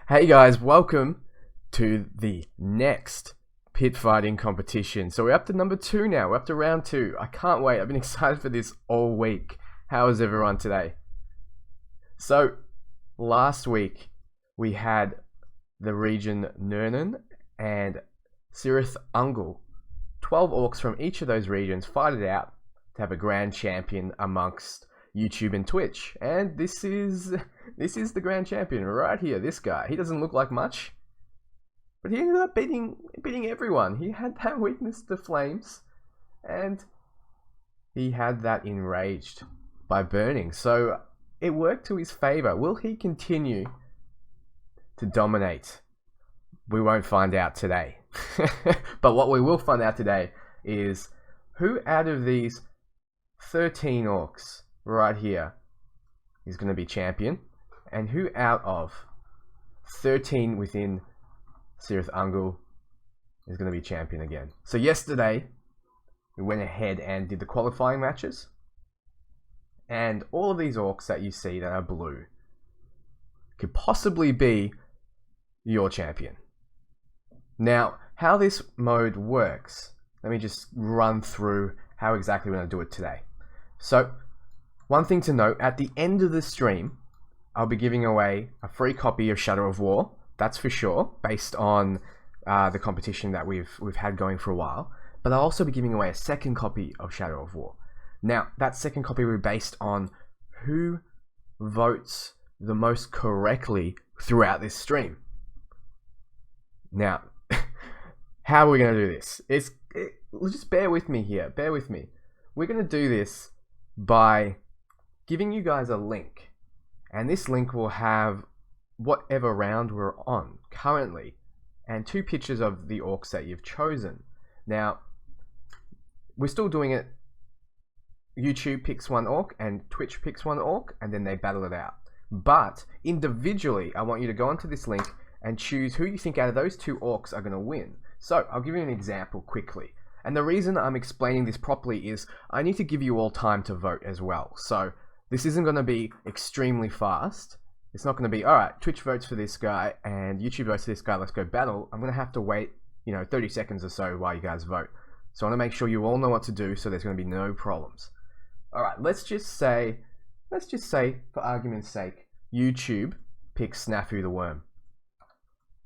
Hey guys, welcome to the next pit fighting competition. So we're up to number 2 now. We're up to round 2. I can't wait. I've been excited for this all week. How is everyone today? So last week we had the region Nurnen and Cirith Ungol. 12 orcs from each of those regions fight it out to have a grand champion amongst YouTube and Twitch. And this is the grand champion right here, this guy. He doesn't look like much, but he ended up beating everyone. He had that weakness to flames, and he had that enraged by burning. So it worked to his favor. Will he continue to dominate? We won't find out today. But what we will find out today is who out of these 13 orcs right here is going to be champion, and who out of 13 within Cirith Ungol is going to be champion again. So yesterday we went ahead and did the qualifying matches, and all of these orcs that you see that are blue could possibly be your champion. Now, how this mode works, let me just run through how exactly we're going to do it today. So one thing to note, at the end of the stream, I'll be giving away a free copy of Shadow of War. That's for sure, based on the competition that we've had going for a while. But I'll also be giving away a second copy of Shadow of War. Now, that second copy will be based on who votes the most correctly throughout this stream. Now, how are we going to do this? Just bear with me here. Bear with me. We're going to do this by giving you guys a link, and this link will have whatever round we're on currently and 2 pictures of the orcs that you've chosen. Now, we're still doing it. YouTube picks one orc and Twitch picks one orc, and then they battle it out. But individually, I want you to go onto this link and choose who you think out of those 2 orcs are going to win. So I'll give you an example quickly. And the reason I'm explaining this properly is I need to give you all time to vote as well. So this isn't going to be extremely fast. It's not going to be, alright, Twitch votes for this guy and YouTube votes for this guy, let's go battle. I'm going to have to wait, 30 seconds or so while you guys vote. So I want to make sure you all know what to do so there's going to be no problems. Alright, let's just say, for argument's sake, YouTube picks Snafu the Worm.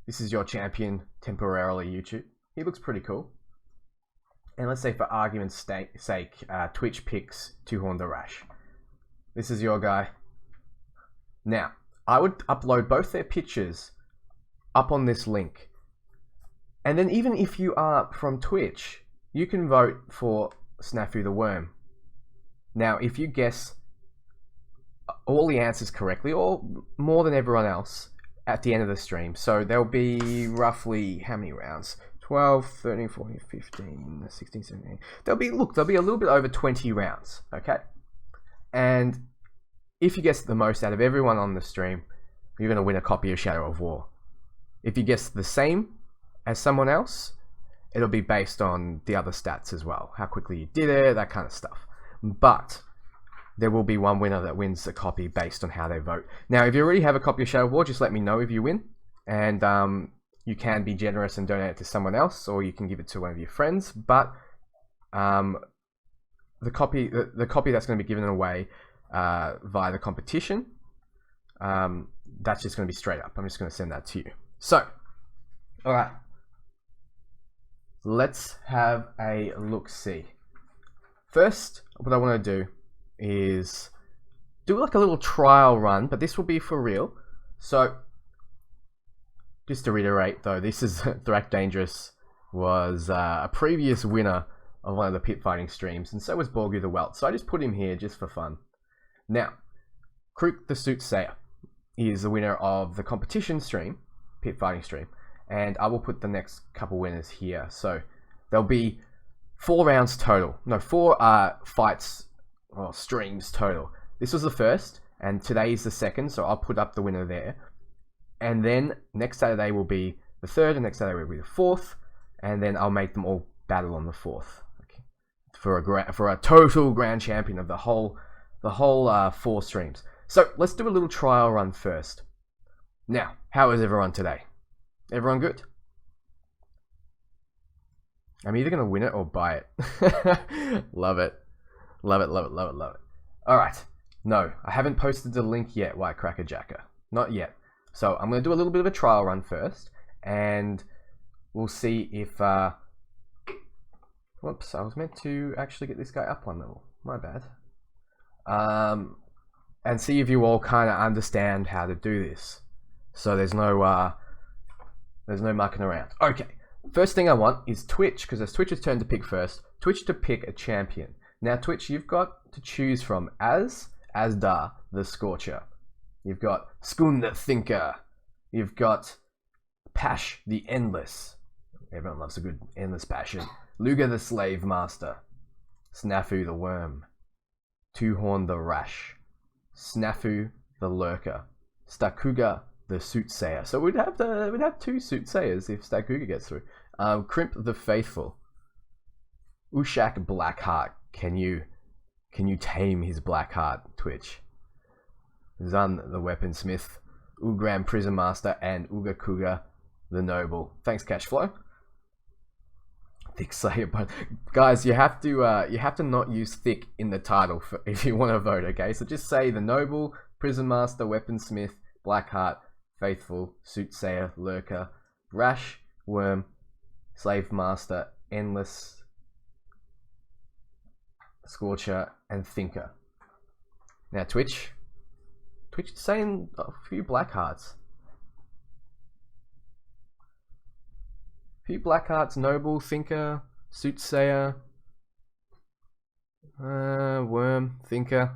This is your champion temporarily, YouTube. He looks pretty cool. And let's say for argument's sake, Twitch picks Two-Horn the Rash. This is your guy. Now, I would upload both their pictures up on this link. And then even if you are from Twitch, you can vote for Snafu the Worm. Now, if you guess all the answers correctly, or more than everyone else, at the end of the stream, so there'll be roughly, how many rounds? 12, 13, 14, 15, 16, 17. There'll be a little bit over 20 rounds, okay? And if you guess the most out of everyone on the stream, you're going to win a copy of Shadow of War. If you guess the same as someone else, it'll be based on the other stats as well. How quickly you did it, that kind of stuff. But there will be one winner that wins a copy based on how they vote. Now, if you already have a copy of Shadow of War, just let me know if you win. And you can be generous and donate it to someone else, or you can give it to one of your friends. But the copy that's going to be given away via the competition, that's just going to be straight up. I'm just going to send that to you. So, all right, let's have a look-see. First, what I want to do is do like a little trial run, but this will be for real. So, just to reiterate though, this is Thrak Dangerous was a previous winner of one of the pit fighting streams, and so was Borgu the Welt. So I just put him here just for fun. Now, Krook the Soothsayer is the winner of the competition stream, pit fighting stream, and I will put the next couple winners here. So there'll be 4 rounds total. No, 4 fights or streams total. This was the first, and today is the second, so I'll put up the winner there. And then next Saturday will be the 3rd, and next Saturday will be the 4th, and then I'll make them all battle on the 4th. Okay. For a total grand champion of the whole 4 streams. So let's do a little trial run first. Now, how is everyone today? Everyone good? I'm either going to win it or buy it. Love it. Love it, love it, love it, love it. Alright. No, I haven't posted the link yet, White Cracker Jacker. Not yet. So I'm going to do a little bit of a trial run first. And we'll see if... Whoops, I was meant to actually get this guy up one level. My bad. And see if you all kind of understand how to do this. So there's no mucking around. Okay, first thing I want is Twitch, because it's Twitch's turn to pick first. Twitch to pick a champion. Now Twitch, you've got to choose from Asdar the Scorcher. You've got Skun the Thinker. You've got Pash the Endless. Everyone loves a good endless passion. Luger the Slave Master. Snafu the Worm. Two-Horn the Rash. Snafu the Lurker. Stakuga the Soothsayer. So we'd have two Soothsayers if Stakuga gets through. Crimp the Faithful. Ushak Blackheart. Can you tame his Blackheart, Twitch? Zun the Weaponsmith. Ugram Prison Master and Ugakuga the Noble. Thanks, Cashflow. Thick Slayer, but guys, you have to not use thick in the title if you want to vote. Okay, so just say the Noble, Prison Master, Weaponsmith, Blackheart, Faithful, Soothsayer, Lurker, Rash, Worm, Slave Master, Endless, Scorcher, and Thinker. Now Twitch is saying a few Blackhearts. Few Blackhearts, Noble, Thinker, Soothsayer, Worm, Thinker,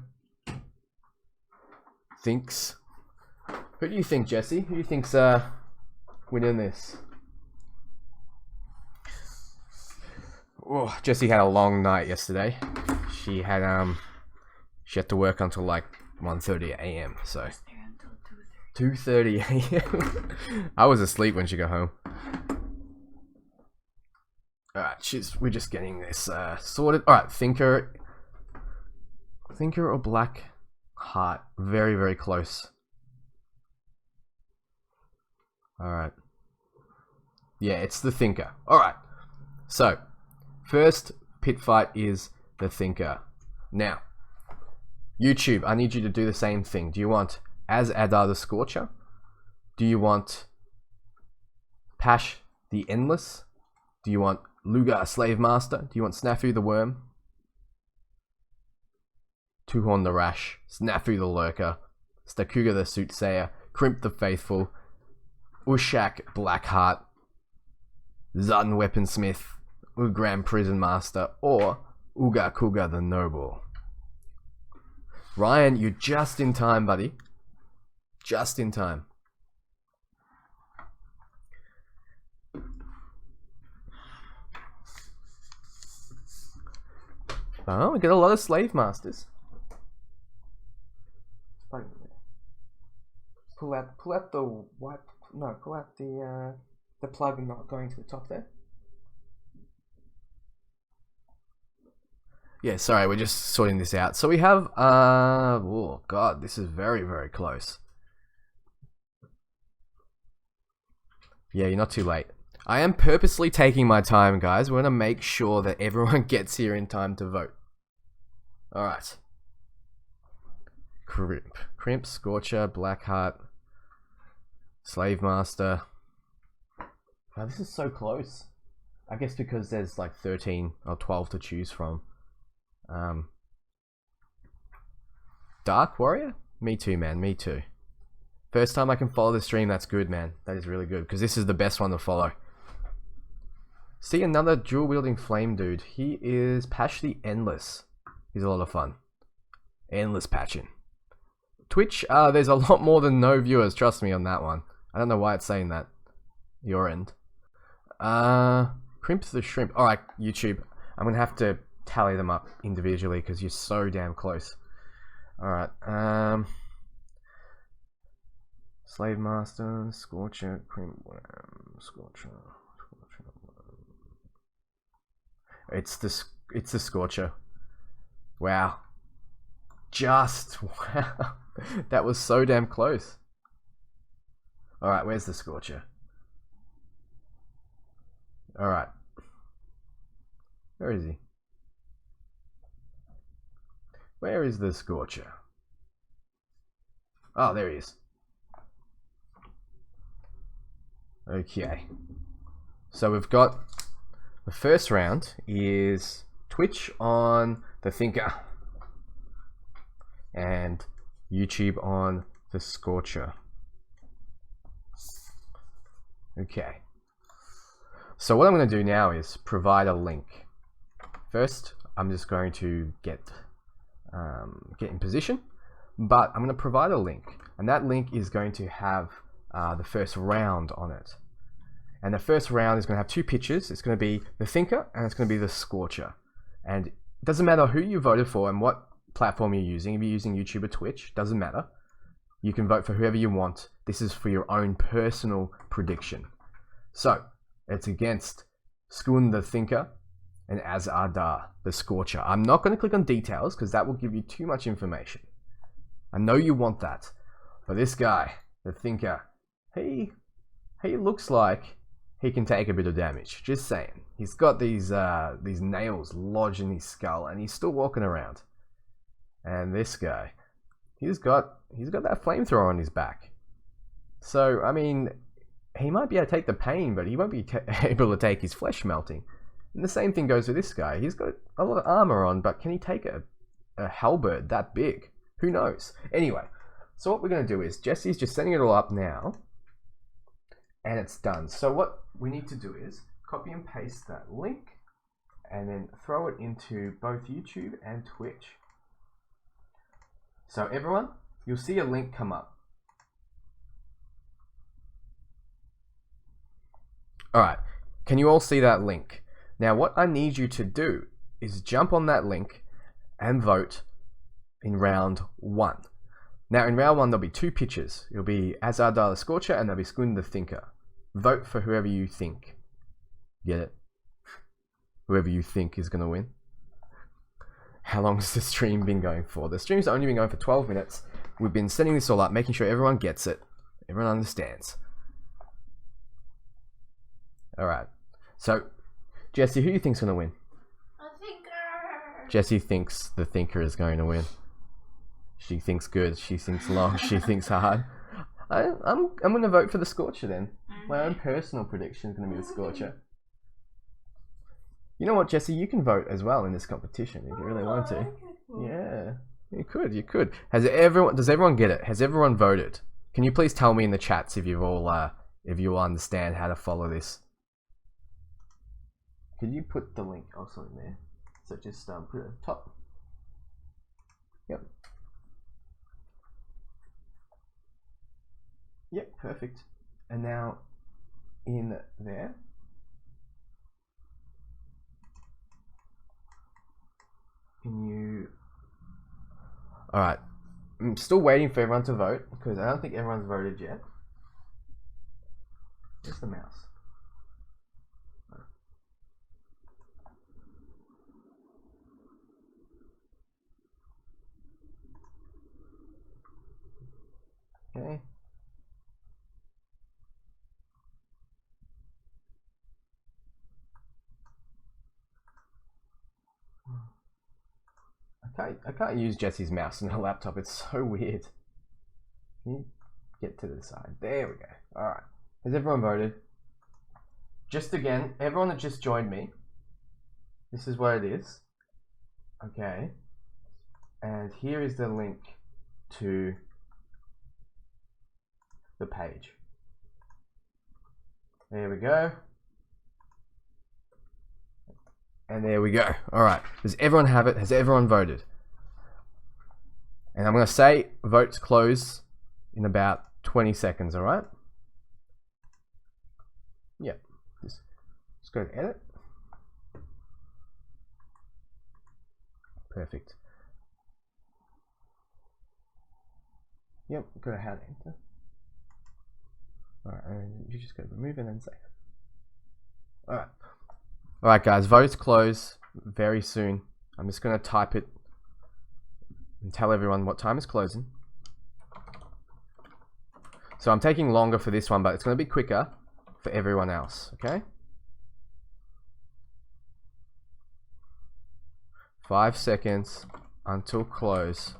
Thinks. Who do you think, Jesse? Who do you think's winning this? Oh, Jesse had a long night yesterday. She had to work until like 1:30 a.m. So 2:30 a.m. I was asleep when she got home. Alright, we're just getting this sorted. Alright, Thinker or Blackheart. Very, very close. Alright. Yeah, it's the Thinker. Alright. So, first pit fight is the Thinker. Now, YouTube, I need you to do the same thing. Do you want Adar the Scorcher? Do you want Pash the Endless? Do you want Luger Slave Master? Do you want Snafu the Worm? Two-Horn the Rash, Snafu the Lurker, Stakuga the Soothsayer, Crimp the Faithful, Ushak Blackheart, Zun Weaponsmith, Ugram Prison Master, or Ugakuga the Noble. Ryan, you're just in time, buddy. Just in time. Oh, we get a lot of Slave Masters. Pull out the white. No, pull out the plug not going to the top there. Yeah, sorry, we're just sorting this out. So we have oh god, this is very, very close. Yeah, you're not too late. I am purposely taking my time, guys. We're gonna make sure that everyone gets here in time to vote. Alright. Crimp, Scorcher, Blackheart, Slave Master. Wow, this is so close. I guess because there's like 13 or 12 to choose from. Dark Warrior? Me too, man. Me too. First time I can follow the stream, that's good, man. That is really good, because this is the best one to follow. See, another dual-wielding flame dude. He is Pash the Endless. He's a lot of fun. Endless patching. Twitch, there's a lot more than no viewers, trust me on that one. I don't know why it's saying that. Your end. Crimp the Shrimp. Alright, YouTube. I'm going to have to tally them up individually because you're so damn close. Alright, Slave Master, Scorcher, Crimp, Worm, Scorcher. It's the Scorcher. Wow. Wow. That was so damn close. Alright, where's the Scorcher? Alright. Where is he? Where is the Scorcher? Oh, there he is. Okay. So we've got the first round is Twitch on the Thinker and YouTube on the Scorcher. Okay. So what I'm going to do now is provide a link. First, I'm just going to get in position, but I'm going to provide a link, and that link is going to have the first round on it. And the first round is going to have two pictures. It's going to be the Thinker and it's going to be the Scorcher. And it doesn't matter who you voted for and what platform you're using. If you're using YouTube or Twitch, doesn't matter. You can vote for whoever you want. This is for your own personal prediction. So, it's against Skun the Thinker and Azardar the Scorcher. I'm not going to click on details because that will give you too much information. I know you want that. But this guy, the Thinker, he looks like he can take a bit of damage. Just saying. He's got these nails lodged in his skull and he's still walking around. And this guy, he's got that flamethrower on his back. So, I mean, he might be able to take the pain, but he won't be able to take his flesh melting. And the same thing goes with this guy. He's got a lot of armor on, but can he take a halberd that big? Who knows? Anyway, so what we're going to do is, Jesse's just setting it all up now. And it's done. So what we need to do is copy and paste that link and then throw it into both YouTube and Twitch. So everyone, you'll see a link come up. Alright, can you all see that link? Now what I need you to do is jump on that link and vote in round 1. Now in round 1 there'll be two pictures. It'll be Azardar the Scorcher and there'll be Skun the Thinker. Vote for whoever you think. Get it? Whoever you think is going to win. How long has the stream been going for? The stream's only been going for 12 minutes. We've been setting this all up, making sure everyone gets it. Everyone understands. Alright. So, Jesse, who do you think's going to win? The Thinker! Jesse thinks the Thinker is going to win. She thinks good. She thinks long. She thinks hard. I'm going to vote for the Scorcher then. My own personal prediction is going to be the Scorcher. You know what, Jesse? You can vote as well in this competition if you really want to. Yeah, you could. You could. Does everyone get it? Has everyone voted? Can you please tell me in the chats if you all understand how to follow this? Could you put the link also in there? So just put it at the top. Yep. Yep, perfect. And now in there. Can you... Alright. I'm still waiting for everyone to vote because I don't think everyone's voted yet. Where's the mouse? Okay. I can't use Jesse's mouse on her laptop. It's so weird. Can you get to the side? There we go. Alright. Has everyone voted? Just again, everyone that just joined me. This is what it is. Okay. And here is the link to the page. There we go. And there we go. Alright. Does everyone have it? Has everyone voted? And I'm going to say votes close in about 20 seconds, alright? Yep. Just go to edit. Perfect. Yep, go to how to enter. Alright, and you just go to remove and then save. Alright. Alright guys, votes close very soon. I'm just going to type it and tell everyone what time is closing. So I'm taking longer for this one, but it's going to be quicker for everyone else, okay? 5 seconds until close.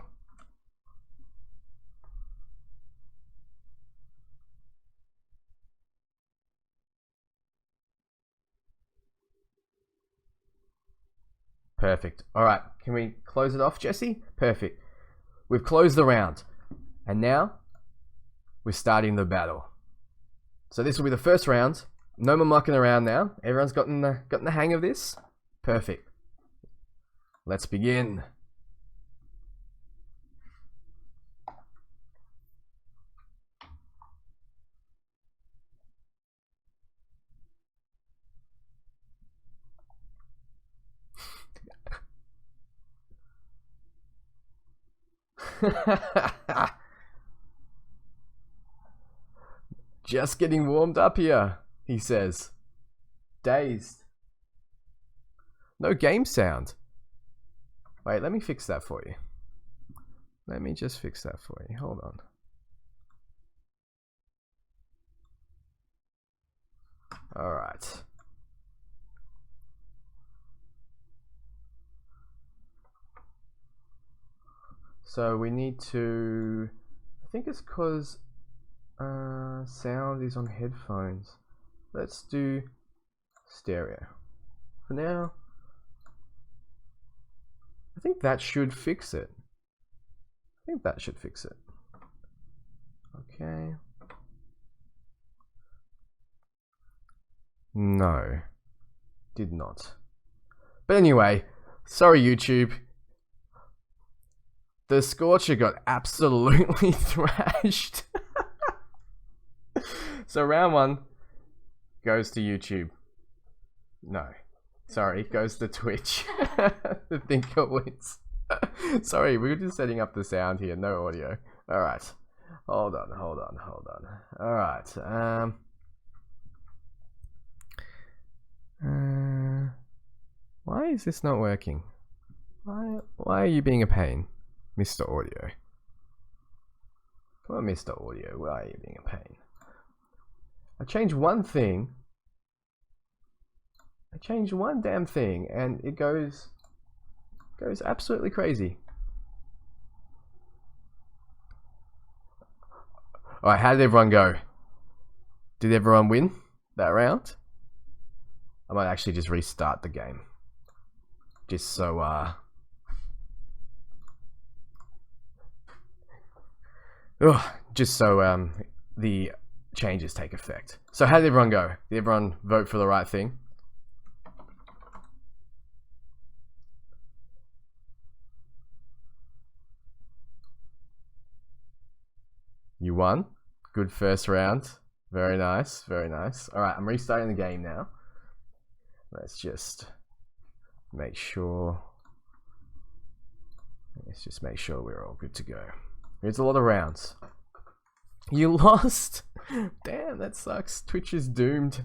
Perfect. Alright, can we close it off, Jesse? Perfect. We've closed the round. And now, we're starting the battle. So this will be the first round. No more mucking around now. Everyone's gotten the hang of this? Perfect. Let's begin. Just getting warmed up here, he says. Dazed. No game sound. Wait, let me fix that for you. Let me just fix that for you. Hold on. Alright. So we need to... I think it's because sound is on headphones. Let's do stereo. For now, I think that should fix it. Okay. No. Did not. But anyway, sorry YouTube. The Scorcher got absolutely thrashed. So round 1 goes to YouTube. No. Sorry, goes to Twitch. The thinker wins. Sorry, we were just setting up the sound here, no audio. Alright. Hold on. Alright. Why is this not working? Why are you being a pain, Mr. Audio? Come on, Mr. Audio, why are you being a pain? I changed one thing. I changed one damn thing, and it goes absolutely crazy. Alright, how did everyone go? Did everyone win that round? I might actually just restart the game. Just so, the changes take effect. So how did everyone go? Did everyone vote for the right thing? You won. Good first round. Very nice, very nice. Alright, I'm restarting the game now. Let's just make sure we're all good to go. There's a lot of rounds. You lost? Damn, that sucks. Twitch is doomed.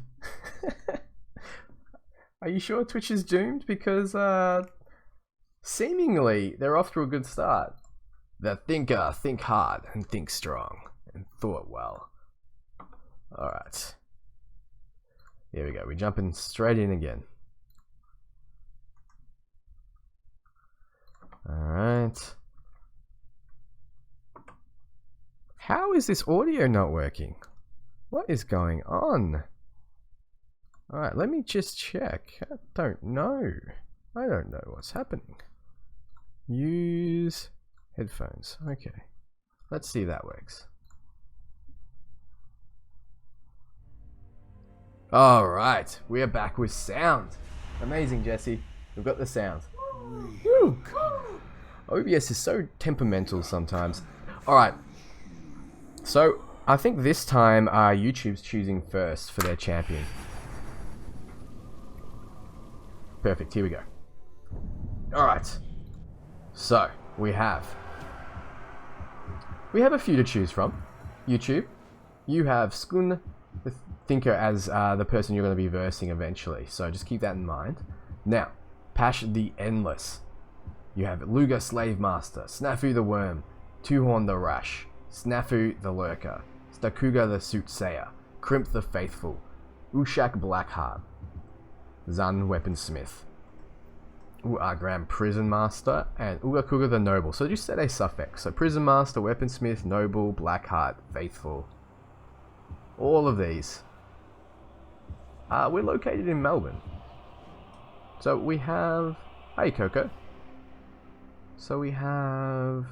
Are you sure Twitch is doomed? Because seemingly they're off to a good start. The thinker, think hard and think strong and thought well. Alright. Here we go. We're jumping straight in again. Alright. How is this audio not working? What is going on? Alright, let me just check. I don't know what's happening. Use headphones. Okay. Let's see if that works. Alright, we are back with sound. Amazing, Jesse. We've got the sound. Woo. OBS is so temperamental sometimes. Alright. So, I think this time YouTube's choosing first for their champion. Perfect, here we go. Alright. So, we have a few to choose from. YouTube. You have Skun the Thinker as the person you're going to be versing eventually. So just keep that in mind. Now, Pash the Endless. You have Luga Slave Master, Snafu the Worm, Two Horn the Rash, Snafu the Lurker, Stakuga the Soothsayer, Crimp the Faithful, Ushak Blackheart, Zun Weaponsmith, Uagram Prison Master, and Ugakuga the Noble. So just set a suffix. So Prison Master, Weaponsmith, Noble, Blackheart, Faithful. All of these. We're located in Melbourne. So we have... Hey, Coco. So we have...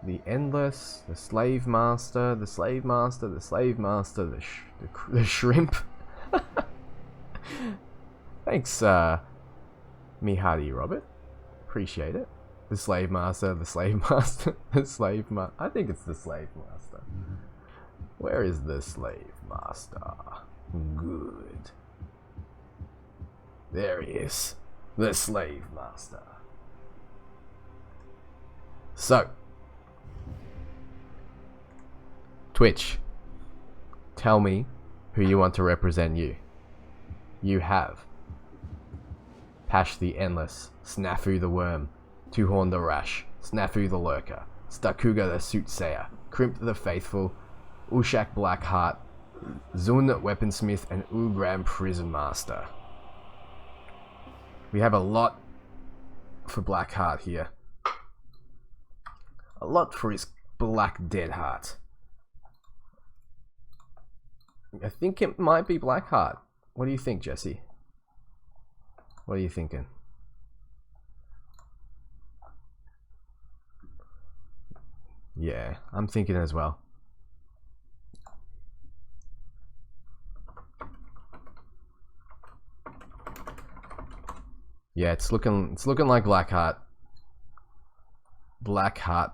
the Endless, the Slave Master, the Slave Master, the Slave Master, the Shrimp. Thanks, Mihadi Robert. Appreciate it. The Slave Master, the Slave Master, the Slave Master. I think it's the Slave Master. Where is the Slave Master? Good. There he is. The Slave Master. So. Twitch. Tell me who you want to represent you. You have Pash the Endless, Snafu the Worm, Two-Horn the Rash, Snafu the Lurker, Stakuga the Soothsayer, Crimp the Faithful, Ushak Blackheart, Zun Weaponsmith, and Ugram Prison Master. We have a lot for Blackheart here. A lot for his Black Dead Heart. I think it might be Blackheart. What do you think, Jesse? What are you thinking? Yeah, I'm thinking as well. Yeah, it's looking like Blackheart. Blackheart.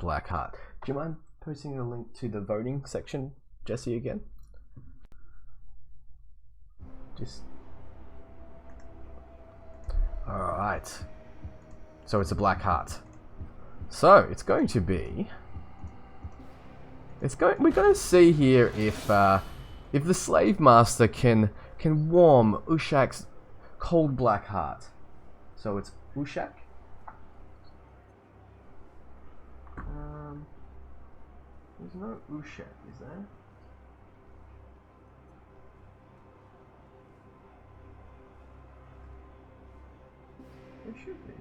Do you mind posting the link to the voting section, Jesse, again? Just... Alright. So it's a Blackheart. So it's going to be... we're going to see here if the Slave Master can warm Ushak's cold Blackheart. So it's Ushak. There's no Ushak, is there? There should be.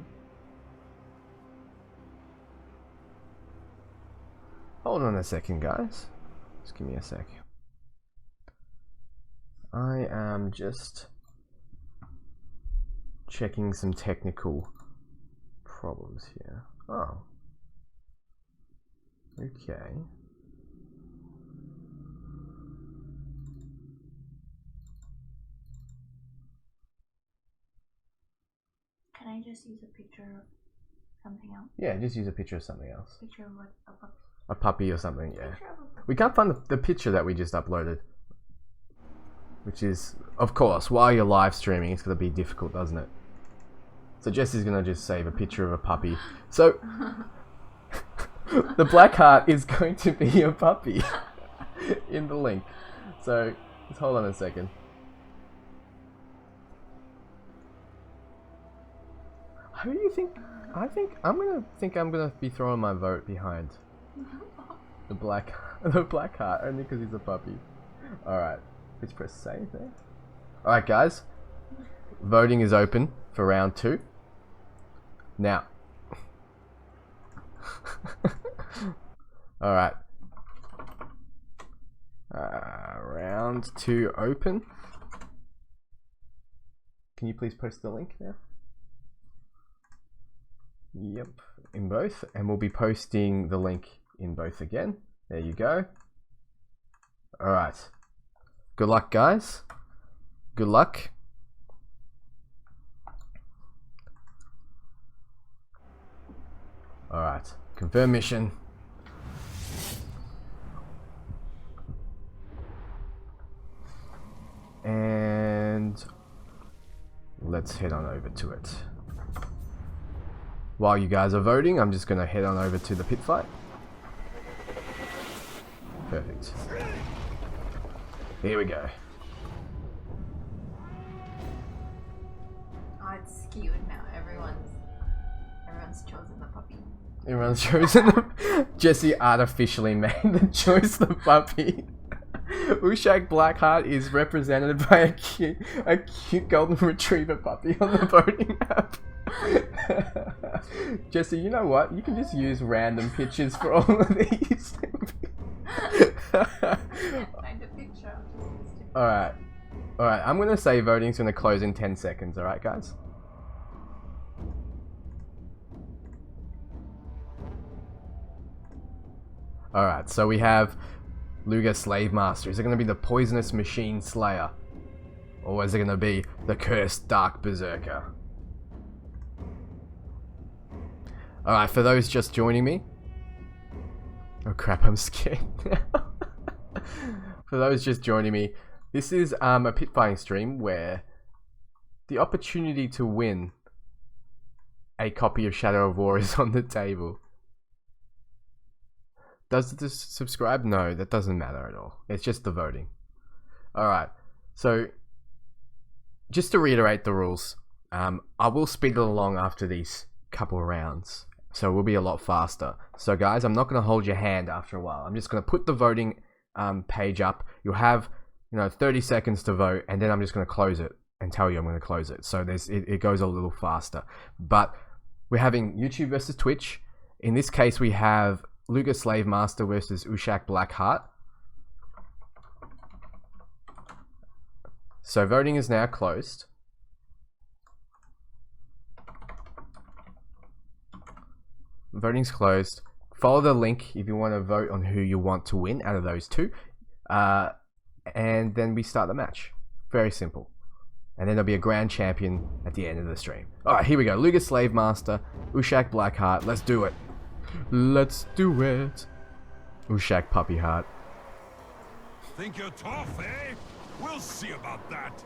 Hold on a second, guys. Just give me a sec. I am just checking some technical problems here. Oh. Okay. Can I just use a picture of something else? Yeah, just use a picture of something else. Picture of what? A puppy? A puppy or something, yeah. Picture of a puppy. We can't find the picture that we just uploaded. Which is, of course, while you're live streaming, it's going to be difficult, doesn't it? So Jesse's going to just save a picture of a puppy. So, the Blackheart is going to be a puppy in the link. So, just hold on a second. Who do you think? I think I'm gonna be throwing my vote behind the Blackheart only because he's a puppy. All right, let's press save there. All right, guys, voting is open for round 2. Now, all right, round 2 open. Can you please post the link now? Yep, in both, and we'll be posting the link in both again. There you go. Alright. Good luck, guys. Good luck. Alright. Confirm mission. And let's head on over to it. While you guys are voting, I'm just going to head on over to the pit fight. Perfect. Here we go. Oh, it's skewed now. Everyone's chosen the puppy. Everyone's chosen them. Jesse artificially made the choice the puppy. Ushak Blackheart is represented by a cute golden retriever puppy on the voting app. Jesse, you know what? You can just use random pictures for all of these. Find a picture. Alright. Alright, I'm gonna say voting's gonna close in 10 seconds, alright guys? Alright, so we have Lurker Slave Master. Is it gonna be the Poisonous Machine Slayer? Or is it gonna be the Cursed Dark Berserker? Alright, for those just joining me. Oh crap, I'm scared now. For those just joining me, this is a pit fighting stream where the opportunity to win a copy of Shadow of War is on the table. Does this subscribe? No, that doesn't matter at all. It's just the voting. Alright, so just to reiterate the rules, I will speed it along after these couple of rounds. So we'll be a lot faster. So guys, I'm not going to hold your hand after a while. I'm just going to put the voting page up. You'll have 30 seconds to vote, and then I'm just going to close it and tell you I'm going to close it. So it goes a little faster. But we're having YouTube versus Twitch. In this case, we have Lurker Slave Master versus Ushak Blackheart. So voting is now closed. Voting's closed. Follow the link if you want to vote on who you want to win out of those two. And then we start the match. Very simple. And then there'll be a grand champion at the end of the stream. Alright, here we go. Lurker Slave Master, Ushak Blackheart. Let's do it. Let's do it. Ushak Puppy Heart. Think you're tough, eh? We'll see about that.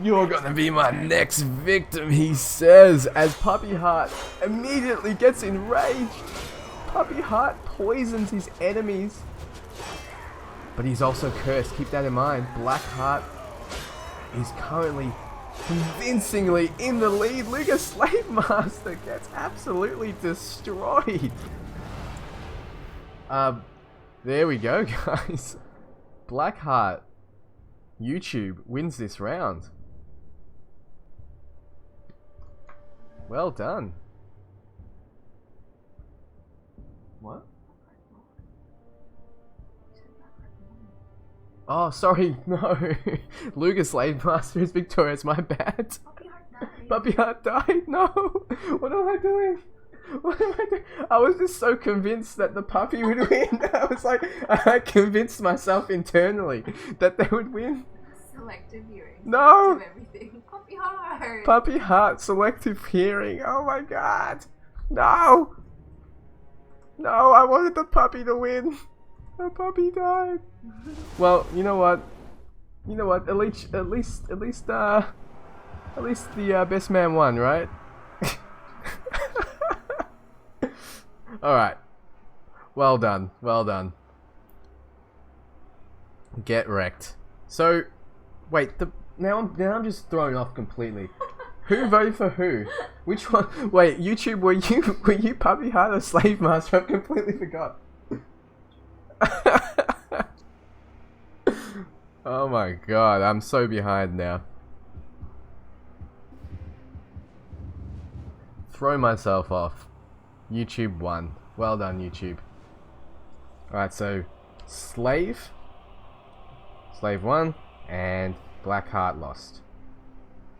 You're gonna be my next victim, he says, as Puppy Heart immediately gets enraged. Puppy Heart poisons his enemies. But he's also cursed, keep that in mind. Blackheart is currently convincingly in the lead. Lurker Slave Master gets absolutely destroyed. There we go, guys. Blackheart YouTube wins this round. Well done. What? Oh, sorry, no. Lurker Slave Master is victorious, my bad. Puppy Heart died, no. What am I doing? What am I doing? I was just so convinced that the puppy would win. I was like, I convinced myself internally that they would win. Selective hearing. No! Everything. Puppy Heart. Puppy Heart, selective hearing. Oh my god. No! No, I wanted the puppy to win. The puppy died. Well, you know what? You know what? At least the best man won, right? Alright. Well done. Well done. Get wrecked. So, wait, now I'm just thrown off completely. Who voted for who? Which one? Wait, YouTube, were you Puppy Heart or Slave Master? I completely forgot. Oh my god, I'm so behind now. Throw myself off. YouTube won. Well done, YouTube. Alright, so Slave won, and Blackheart lost.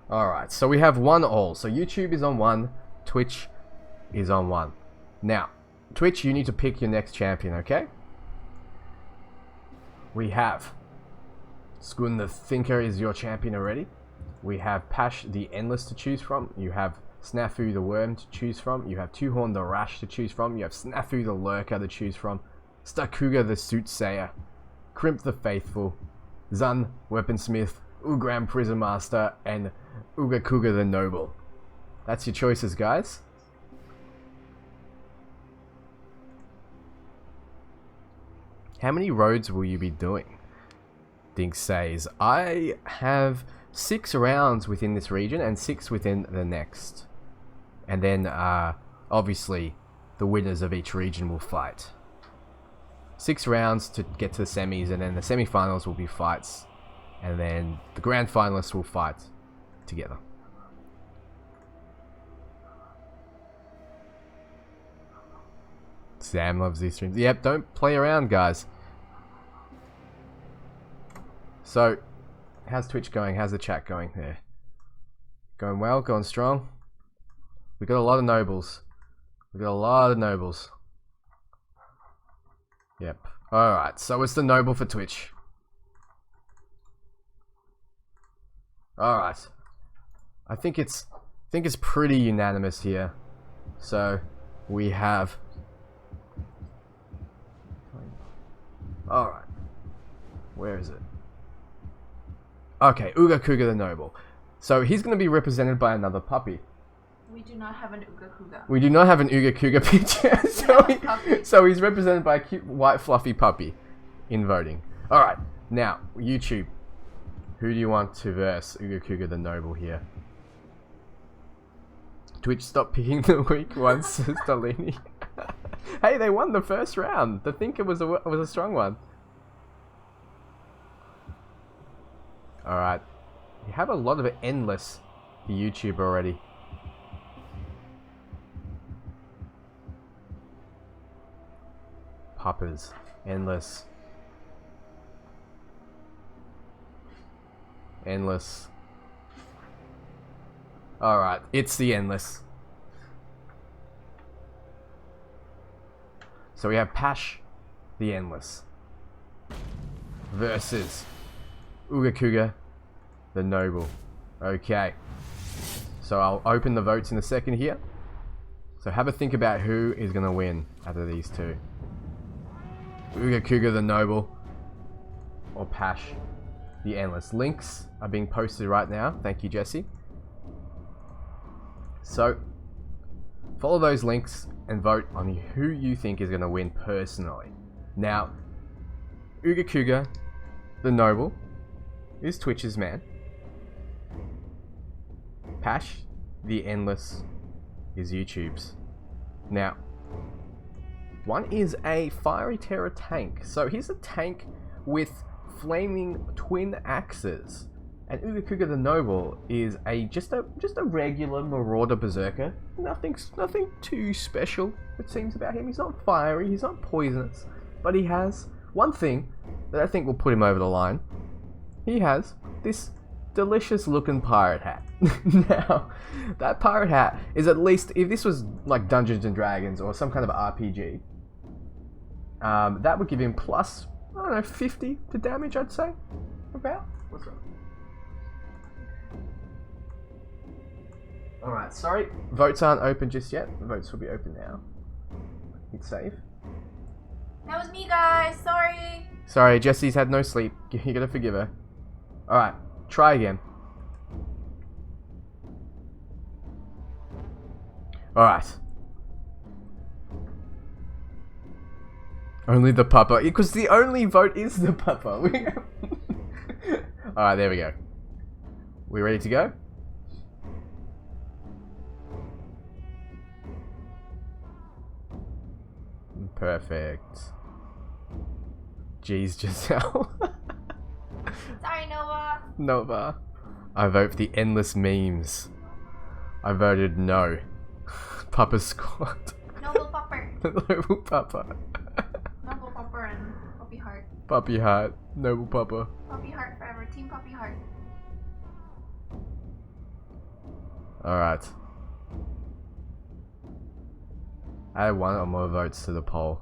Alright, so we have 1-1. So YouTube is on 1, Twitch is on 1. Now, Twitch, you need to pick your next champion, okay? We have Skun the Thinker is your champion already. We have Pash the Endless to choose from. You have Snafu the Worm to choose from. You have Two-Horn the Rash to choose from. You have Snafu the Lurker to choose from. Stakuga the Soothsayer. Crimp the Faithful. Zun Weaponsmith. Ugram Prison Master. And Ugakuga the Noble. That's your choices, guys. How many roads will you be doing? Dink says, I have 6 rounds within this region and 6 within the next. And then, obviously, the winners of each region will fight. 6 rounds to get to the semis, and then the semi-finals will be fights. And then the grand finalists will fight together. Sam loves these streams. Yep, don't play around, guys. So, how's Twitch going? How's the chat going there? Going well? Going strong? We got a lot of nobles. We got a lot of nobles. Yep. Alright, so it's the noble for Twitch. Alright. I think it's pretty unanimous here. So, we have... Alright. Where is it? Okay, Uga Kuga the Noble. So he's going to be represented by another puppy. We do not have an Uga Kuga. We do not have an Uga Kuga picture. So he's represented by a cute white fluffy puppy in voting. Alright, now, YouTube. Who do you want to verse Uga Kuga the Noble here? Twitch, stop picking the weak ones, says Dalini. Hey, they won the first round. The thinker was a strong one. Alright. You have a lot of endless YouTube already. Puppers. Endless. Endless. Alright, it's the endless. So we have Pash, the endless, versus Uga Kuga, the noble. Okay. So I'll open the votes in a second here. So have a think about who is going to win out of these two. Uga Kuga, the noble, or Pash, the endless. Links are being posted right now. Thank you, Jesse. So follow those links and vote on who you think is going to win personally. Now, Uga Kuga, the noble, is Twitch's man. Pash, the endless, is YouTube's. Now, one is a Fiery Terror tank. So he's a tank with flaming twin axes. And Uga Kuga the Noble is just a regular Marauder Berserker. Nothing too special, it seems, about him. He's not fiery, he's not poisonous, but he has one thing that I think will put him over the line. He has this delicious looking pirate hat. Now, that pirate hat is, at least, if this was like Dungeons and Dragons or some kind of RPG, that would give him plus, I don't know, 50 to damage, I'd say. About? What's wrong? Alright, sorry, votes aren't open just yet. The votes will be open now. Hit save. That was me, guys. Sorry. Sorry, Jesse's had no sleep. You gotta forgive her. Alright, try again. Alright. Only the pupper. Because the only vote is the pupper. Alright, there we go. We ready to go? Perfect. Jeez, Giselle. Sorry, Nova. Nova. I vote for the endless memes. I voted no. Papa Squad. Noble Pupper. Noble Papa. Noble Pupper and Puppy Heart. Puppy Heart. Noble Papa. Puppy Heart forever. Team Puppy Heart. Alright. Add one or more votes to the poll.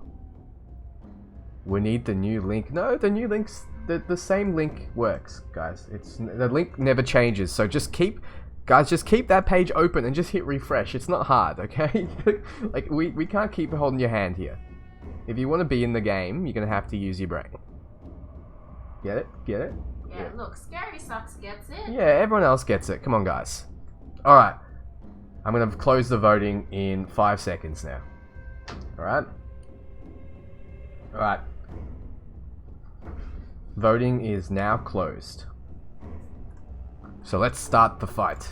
We need the new link. No, the new links, the same link works, guys. The link never changes. So just keep that page open and just hit refresh. It's not hard, okay? Like we can't keep holding your hand here. If you want to be in the game, you're gonna have to use your brain. Get it? Get it? Yeah, look, Scary Socks gets it. Yeah, everyone else gets it. Come on, guys. All right. I'm gonna close the voting in 5 seconds now. Alright. Alright. Voting is now closed. So let's start the fight.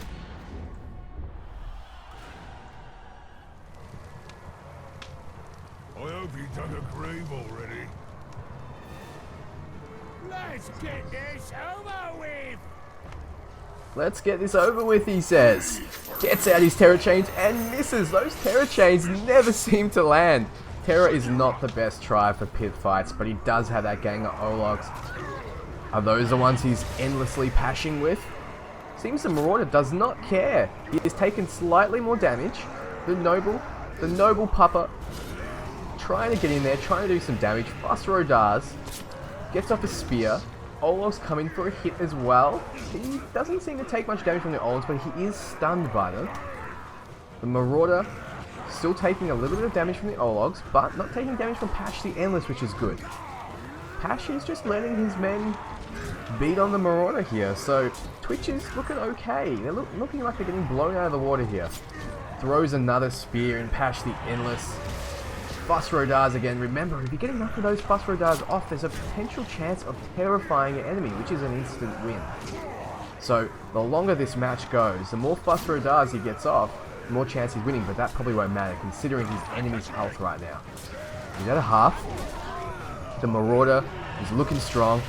I hope you dug a grave already. Let's get this over with! Let's get this over with, he says. Gets out his terror chains and misses. Those terror chains never seem to land. Terror is not the best try for pit fights, but he does have that gang of Ologs. Are those the ones he's endlessly pashing with? Seems the Marauder does not care. He has taken slightly more damage. The noble pupper, trying to get in there, trying to do some damage. Fusro does. Gets off a spear. Olog's coming for a hit as well. He doesn't seem to take much damage from the Ologs, but he is stunned by them. The Marauder still taking a little bit of damage from the Ologs, but not taking damage from Pash the Endless, which is good. Pash is just letting his men beat on the Marauder here, so Twitch is looking okay. They're looking like they're getting blown out of the water here. Throws another spear in Pash the Endless. Fusrodars again. Remember, if you get enough of those Fusrodars off, there's a potential chance of terrifying an enemy, which is an instant win. So, the longer this match goes, the more Fusrodars he gets off, the more chance he's winning, but that probably won't matter, considering his enemy's health right now. He's at a half. The Marauder is looking strong.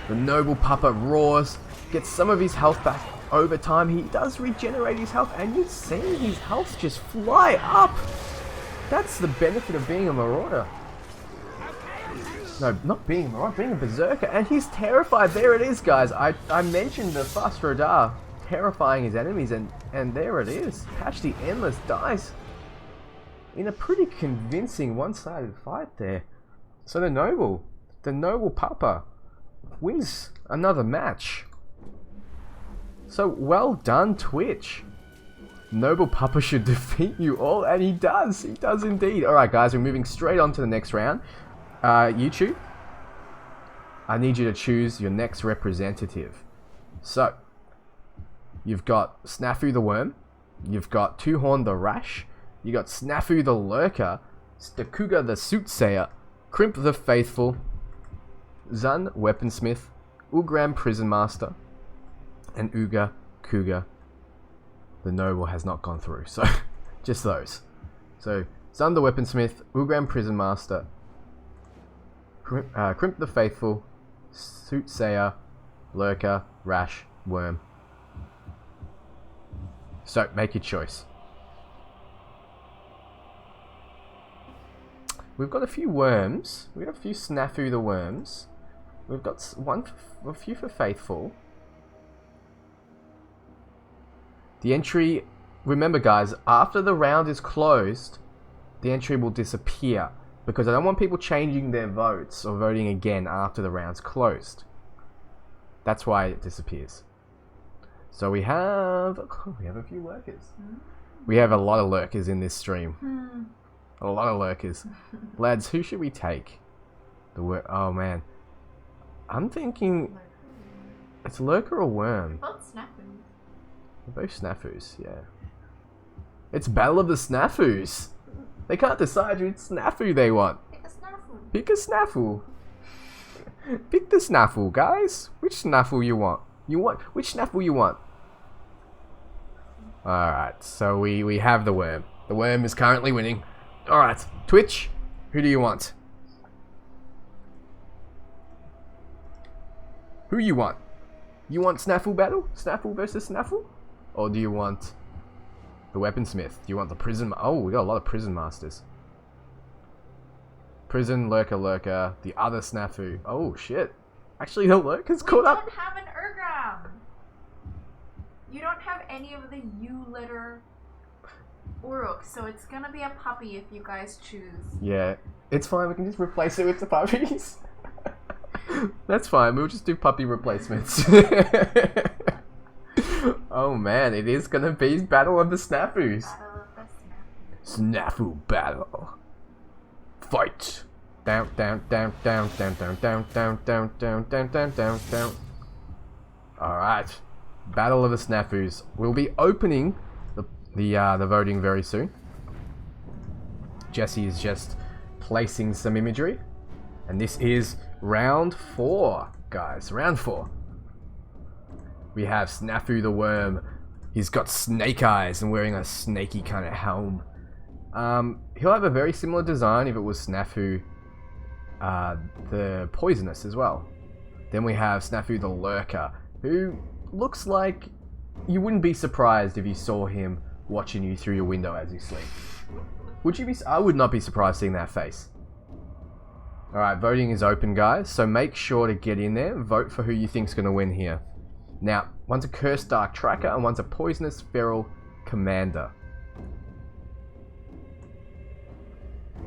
The Noble Pupper roars, gets some of his health back over time. He does regenerate his health, and you're seeing his health just fly up. That's the benefit of being a Marauder. No, not being a Marauder, being a Berserker. And he's terrified. There it is, guys. I mentioned the Fusrodar terrifying his enemies, and there it is. Pash the Endless dies in a pretty convincing one-sided fight there. So the Noble Papa wins another match. So well done, Twitch. Noble Papa should defeat you all, and he does indeed. Alright guys, we're moving straight on to the next round. YouTube, I need you to choose your next representative. So, you've got Snafu the Worm, you've got Two Horn the Rash, you got Snafu the Lurker, Stakuga the Soothsayer, Crimp the Faithful, Zun Weaponsmith, Ugram Prison Master, and Uga Kuga. The Noble has not gone through, so just those. So, Zun the Weaponsmith, Ugram Prison Master, Crimp the Faithful, Soothsayer, Lurker, Rash, Worm. So, make your choice. We've got a few worms. We've got a few Snafu the Worms. We've got a few for Faithful. The entry, remember guys, after the round is closed, the entry will disappear, because I don't want people changing their votes or voting again after the round's closed. That's why it disappears. So we have a few lurkers. We have a lot of lurkers in this stream. A lot of lurkers. Lads, who should we take? Oh man. I'm thinking it's Lurker or Worm. Both Snafus. They're both Snafus, yeah. It's Battle of the Snafus. They can't decide which Snafu they want. Pick a Snafu. Pick a Snafu. Pick the Snafu, guys. Which Snafu you want? Which Snafu you want? Alright, so we have the Worm. The Worm is currently winning. Alright, Twitch, who do you want? Who you want? You want Snafu battle? Snafu versus Snafu? Or do you want the Weaponsmith? Do you want the Prison... Oh, we got a lot of Prison Masters. Prison, Lurker, the other Snafu. Oh, shit. Actually, the Lurker's caught up. You don't have an Urgram. You don't have any of the U-letter Uruk, so it's gonna be a puppy if you guys choose. Yeah, it's fine. We can just replace it with the puppies. That's fine. We'll just do puppy replacements. Oh man, it is gonna be Battle of the Snafus. Battle of the Snafu battle. Fight. Down. Alright. Battle of the Snafus. We'll be opening the voting very soon. Jesse is just placing some imagery. And this is round 4, guys. Round 4. We have Snafu the Worm. He's got snake eyes and wearing a snaky kind of helm. He'll have a very similar design if it was Snafu the Poisonous as well. Then we have Snafu the Lurker, who looks like you wouldn't be surprised if you saw him watching you through your window as you sleep. Would you be? I would not be surprised seeing that face. Alright, voting is open, guys, so make sure to get in there. Vote for who you think's going to win here. Now, one's a Cursed Dark Tracker and one's a Poisonous Feral Commander.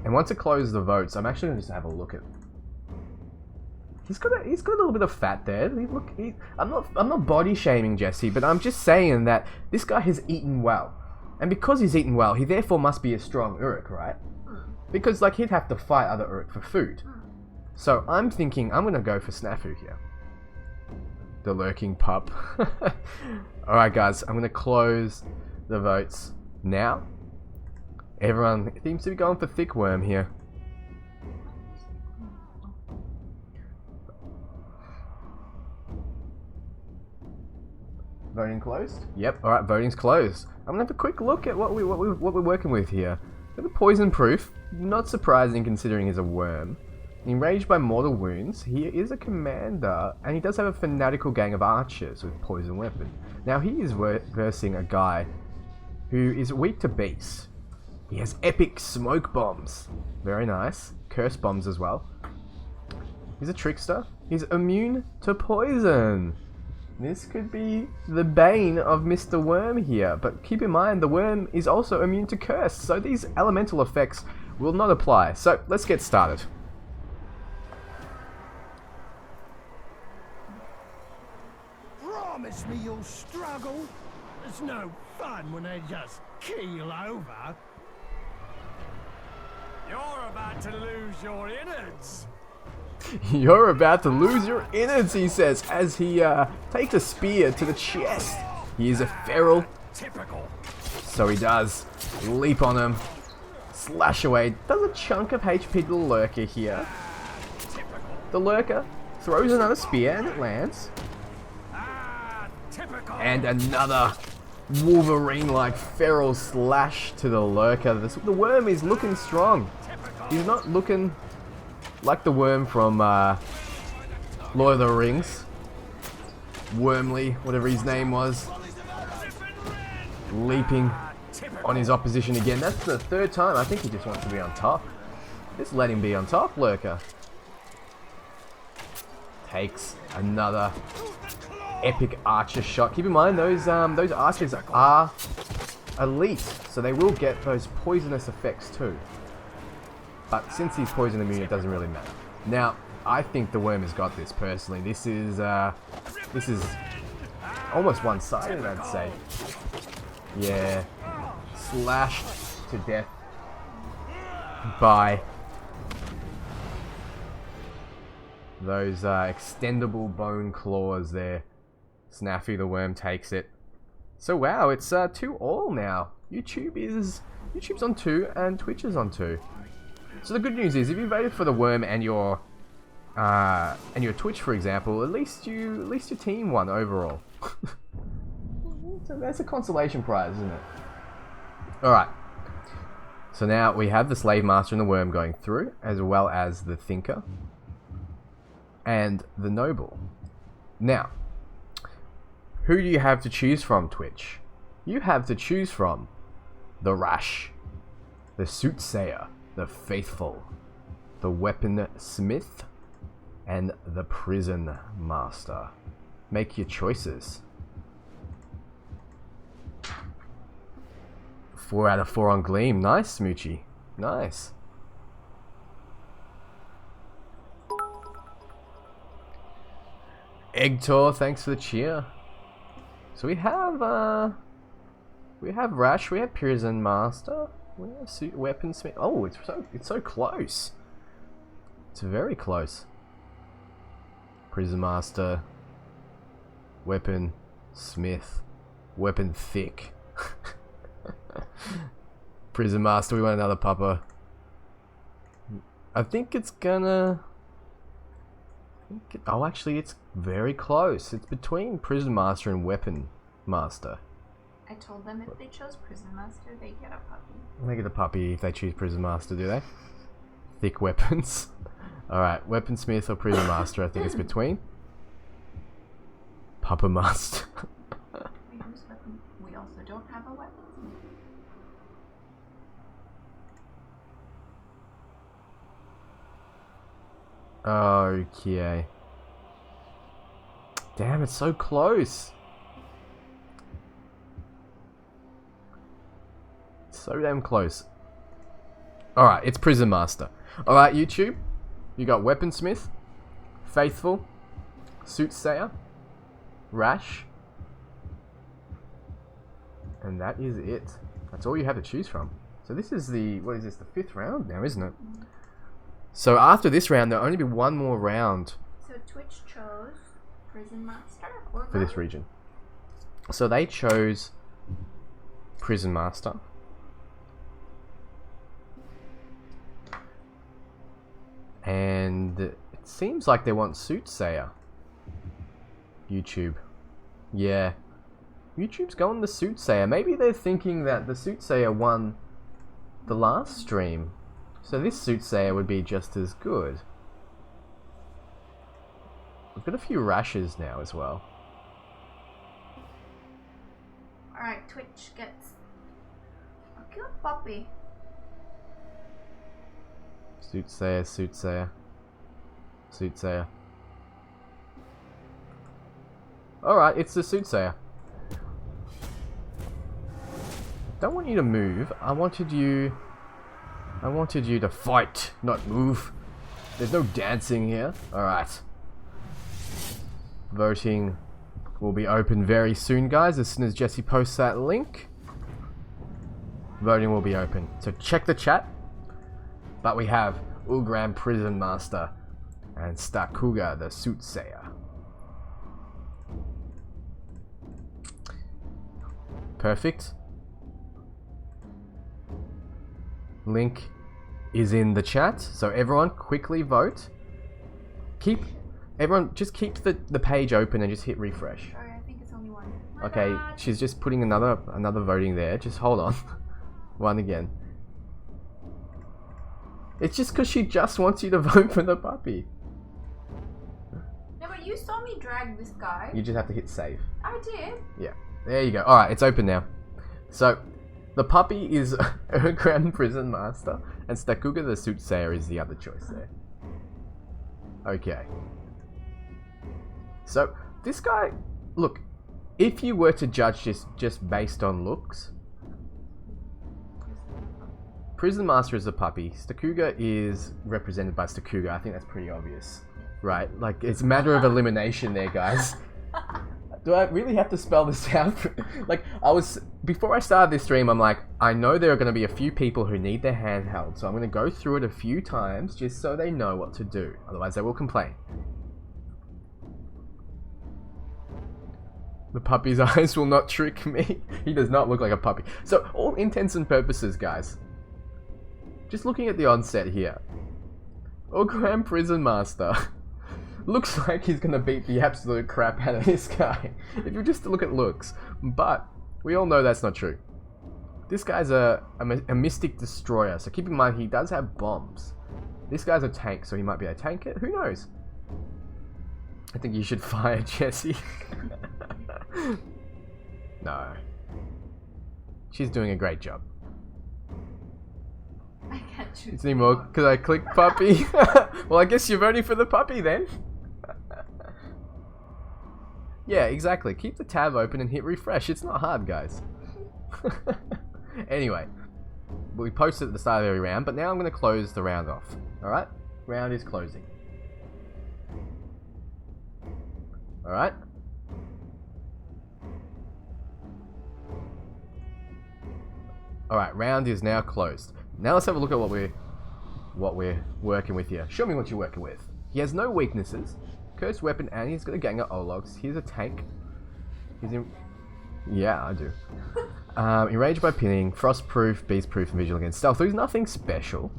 And once it closes the votes, I'm actually going to just have a look at... He's got a little bit of fat there. I'm not body shaming Jesse, but I'm just saying that this guy has eaten well. And because he's eaten well, he therefore must be a strong Uruk, right? Because like he'd have to fight other Uruk for food. So I'm thinking I'm going to go for Snafu here. The lurking pup. Alright guys, I'm going to close the votes now. Everyone seems to be going for Thick Worm here. Voting closed? Yep, alright, voting's closed. I'm going to have a quick look at what we're working with here. The poison proof, not surprising considering he's a worm. Enraged by mortal wounds, he is a commander, and he does have a fanatical gang of archers with poison weapon. Now he is versing a guy who is weak to beasts. He has epic smoke bombs. Very nice. Curse bombs as well. He's a trickster. He's immune to poison. This could be the bane of Mr. Worm here, but keep in mind the worm is also immune to curse, so these elemental effects will not apply. So let's get started. Promise me you'll struggle. It's no fun when they just keel over. You're about to lose your innards. You're about to lose your innards, he says, as he takes a spear to the chest. He is a feral. Typical. So he does leap on him, slash away, does a chunk of HP to the Lurker here. The Lurker throws another spear and it lands. And another Wolverine-like feral slash to the Lurker. The worm is looking strong. He's not looking like the worm from Lord of the Rings. Wormly, whatever his name was. Leaping on his opposition again. That's the third time. I think he just wants to be on top. Just let him be on top, Lurker. Takes another epic archer shot. Keep in mind, those archers are elite, so they will get those poisonous effects too. But since he's poison immune, it doesn't really matter. Now, I think the worm has got this personally. This is almost one-sided, I'd say. Yeah, slashed to death by those extendable bone claws there. Snafu the worm takes it. So wow, it's 2-all now. YouTube's on 2 and Twitch is on 2. So the good news is, if you voted for the worm and your Twitch, for example, at least your team won overall. So that's a consolation prize, isn't it? All right. So now we have the Slave Master and the Worm going through, as well as the Thinker and the Noble. Now, who do you have to choose from, Twitch? You have to choose from the Rash, the Soothsayer, the Faithful, the Weaponsmith, and the Prison Master. Make your choices. 4 out of 4 on Gleam. Nice, Smoochie. Nice. Eggtor, thanks for the cheer. So we have Rash, we have Prison Master, we have Weaponsmith. Oh, it's so close. It's very close. Prison Master, Weapon Smith, Weapon Thick. Prison Master, we want another pupper. I think it's gonna Oh, actually, it's very close. It's between Prison Master and Weapon Master. I told them if they chose Prison Master, they get a puppy. They get a puppy if they choose Prison Master, do they? Thick weapons. Alright, Weaponsmith or Prison Master, I think it's between. Pupper Master. We use weapon. We also don't have a weaponsmith. Okay. Damn, it's so close. So damn close. Alright, it's Prison Master. Alright, YouTube. You got Weaponsmith, Faithful, Soothsayer, Rash. And that is it. That's all you have to choose from. So this is the, what is this, the 5th round now, isn't it? So after this round, there'll only be one more round. So Twitch chose Prison Master or for this region. So they chose Prison Master. And it seems like they want Soothsayer. YouTube. Yeah. YouTube's going the Soothsayer. Maybe they're thinking that the Soothsayer won the last stream. So this Soothsayer would be just as good. We've got a few Rashes now as well. Alright, Twitch gets a cute puppy. Soothsayer, Soothsayer, Soothsayer. Alright, it's the Soothsayer. Don't want you to move. I wanted you to fight, not move. There's no dancing here. Alright. Voting will be open very soon, guys. As soon as Jesse posts that link, voting will be open. So check the chat. But we have Ugram Prison Master and Stakuga the Soothsayer. Perfect. Link is in the chat, so everyone quickly vote. Everyone just keep the page open and just hit refresh. Sorry, I think it's only one. Okay, God. she's just putting another voting there. Just hold on. One again. It's just because she just wants you to vote for the puppy. No, but you saw me drag this guy. You just have to hit save. I did. Yeah, there you go. Alright, it's open now. So, the puppy is Grand Prison Master, and Stakuga the Soothsayer is the other choice there. Okay. So, this guy, look, if you were to judge this just based on looks, Prison Master is the puppy. Stakuga is represented by Stakuga. I think that's pretty obvious. Right? Like, it's a matter of elimination there, guys. Do I really have to spell this out? Like, before I started this stream, I'm like, I know there are going to be a few people who need their hand held, so I'm going to go through it a few times just so they know what to do. Otherwise, they will complain. The puppy's eyes will not trick me. He does not look like a puppy. So, all intents and purposes, guys. Just looking at the onset here. Ogram Prison Master looks like he's gonna beat the absolute crap out of this guy. If you just look at looks. But, we all know that's not true. This guy's a mystic destroyer, so keep in mind he does have bombs. This guy's a tank, so he might be able to tank it. Who knows? I think you should fire Jessie. No. She's doing a great job. I can't choose It's anymore because I clicked puppy. Well, I guess you're voting for the puppy then. Yeah, exactly. Keep the tab open and hit refresh. It's not hard, guys. Anyway, we posted at the start of every round, but now I'm going to close the round off. Alright? Round is closing. Alright? Alright, round is now closed. Now let's have a look at what we're working with here. Show me what you're working with. He has no weaknesses. Cursed weapon, and he's got a gang of Ologs. Here's a tank. He's in... Yeah, I do. Enraged by pinning, frostproof, beastproof, and vigil against stealth. So he's nothing special.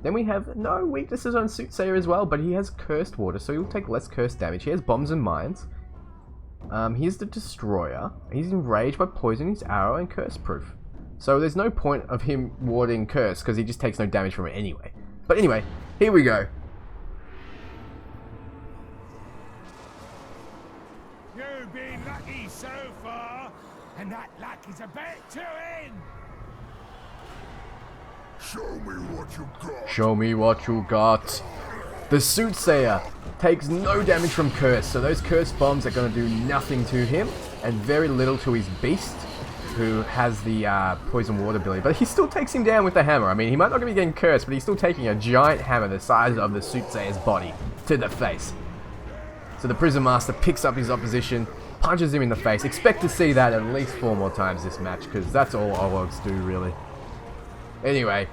Then we have no weaknesses on Soothsayer as well, but he has Cursed Water, so he'll take less cursed damage. He has Bombs and Mines. He's the Destroyer. He's enraged by Poison, his Arrow, and Curse Proof. So there's no point of him warding Curse, because he just takes no damage from it anyway. But anyway, here we go. You've been lucky so far, and that luck is about to end. Show me what you got. Show me what you got. The Soothsayer takes no damage from Curse, so those Curse Bombs are going to do nothing to him, and very little to his Beast, who has the Poison Water ability. But he still takes him down with the hammer. I mean, he might not be getting cursed, but he's still taking a giant hammer the size of the Soothsayer's body to the face. So the Prison Master picks up his opposition, punches him in the face. Expect to see that at least 4 more times this match, because that's all Ologs do, really. Anyway,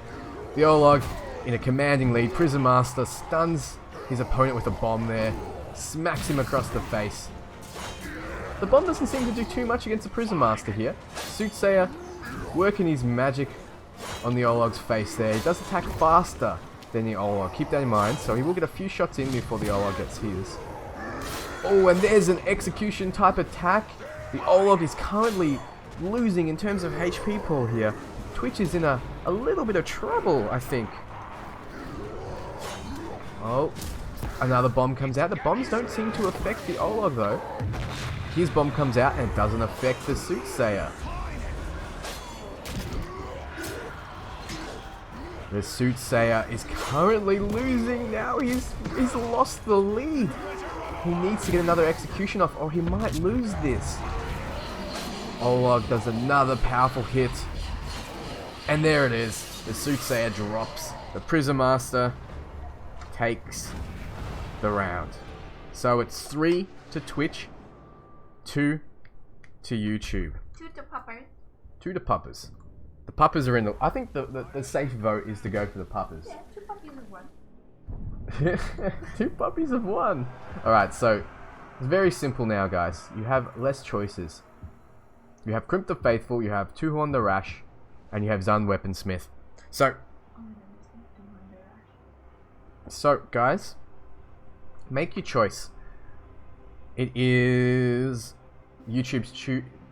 the Olog, in a commanding lead, Prison Master stuns his opponent with a bomb there, smacks him across the face. The bomb doesn't seem to do too much against the Prison Master here. Soothsayer working his magic on the Olog's face there. He does attack faster than the Olog. Keep that in mind. So he will get a few shots in before the Olog gets his. Oh, and there's an execution type attack. The Olog is currently losing in terms of HP pool here. Twitch is in a little bit of trouble, I think. Oh, another bomb comes out. The bombs don't seem to affect the Olog though. His bomb comes out and doesn't affect the Soothsayer. The Soothsayer is currently losing now. He's lost the lead. He needs to get another execution off or he might lose this. Olog does another powerful hit. And there it is. The Soothsayer drops. The Prison Master takes the round. So it's 3 to Twitch, 2 to YouTube. 2 to Puppers. 2 to Puppers. The Puppers are in the... I think the safe vote is to go for the Puppers. Yeah, 2 puppies of 1. 2 puppies of 1. Alright, so it's very simple now, guys. You have less choices. You have Crimp the Faithful, you have Two-Horn the Rash, and you have Zun Weaponsmith. So, guys, make your choice. It is YouTube's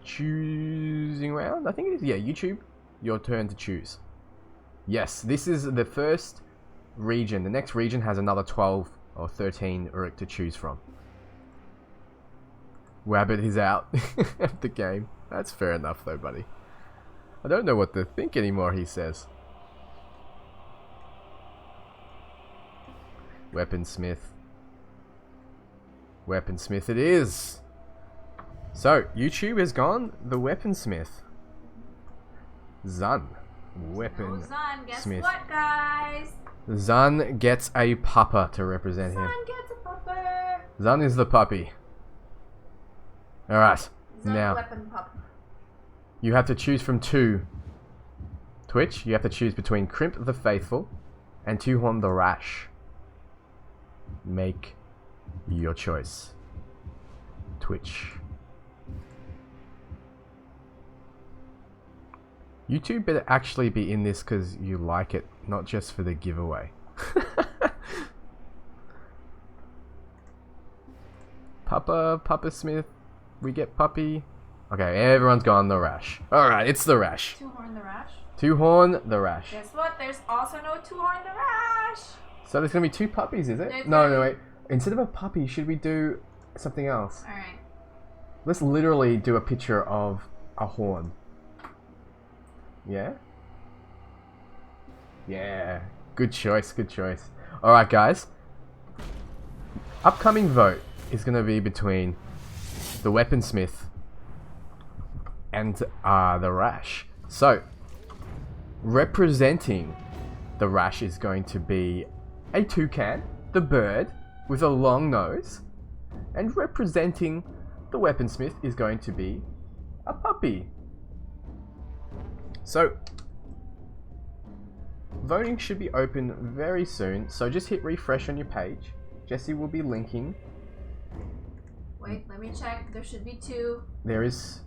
choosing round. I think it is. Yeah, YouTube, your turn to choose. Yes, this is the first region. The next region has another 12 or 13 Uruk to choose from. Wabbit is out of the game. That's fair enough, though, buddy. I don't know what to think anymore, he says. Weaponsmith. Weaponsmith it is. So, YouTube has gone the Weaponsmith. Zun. Weaponsmith. Zun, guess what, guys? Zun gets a pupper to represent him. Zun gets a pupper. Zun is the puppy. Alright. Zun Now, weapon pup. you have to choose from 2. Twitch, you have to choose between Crimp the Faithful and Two-Horn the Rash. Make your choice. Twitch. YouTube better actually be in this because you like it, not just for the giveaway. Pupper Smith, we get puppy. Okay, everyone's gone the Rash. Alright, it's the Rash. Two-Horn the Rash. Two-Horn the Rash. Guess what? There's also no Two-Horn the Rash. So there's gonna be 2 puppies, is it? There's No, wait. Instead of a puppy, should we do something else? Alright. Let's literally do a picture of a horn. Yeah? Yeah. Good choice, good choice. Alright, guys. Upcoming vote is gonna be between the Weaponsmith and the Rash. So, representing the Rash is going to be a toucan, the bird, with a long nose. And representing the Weaponsmith is going to be a puppy. So, voting should be open very soon, so just hit refresh on your page. Jesse will be linking. Wait, let me check. There should be 2. There is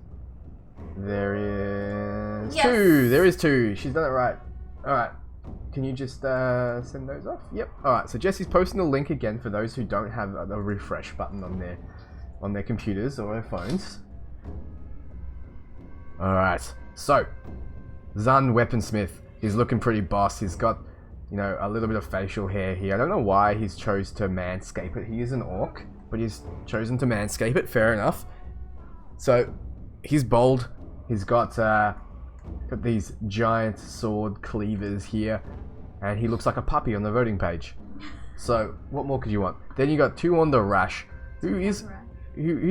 Yes. 2. There is 2. She's done it right. Alright. can you just send those off? Yep. Alright, so Jesse's posting the link again for those who don't have the refresh button on their computers or their phones. Alright, so Zun Weaponsmith, he's looking pretty boss. He's got, you know, a little bit of facial hair here. I don't know why he's chose to manscape it. He is an orc, but he's chosen to manscape it. Fair enough. So he's bold. He's got these giant sword cleavers here, and he looks like a puppy on the voting page. So what more could you want? Then you got Two on the Rash, who's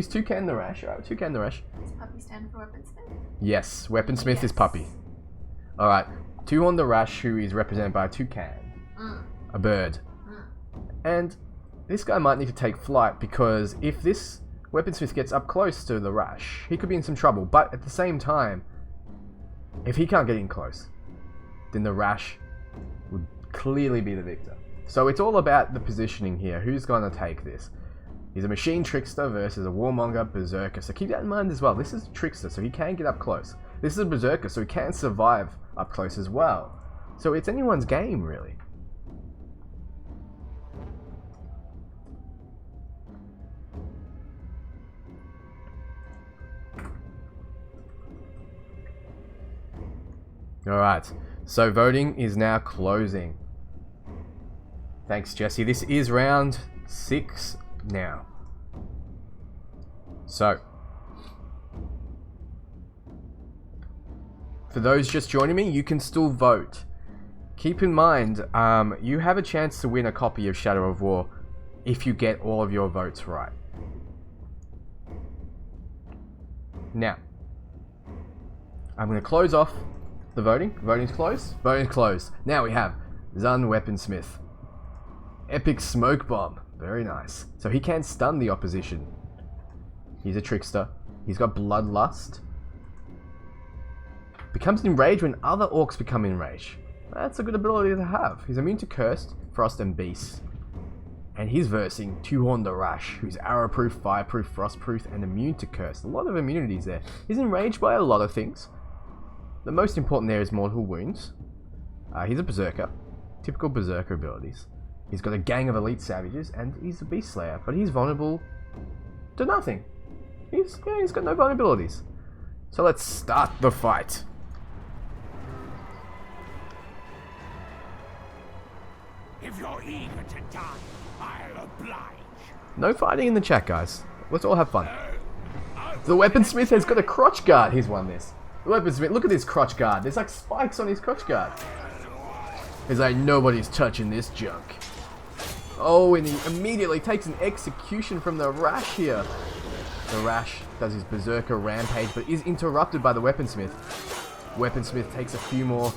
Toucan the Rash. Alright, Toucan the Rash. Does puppy stand for weaponsmith? Yes, Weaponsmith Yes. is puppy. Alright, Two on the Rash, who is represented by a toucan, a bird. And this guy might need to take flight, because if this Weaponsmith gets up close to the Rash, he could be in some trouble. But at the same time, if he can't get in close, then the Rash would clearly be the victor. So it's all about the positioning here. Who's going to take this? He's a machine trickster versus a warmonger berserker. So keep that in mind as well. This is a trickster, so he can get up close. This is a berserker, so he can survive up close as well. So it's anyone's game, really. Alright, so voting is now closing. Thanks, Jesse. This is round 6 now. So, for those just joining me, you can still vote. Keep in mind, you have a chance to win a copy of Shadow of War if you get all of your votes right. Now, I'm going to close off the voting. Voting's closed. Voting's closed. Now we have Zun Weaponsmith. Epic Smoke Bomb. Very nice. So he can stun the opposition. He's a trickster. He's got Bloodlust. Becomes enraged when other orcs become enraged. That's a good ability to have. He's immune to Cursed, Frost, and Beast. And he's versing Two-Horn the Rash, who's arrow-proof, fireproof, frostproof, and immune to Cursed. A lot of immunities there. He's enraged by a lot of things. The most important there is Mortal Wounds. He's a Berserker. Typical Berserker abilities. He's got a gang of elite savages, and he's a Beast Slayer, but he's vulnerable to nothing. He's got no vulnerabilities. So let's start the fight. If you're eager to die, I'll oblige. No fighting in the chat, guys. Let's all have fun. The Weaponsmith has got a crotch guard. He's won this. The Weaponsmith, look at this crotch guard. There's like spikes on his crotch guard. He's like, nobody's touching this junk. Oh, and he immediately takes an execution from the Rash here. The Rash does his Berserker Rampage, but is interrupted by the Weaponsmith. Weaponsmith takes a few more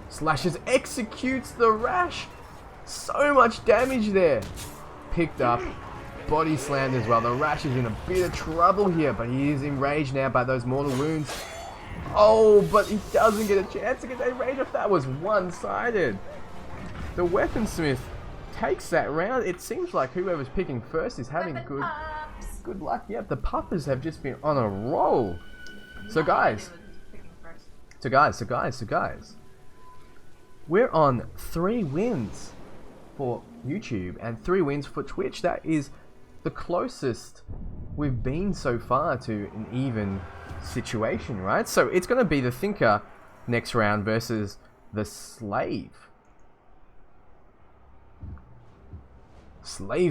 slashes, executes the Rash. So much damage there. Picked up, body slammed as well. The Rash is in a bit of trouble here, but he is enraged now by those mortal wounds. Oh, but he doesn't get a chance to get that rage if that was one-sided. The Weaponsmith takes that round. It seems like whoever's picking first is having good luck. Yep, the puppers have just been on a roll. So guys, we're on 3 wins for YouTube and 3 wins for Twitch. That is the closest we've been so far to an even situation, right? So it's going to be the Thinker next round versus the Slave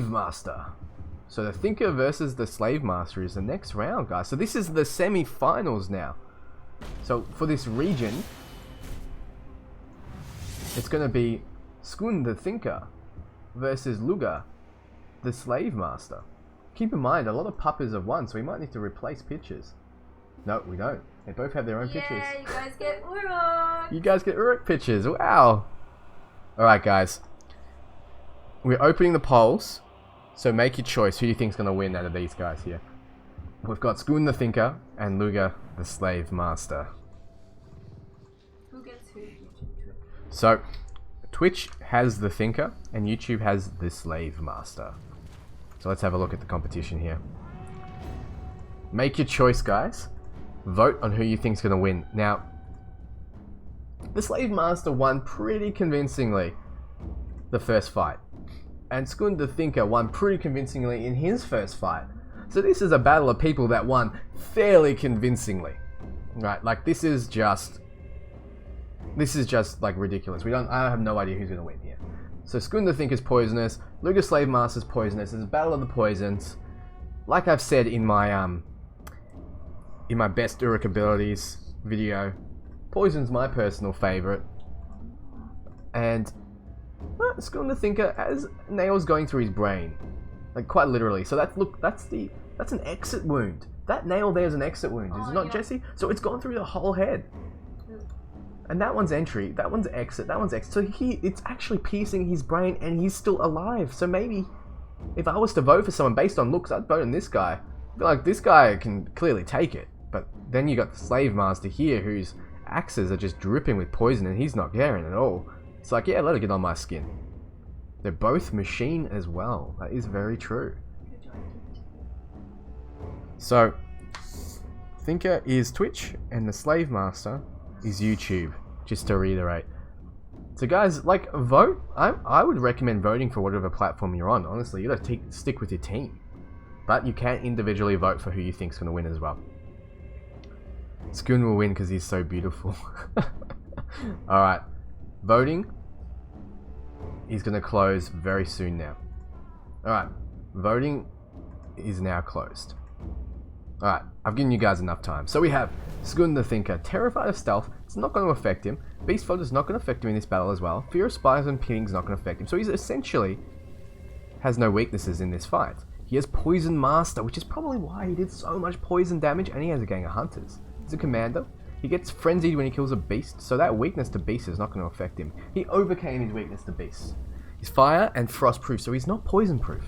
Master. So the Thinker versus the Slave Master is the next round, guys. So this is the semi-finals now. So for this region, it's going to be Skun the Thinker versus Luga the Slave Master. Keep in mind, a lot of puppers have won, so we might need to replace pictures. No, we don't. They both have their own pictures. Yeah, you guys get Uruk. You guys get Uruk pictures. Wow. Alright, guys. We're opening the polls. So make your choice. Who do you think is going to win out of these guys here? We've got Skun the Thinker and Luga the Slave Master. Who gets who? So, Twitch has the Thinker and YouTube has the Slave Master. So let's have a look at the competition here. Make your choice, guys. Vote on who you think is going to win. Now, the Slave Master won pretty convincingly the first fight. And Skund the Thinker won pretty convincingly in his first fight. So this is a battle of people that won fairly convincingly. Right, like this is just like ridiculous. I have no idea who's gonna win here. So Skund the Thinker's poisonous, Lurker Slave Master's poisonous. It's a battle of the poisons. Like I've said in my best Uruk abilities video, poison's my personal favorite. And Skund the Thinker has nails going through his brain, like quite literally. So that's an exit wound. That nail there is an exit wound, is it not, Jesse? So it's gone through the whole head. And that one's entry, that one's exit, that one's exit. So it's actually piercing his brain, and he's still alive. So maybe if I was to vote for someone based on looks, I'd vote on this guy. I'd be like, this guy can clearly take it. But then you got the Slave Master here, whose axes are just dripping with poison, and he's not caring at all. It's like, yeah, let it get on my skin. They're both machine as well. That is very true. So, Thinker is Twitch, and the Slave Master is YouTube, just to reiterate. So guys, like, vote. I would recommend voting for whatever platform you're on, honestly. You gotta stick with your team. But you can individually vote for who you think's gonna win as well. Skund will win because he's so beautiful. Alright, voting is gonna close very soon now. Alright, voting is now closed. Alright, I've given you guys enough time. So we have Skund the Thinker, terrified of stealth. It's not going to affect him. Beast Float is not going to affect him in this battle as well. Fear of spiders and pinning is not going to affect him. So he's essentially has no weaknesses in this fight. He has Poison Master, which is probably why he did so much poison damage, and he has a gang of hunters. He's a commander. He gets frenzied when he kills a beast, so that weakness to beast is not going to affect him. He overcame his weakness to beasts. He's fire and frost proof, so he's not poison proof.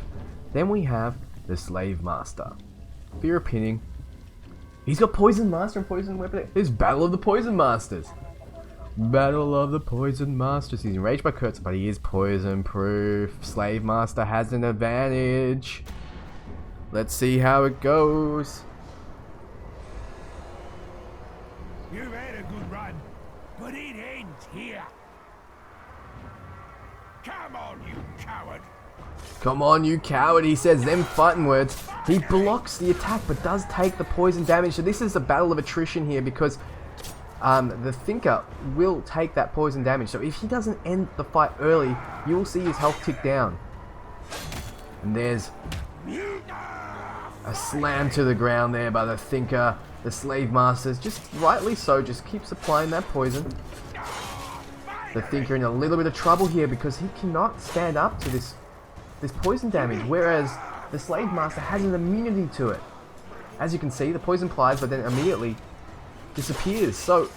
Then we have the Slave Master. Fear of pinning. He's got Poison Master and Poison Weapon. There's Battle of the Poison Masters. Battle of the Poison Masters. He's enraged by Kurtz, but he is poison proof. Slave Master has an advantage. Let's see how it goes. You've had a good run, but it ends here. Come on, you coward. Come on, you coward, he says them fighting words. He blocks the attack, but does take the poison damage. So this is a battle of attrition here, because the Thinker will take that poison damage. So if he doesn't end the fight early, you will see his health tick down. And there's a slam to the ground there by the Thinker. The Slave Master, just rightly so, just keeps applying that poison. The Thinker in a little bit of trouble here, because he cannot stand up to this poison damage, whereas the Slave Master has an immunity to it. As you can see, the poison plies, but then immediately disappears. So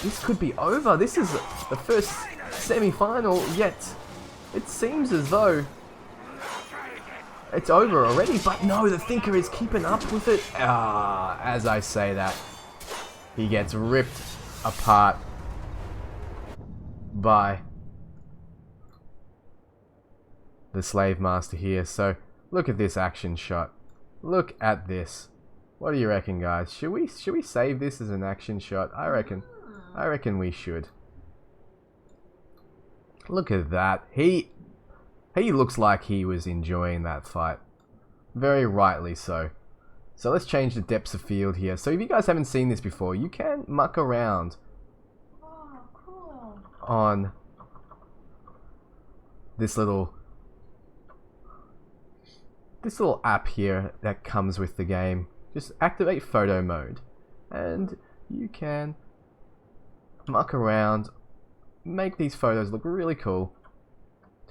this could be over. This is the first semi-final, yet it seems as though it's over already. But no, the Thinker is keeping up with it. As I say that, he gets ripped apart by the Slave Master here. So look at this action shot. Look at this. What do you reckon, guys? Should we save this as an action shot? I reckon we should. Look at that. He looks like he was enjoying that fight. Very rightly so. So let's change the depths of field here. So if you guys haven't seen this before, you can muck around on this little app here that comes with the game. Just activate photo mode and you can muck around, make these photos look really cool.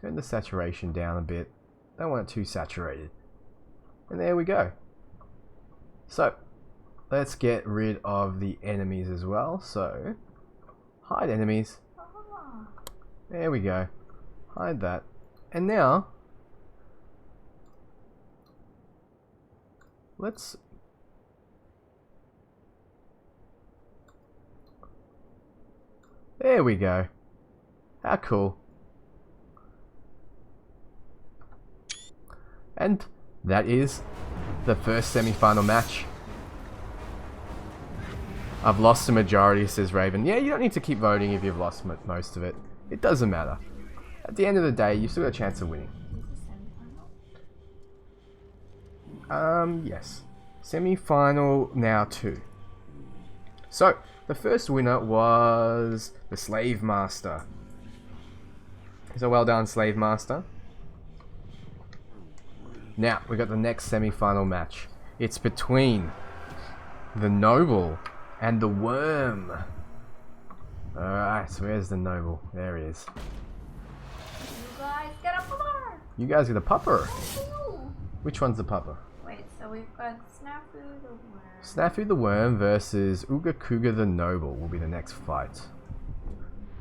Turn the saturation down a bit, don't want it too saturated, and there we go. So let's get rid of the enemies as well. So hide enemies, there we go, hide that. And now let's there we go. How cool. And that is the first semi-final match I've lost the majority, says Raven. Yeah, you don't need to keep voting if you've lost most of it. It doesn't matter. At the end of the day, you've still got a chance of winning. Yes. Semi-final now 2. So, the first winner was the Slave Master. So well done, Slave Master. Now, we got the next semi-final match. It's between the Noble and the Worm. Alright, so where's the Noble? There he is. You guys get a pupper! You guys get a pupper. Woohoo! Which one's the pupper? Wait, so we've got Snafu the Worm. Snafu the Worm versus Uga Kuga the Noble will be the next fight.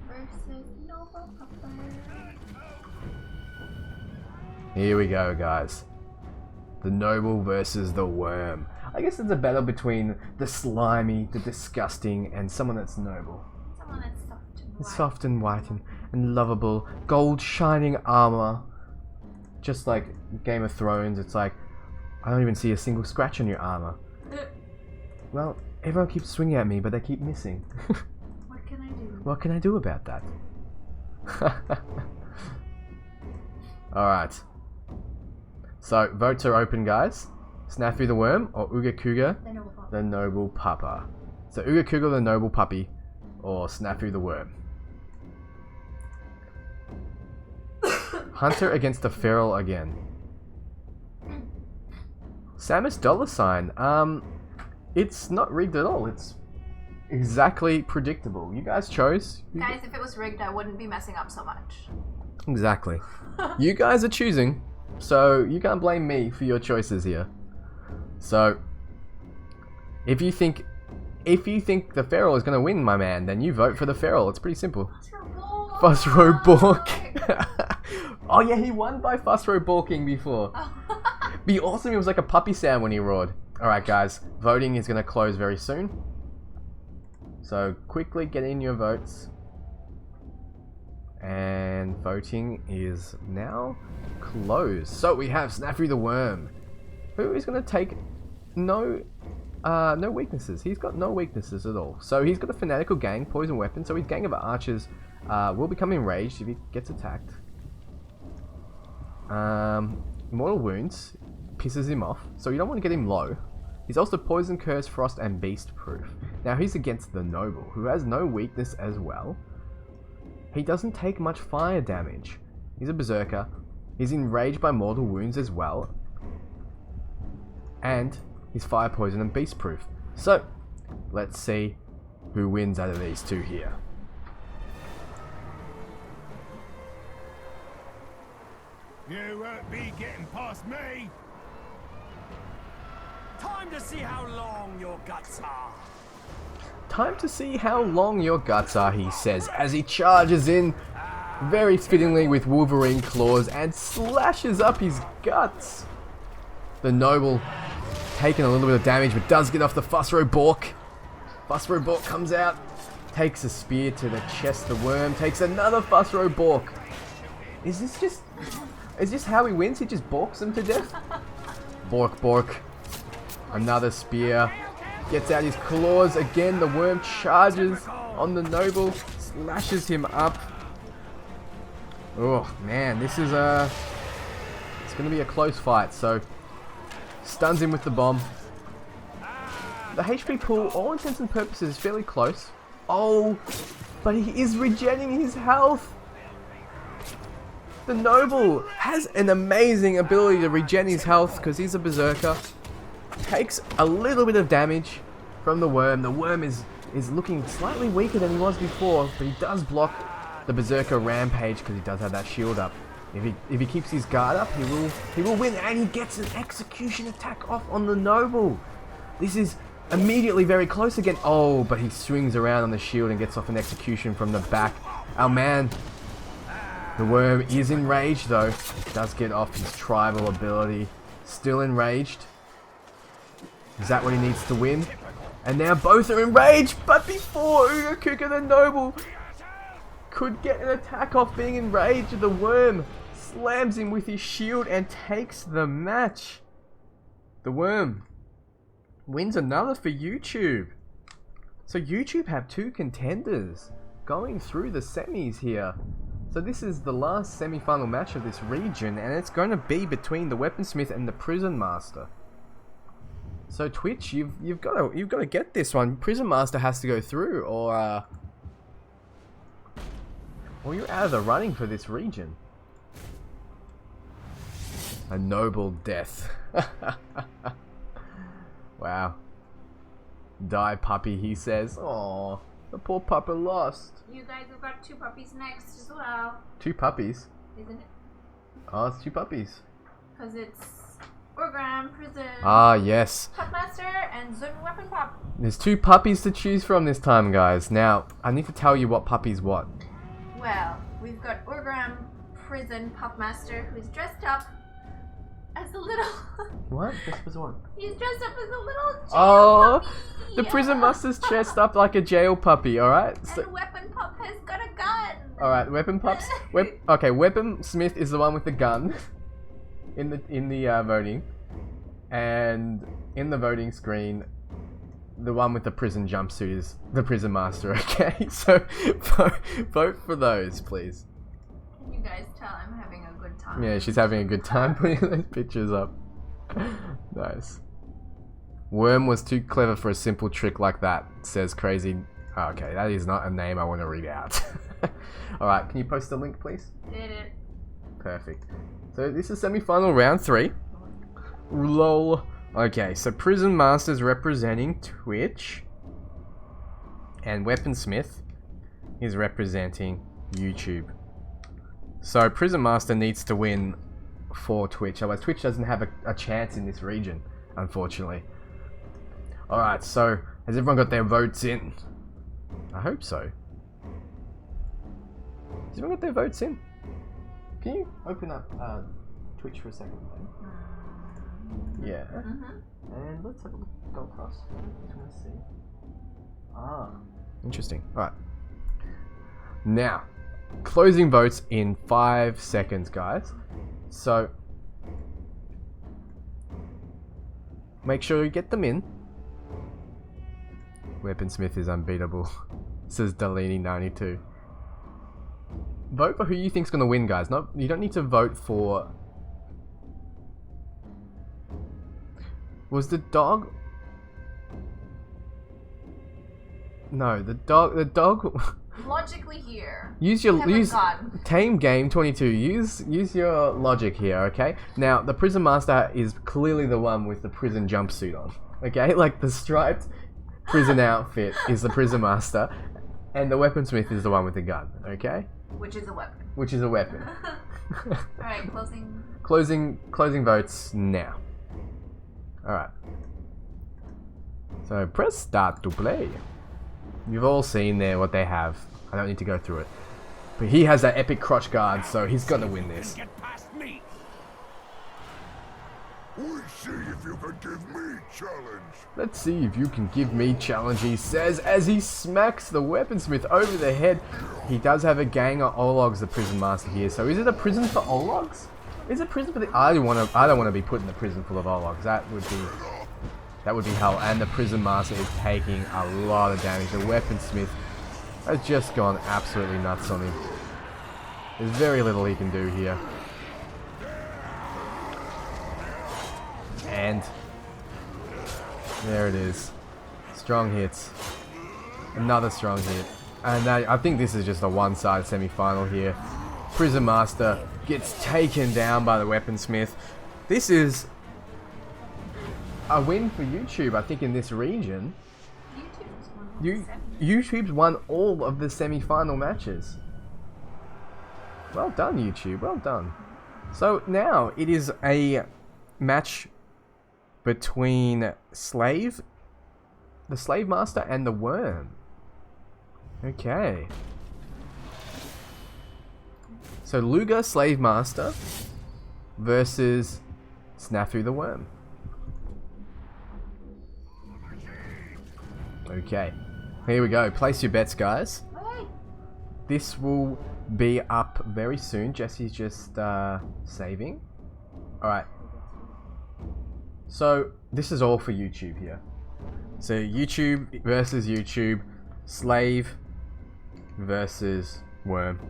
Versus Noble Pupper. Here we go, guys. The Noble versus the Worm. I guess it's a battle between the slimy, the disgusting, and someone that's noble. Someone that's soft and white. Soft and white and lovable. Gold shining armor. Just like Game of Thrones, it's like, I don't even see a single scratch on your armor. Well, everyone keeps swinging at me, but they keep missing. What can I do? What can I do about that? Alright. So, votes are open, guys. Snafu the Worm or Uga Kuga The Noble Pupper. the Noble Pupper. So, Uga Kuga the Noble Puppy or Snafu the Worm. Hunter against the Feral again. Samus $. It's not rigged at all. It's exactly predictable. You guys chose. Guys, if it was rigged, I wouldn't be messing up so much. Exactly. You guys are choosing, so you can't blame me for your choices here. So, if you think the Feral is going to win, my man, then you vote for the Feral. It's pretty simple. Fussrow Bork. Oh yeah, he won by Fussrow Borking before. Be awesome if it was like a puppy sound when he roared. Alright guys, voting is going to close very soon. So quickly get in your votes. And voting is now closed. So we have Snafu the Worm, who is going to take no weaknesses. He's got no weaknesses at all. So he's got a fanatical gang, poison weapon. So his gang of archers will become enraged if he gets attacked. Mortal wounds pisses him off, so you don't want to get him low. He's also poison, curse, frost, and beast proof. Now he's against the Noble, who has no weakness as well. He doesn't take much fire damage. He's a berserker. He's enraged by mortal wounds as well. And he's fire, poison, and beast proof. So, let's see who wins out of these two here. You won't be getting past me. Time to see how long your guts are. Time to see how long your guts are, he says, as he charges in very fittingly with Wolverine claws and slashes up his guts. The Noble taking a little bit of damage, but does get off the Fussrow Bork. Fussrow Bork comes out, takes a spear to the chest. The Worm takes another Fussrow Bork. Is this how he wins? He just borks him to death? Bork, bork. Another spear. Gets out his claws again. The Worm charges on the Noble, slashes him up. Oh man, this is it's gonna be a close fight. So stuns him with the bomb. The HP pool, all intents and purposes, is fairly close. Oh, but he is regenerating his health. The Noble has an amazing ability to regen his health because he's a berserker. Takes a little bit of damage from the Worm. The Worm is looking slightly weaker than he was before, but he does block the berserker rampage because he does have that shield up. If he keeps his guard up, he will win, and he gets an execution attack off on the Noble. This is immediately very close again. Oh, but he swings around on the shield and gets off an execution from the back. Our man, the Worm, is enraged though. Does get off his tribal ability. Still enraged. Is that what he needs to win? And now both are enraged, but before Uga Kuga the Noble could get an attack off being enraged, the Worm slams him with his shield and takes the match. The Worm wins another for YouTube. So YouTube have 2 contenders going through the semis here. So this is the last semi-final match of this region, and it's going to be between the Weaponsmith and the Prison Master. So Twitch, you've got to get this one. Prison Master has to go through, or you're out of the running for this region. A noble death. Wow. Die puppy, he says. Aww, the poor puppy lost. You guys have got 2 puppies next as well. 2 puppies? Isn't it? Oh, it's 2 puppies. Because it's Orgram, Prison, Ah, yes. Pupmaster, and Zun Weapon Pup. There's 2 puppies to choose from this time, guys. Now, I need to tell you what puppy's what. Well, we've got Orgram, Prison, Pupmaster, who's dressed up as a little... What? This was what? He's dressed up as a little jail Oh, puppy. the Prison Master's chest up like a jail puppy, alright? So, And Weapon Pup has got a gun. alright, Weapon Pups. Okay, Weaponsmith is the one with the gun in the voting. And in the voting screen, the one with the prison jumpsuit is the Prison Master, okay? So, vote for those, please. Can you guys tell I'm having a good time? Yeah, she's having a good time putting those pictures up. Nice. Worm was too clever for a simple trick like that, says Crazy. Oh, okay, that is not a name I want to read out. Alright, can you post the link, please? Did it. Perfect. So this is semi-final round 3. Lol. Okay, so Prison Master's representing Twitch. And Weaponsmith is representing YouTube. So Prison Master needs to win for Twitch, otherwise Twitch doesn't have a chance in this region, unfortunately. Alright, so has everyone got their votes in? I hope so. Has everyone got their votes in? Can you open up Twitch for a second, please? Yeah. And let's have a look. Go across. Just want to see. Ah, interesting. Alright. Now, closing votes in 5 seconds, guys. So, make sure you get them in. Weaponsmith is unbeatable, says Delaney92. Vote for who you think's gonna win, guys. You don't need to vote for. Was the dog? No, the dog. Logically here. Use Tame Game 22. Use your logic here, okay? Now the Prison Master is clearly the one with the prison jumpsuit on. Okay, like the striped prison outfit is the Prison Master, and the Weaponsmith is the one with the gun. Okay. Which is a weapon. Which is a weapon. Alright, closing. Closing votes now. Alright. So press start to play. You've all seen there what they have. I don't need to go through it. But he has that epic crotch guard, so he's gonna win this. Get past me. We see if you can give me challenge. Let's see if you can give me challenge, he says, as he smacks the Weaponsmith over the head. He does have a gang of Ologs, the Prison Master here. So is it a prison for Ologs? Is it prison for the... I don't want to be put in a prison full of Ologs. That would be hell. And the Prison Master is taking a lot of damage. The Weaponsmith has just gone absolutely nuts on him. There's very little he can do here. And there it is. Strong hits. Another strong hit. And I think this is just a one-sided semi-final here. Prison Master gets taken down by the Weaponsmith. This is a win for YouTube, I think, in this region. YouTube's won all of the semi-final matches. Well done, YouTube. Well done. So now it is a match between the Slave Master, and the Worm. Okay. So Luger, Slave Master, versus Snafu the Worm. Okay. Here we go. Place your bets, guys. This will be up very soon. Jesse's just saving. Alright. So, this is all for YouTube here. So YouTube versus YouTube, Slave versus Worm.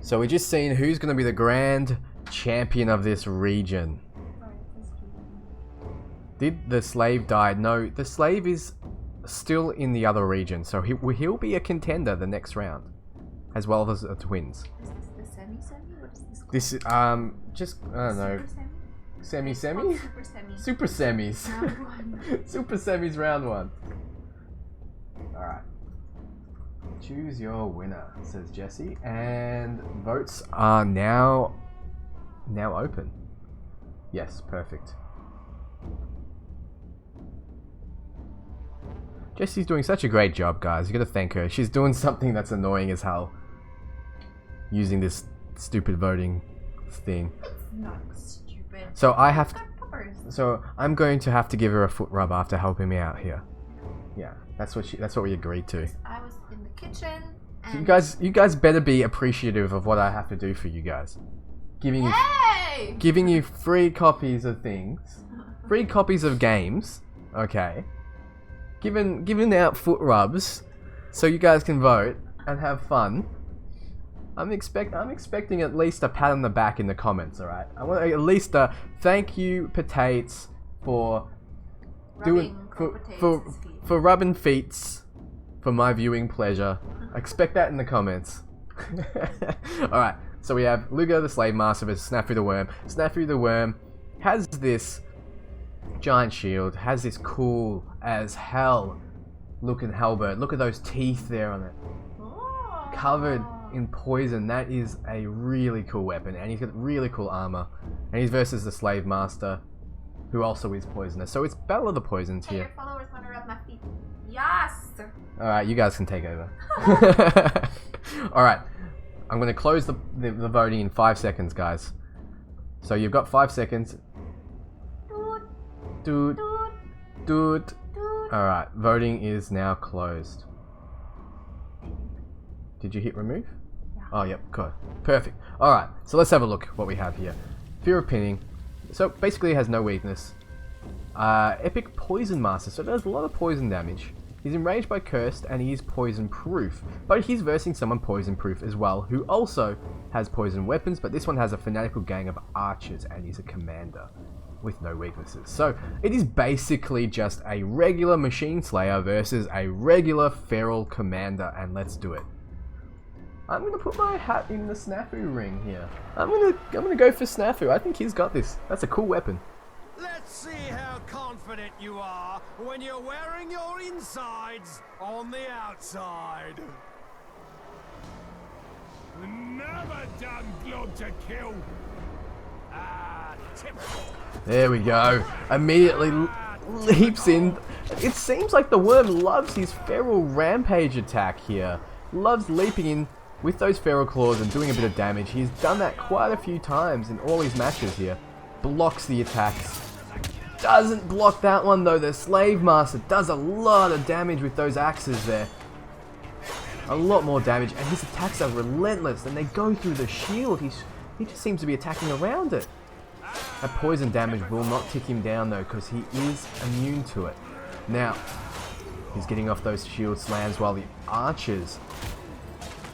So we're just seeing who's going to be the grand champion of this region. Did the Slave die? No, the Slave is still in the other region, so he'll be a contender the next round, as well as the Twins. Is this the semi-semi? What is this called? This is just I don't know. Semi-semi? Super semi. Super semis. Round one. Super semis round 1. Alright. Choose your winner, says Jesse. And votes are now open. Yes, perfect. Jessie's doing such a great job, guys. You gotta thank her. She's doing something that's annoying as hell. Using this stupid voting thing. Not stupid. So I have to... Got puppers. So I'm going to have to give her a foot rub after helping me out here. Yeah, that's what we agreed to. I was in the kitchen. So And you guys better be appreciative of what I have to do for you guys. Hey! Giving you free copies of things, free copies of games. Okay. Giving out foot rubs, so you guys can vote and have fun. I'm expecting at least a pat on the back in the comments. All right. I want at least a thank you, Potates, for for rubbing feets for my viewing pleasure. I expect that in the comments. Alright, so we have Lurker the Slave Master versus Snafu the Worm. Snafu the Worm has this giant shield, has this cool as hell looking halberd. Look at those teeth there on it. Oh. Covered in poison. That is a really cool weapon, and he's got really cool armor. And he's versus the Slave Master, who also is poisonous. So it's Battle of the Poisons Hey, here. your followers want to rub my feet. Yes! Alright, you guys can take over. Alright, I'm going to close the voting in 5 seconds, guys. So you've got 5 seconds. Doot, Doot, doot, doot. doot. Alright, voting is now closed. Did you hit remove? Yeah. Oh, yep, good. Perfect. Alright, so let's have a look what we have here. Fear of Pinning. So basically it has no weakness. Epic Poison Master, so it does a lot of poison damage. He's enraged by Cursed and he is poison proof. But he's versing someone poison proof as well, who also has poison weapons, but this one has a fanatical gang of archers and he's a commander with no weaknesses. So it is basically just a regular Machine Slayer versus a regular feral commander, and let's do it. I'm gonna put my hat in the Snafu ring here. I'm gonna go for Snafu. I think he's got this. That's a cool weapon. Let's see how confident you are when you're wearing your insides on the outside. Never done blood to kill. Ah, typical. There we go. Immediately leaps in. It seems like the worm loves his feral rampage attack here. Loves leaping in with those feral claws and doing a bit of damage. He's done that quite a few times in all his matches here. Blocks the attacks. Doesn't block that one though. The Slave Master does a lot of damage with those axes there. A lot more damage, and his attacks are relentless and they go through the shield. He just seems to be attacking around it. That poison damage will not tick him down though, because he is immune to it. Now, he's getting off those shield slams while the archers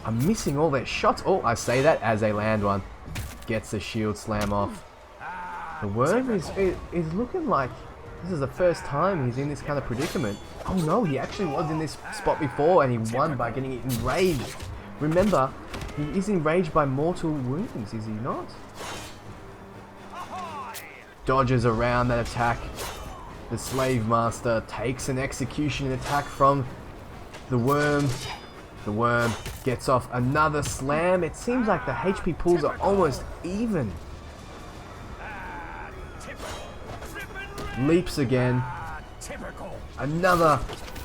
are missing all their shots. Oh, I say that as they land one. Gets the shield slam off. The worm is looking like this is the first time he's in this kind of predicament. Oh no, he actually was in this spot before and he won by getting enraged. Remember, he is enraged by mortal wounds, is he not? Dodges around that attack. The Slave Master takes an execution attack from the worm. The worm gets off another slam. It seems like the HP pools are almost even. Leaps again. Another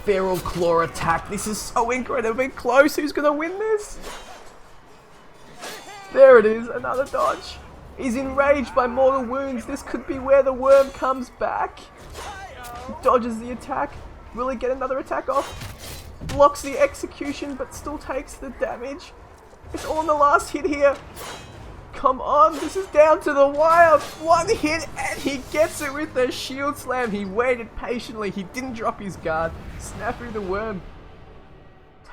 feral claw attack. This is so incredibly close. Who's gonna win this? There it is. Another dodge. He's enraged by mortal wounds. This could be where the worm comes back. Dodges the attack. Will he get another attack off? Blocks the execution but still takes the damage. It's all in the last hit here. come on, this is down to the wire. One hit and he gets it with the shield slam. He waited patiently. He didn't drop his guard. Snafu the Worm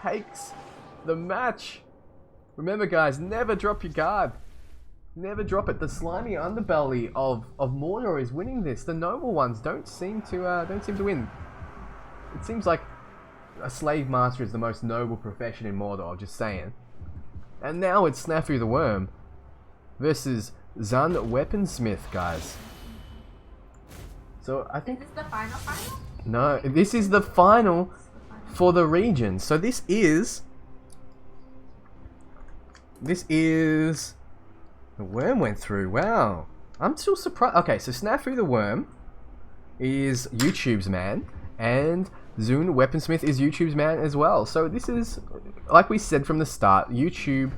takes the match. Remember guys, never drop your guard. Never drop it. The slimy underbelly of Mordor is winning this. The noble ones don't seem to win. It seems like a slave master is the most noble profession in Mordor, just saying. And now it's Snafu the Worm versus Zun Weaponsmith, guys. So I think... Is this the final? No, this is the final for the region. So this is... The Worm went through, wow. I'm still surprised. Okay, so Snafu the Worm is YouTube's man, and Zun Weaponsmith is YouTube's man as well. So this is, like we said from the start, YouTube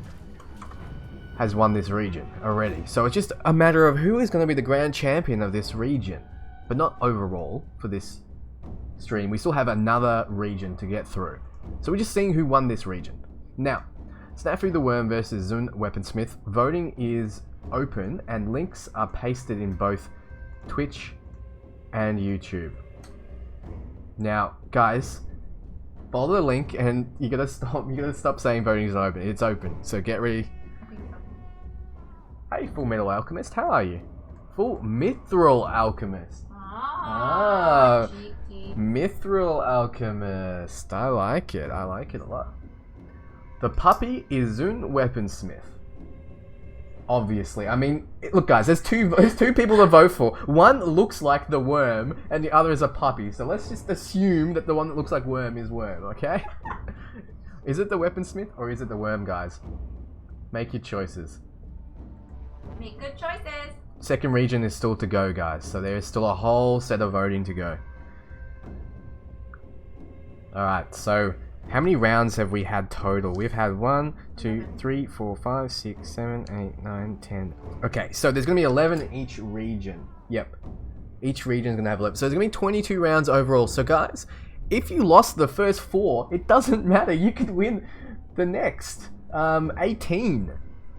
has won this region already. So it's just a matter of who is going to be the grand champion of this region. But not overall for this stream. We still have another region to get through. So we're just seeing who won this region. Now, Snafu the Worm versus Zun Weaponsmith. Voting is open and links are pasted in both Twitch and YouTube. Now, guys, follow the link and you gotta stop saying voting is open. It's open, so get ready. Hey, Full Metal Alchemist, how are you? Full Mithril Alchemist. Ah, Mithril Alchemist. I like it. I like it a lot. The puppy is Zun Weaponsmith. Obviously, I mean, look, guys. There's two people to vote for. One looks like the worm, and the other is a puppy. So let's just assume that the one that looks like worm is worm. Okay? Is it the Weaponsmith or is it the worm, guys? Make your choices. Make good choices. Second region is still to go, guys. So there is still a whole set of voting to go. Alright, so how many rounds have we had total? We've had 1, 2, 3, 4, 5, 6, 7, 8, 9, 10. Okay, so there's going to be 11 in each region. Yep. Each region is going to have 11. So there's going to be 22 rounds overall. So guys, if you lost the first 4, it doesn't matter. You could win the next 18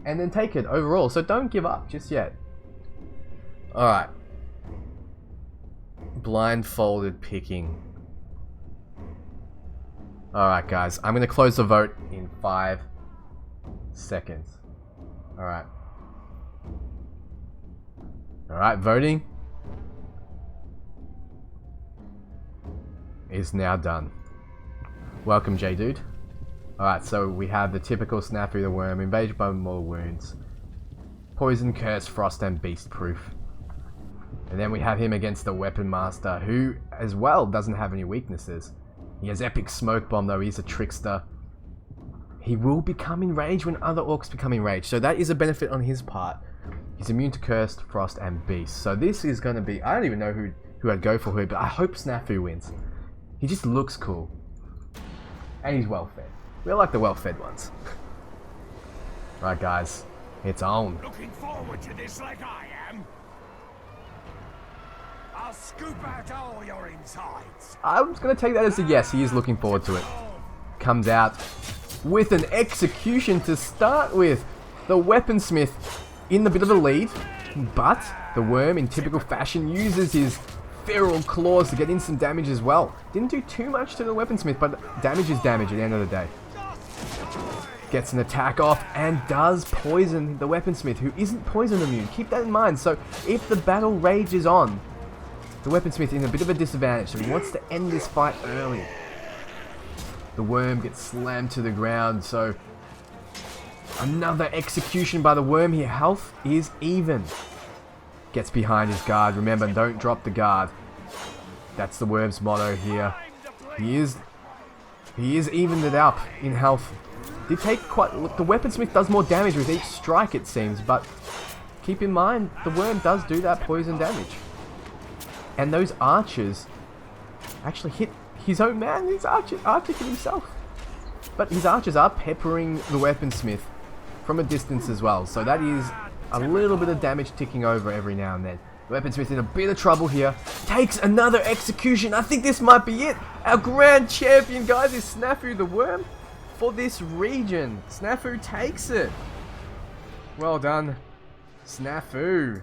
and then take it overall. So don't give up just yet. Alright. Blindfolded picking. Alright guys, I'm going to close the vote in 5 seconds. Alright. Alright, voting is now done. Welcome, J-Dude. Alright, so we have the typical Snafu the Worm, invaded by mortal wounds, poison, curse, frost, and beast proof. And then we have him against the Weapon Master, who as well doesn't have any weaknesses. He has epic smoke bomb, though he's a trickster. He will become enraged when other orcs become enraged, so that is a benefit on his part. He's immune to cursed, frost, and beast. So this is going to be, I don't even know who I'd go for who, but I hope Snafu wins. He just looks cool. And he's well fed. We like the well fed ones. Right guys, it's on. Looking forward to this like I am. I'll scoop out all your insides. I'm going to take that as a yes. He is looking forward to it. Comes out with an execution to start with. The Weaponsmith in the bit of a lead, but the Worm in typical fashion uses his feral claws to get instant damage as well. Didn't do too much to the Weaponsmith, but damage is damage at the end of the day. Gets an attack off and does poison the Weaponsmith, who isn't poison immune. Keep that in mind. So if the battle rages on, the Weaponsmith is in a bit of a disadvantage, so he wants to end this fight early. The Worm gets slammed to the ground, so another execution by the Worm here. Health is even. Gets behind his guard. Remember, don't drop the guard. That's the Worm's motto here. He is evened it up in health. Did take quite. Look, the Weaponsmith does more damage with each strike, it seems, but keep in mind the Worm does do that poison damage. And those archers actually hit his own man. His archer hit himself. But his archers are peppering the Weaponsmith from a distance as well. So that is a little bit of damage ticking over every now and then. The Weaponsmith in a bit of trouble here. Takes another execution. I think this might be it. Our grand champion, guys, is Snafu the Worm for this region. Snafu takes it. Well done. Snafu.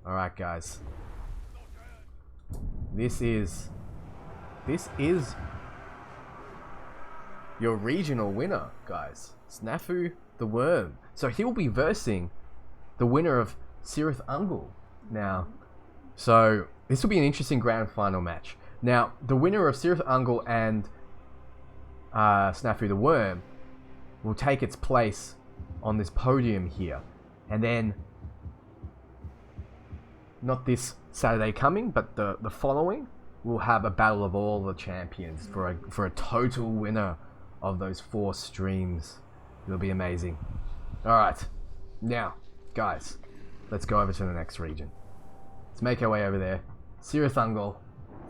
Alright, guys. This is your regional winner, guys. Snafu the Worm. So he'll be versing the winner of Cirith Ungol now. So this will be an interesting grand final match. Now, the winner of Cirith Ungol and Snafu the Worm will take its place on this podium here. And then, not this Saturday coming, but the following, we'll have a battle of all the champions for a total winner of those 4 streams. It'll be amazing. Alright, now, guys, let's go over to the next region. Let's make our way over there. Cirith Ungol.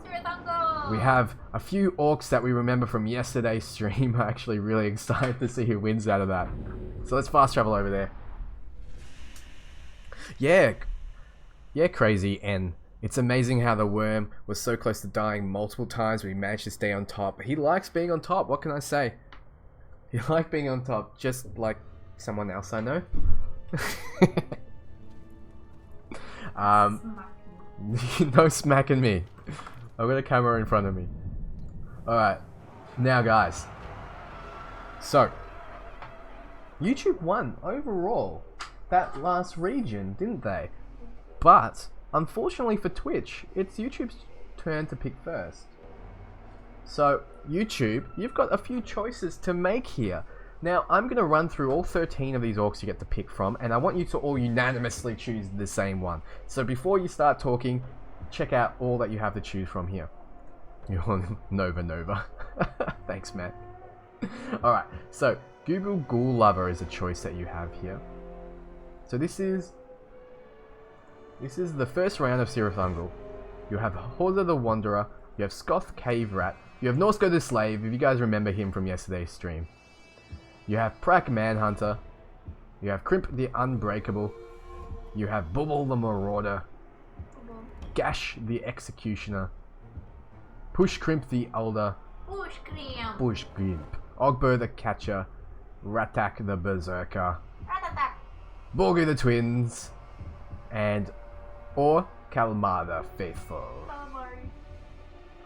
Cirith Ungol! We have a few orcs that we remember from yesterday's stream. I'm actually really excited to see who wins out of that. So let's fast travel over there. Yeah, crazy. And it's amazing how the Worm was so close to dying multiple times, but he managed to stay on top. He likes being on top, what can I say? He likes being on top, just like someone else I know. No smacking me. I've got a camera in front of me. Alright, now guys. So, YouTube won overall that last region, didn't they? But, unfortunately for Twitch, it's YouTube's turn to pick first. So, YouTube, you've got a few choices to make here. Now, I'm going to run through all 13 of these orcs you get to pick from, and I want you to all unanimously choose the same one. So before you start talking, check out all that you have to choose from here. You're on Nova. Thanks, man. Alright, so Google Ghoul Lover is a choice that you have here. So this is the first round of Cirith Ungol. You have Horda the Wanderer, you have Scoth Cave Rat, you have Norsko the Slave, if you guys remember him from yesterday's stream. You have Prak Manhunter, you have Crimp the Unbreakable, you have Bubble the Marauder, Gash the Executioner, Push Crimp the Elder, Push Crimp, Ogbur the Catcher, Ratak the Berserker, Borgu the Twins, and or Calamar the Faithful.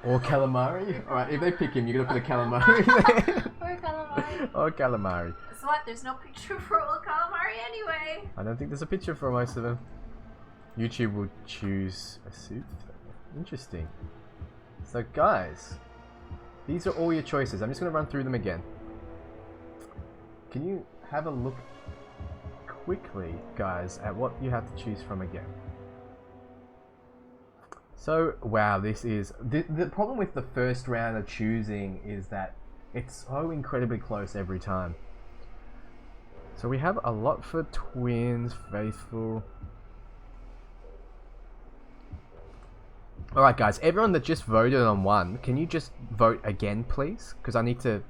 Or Calamari? Alright, if they pick him, you're gonna put a Calamari there. Or Calamari. Or Calamari. So what? There's no picture for old Calamari anyway. I don't think there's a picture for most of them. YouTube will choose a suit. Interesting. So guys, these are all your choices. I'm just gonna run through them again. Can you have a look quickly, guys, at what you have to choose from again? So, wow, this is... The problem with the first round of choosing is that it's so incredibly close every time. So we have a lot for Twins, Faithful... Alright guys, everyone that just voted on one, can you just vote again please? Because I need to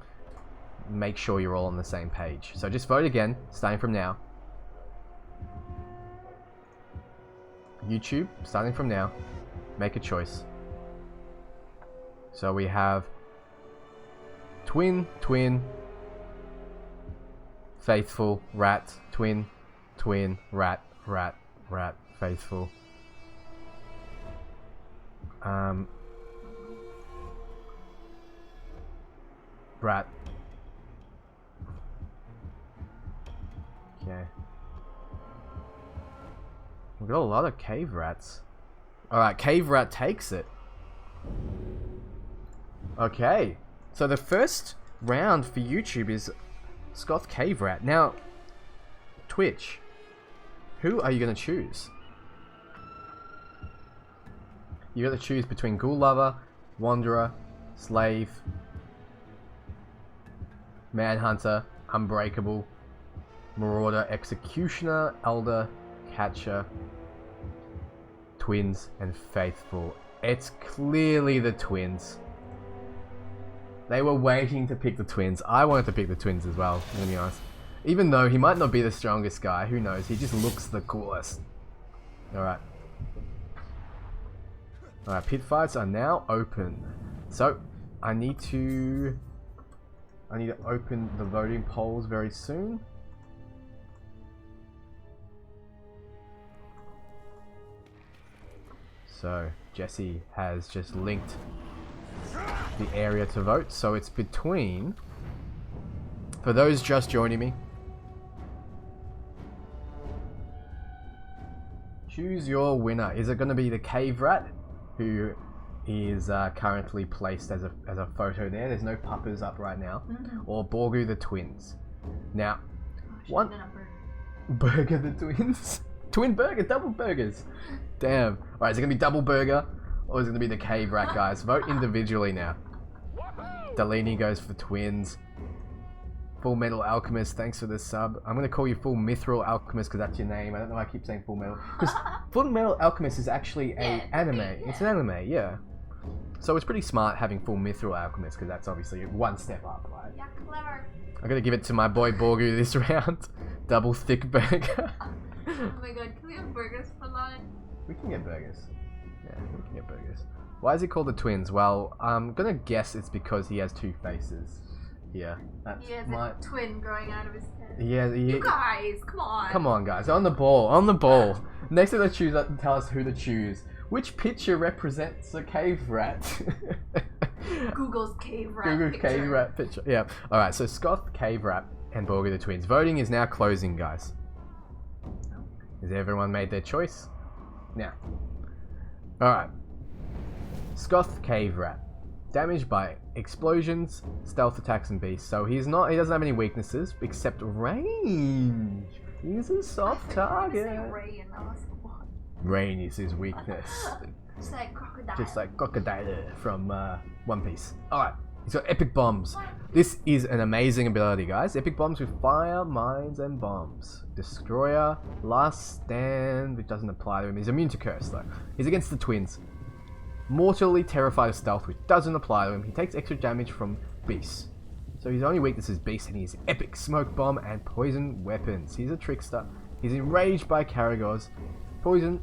make sure you're all on the same page. So just vote again, starting from now. YouTube, starting from now. Make a choice. So we have Twin, Faithful, Rat, Twin, Rat, Faithful. Rat. Okay. We've got a lot of cave rats. Alright, Cave Rat takes it. Okay. So the first round for YouTube is Scoth Cave Rat. Now, Twitch, who are you going to choose? You got to choose between Ghoul Lover, Wanderer, Slave, Manhunter, Unbreakable, Marauder, Executioner, Elder, Catcher, Twins, and Faithful. It's clearly the Twins. They were waiting to pick the Twins. I wanted to pick the Twins as well, to be honest. Even though he might not be the strongest guy, who knows? He just looks the coolest. Alright. Alright, pit fights are now open. So, I need to open the voting polls very soon. So Jesse has just linked the area to vote. So it's between, for those just joining me, choose your winner. Is it going to be the Cave Rat, who is currently placed as a photo there? There's no puppers up right now. Or Borgu the twins. Now, one burger the twins, twin burger, double burgers. Damn. All right, is it gonna be double burger, or is it gonna be the Cave Rat, guys? Vote individually now. Delaney goes for twins. Full Metal Alchemist, thanks for the sub. I'm gonna call you Full Mithril Alchemist because that's your name. I don't know why I keep saying Full Metal. Because Full Metal Alchemist is actually an anime. It's an anime, yeah. So it's pretty smart having Full Mithril Alchemist because that's obviously one step up, right? Yeah, clever. I'm gonna give it to my boy Borgu this round. Double thick burger. Oh my god, can we have burgers for lunch? We can get burgers. Yeah, we can get burgers. Why is he called the twins? Well, I'm gonna guess it's because he has two faces. Yeah, that's He has a twin growing out of his head. Yeah, You guys, come on. Come on, guys, on the ball, on the ball. Next time they choose, tell us who to choose. Which picture represents a cave rat? Google's cave rat Google's picture. cave rat picture. Yeah. All right. So Scoth, Cave Rat, and Borgu the twins. Voting is now closing, guys. Has everyone made their choice? Now. All right. Scoth, Cave Rat. Damaged by explosions, stealth attacks, and beasts. So he doesn't have any weaknesses except range. He's a soft target. Ray and I was like, what? Rain is his weakness. Just like crocodile. Just like Crocodile from One Piece. Alright, he's got Epic Bombs. This is an amazing ability, guys. Epic Bombs with fire, mines, and bombs. Destroyer, Last Stand, which doesn't apply to him. He's immune to Curse, though. He's against the twins. Mortally terrified of stealth, which doesn't apply to him. He takes extra damage from beasts. So his only weakness is beasts, and he's epic smoke bomb and poison weapons. He's a trickster. He's enraged by Caragors, poison,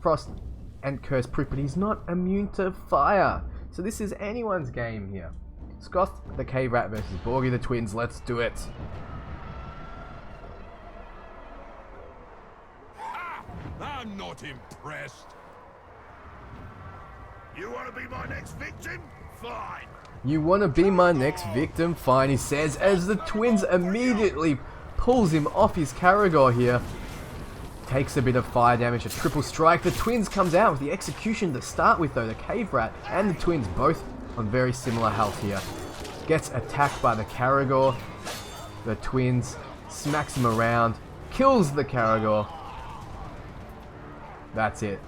frost, and curse proof, but he's not immune to fire. So this is anyone's game here. Scoth the Cave Rat versus Borgu the twins. Let's do it. Ha! I'm not impressed. You want to be my next victim? Fine. You want to be my next victim? Fine, he says, as the twins immediately pulls him off his Caragor here. Takes a bit of fire damage, a triple strike. The twins comes out with the execution to start with, though. The Cave Rat and the twins both on very similar health here. Gets attacked by the Caragor. The twins smacks him around, kills the Caragor. That's it.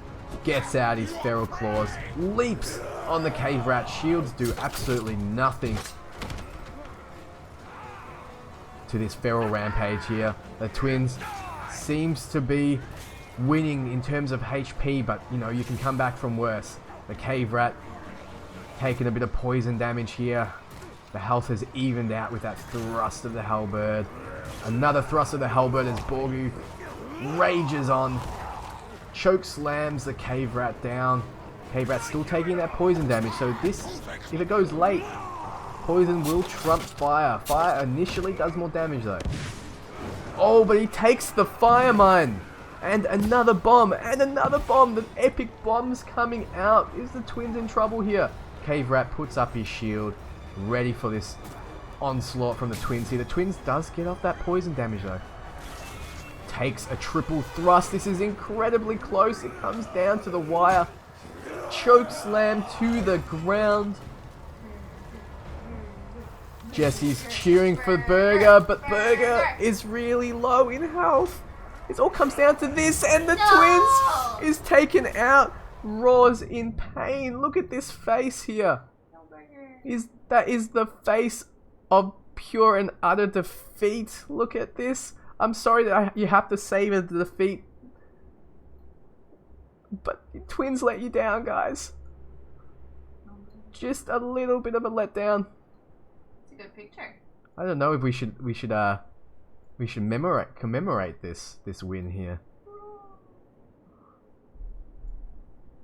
Gets out his feral claws, leaps on the Cave Rat. Shields do absolutely nothing to this feral rampage here. The twins seems to be winning in terms of HP, but you know, you can come back from worse. The Cave Rat taking a bit of poison damage here. The health has evened out with that thrust of the Hellbird. Another thrust of the Hellbird as Borgu rages on. Choke slams the Cave Rat down. Cave Rat's still taking that poison damage, so this, if it goes late, poison will trump fire. Fire initially does more damage though. Oh, but he takes the fire mine. And another bomb, and another bomb. The epic bombs coming out. Is the twins in trouble here? Cave Rat puts up his shield, ready for this onslaught from the twins here. The twins does get off that poison damage though. Takes a triple thrust. This is incredibly close. It comes down to the wire. Choke slam to the ground. Jesse's cheering for Burger, but Burger is really low in health. It all comes down to this, and the twins is taken out. Roars in pain. Look at this face here. That is the face of pure and utter defeat. Look at this. I'm sorry that you have to savor the defeat, but twins let you down, guys. Just a little bit of a letdown. It's a good picture. I don't know if we should commemorate this win here.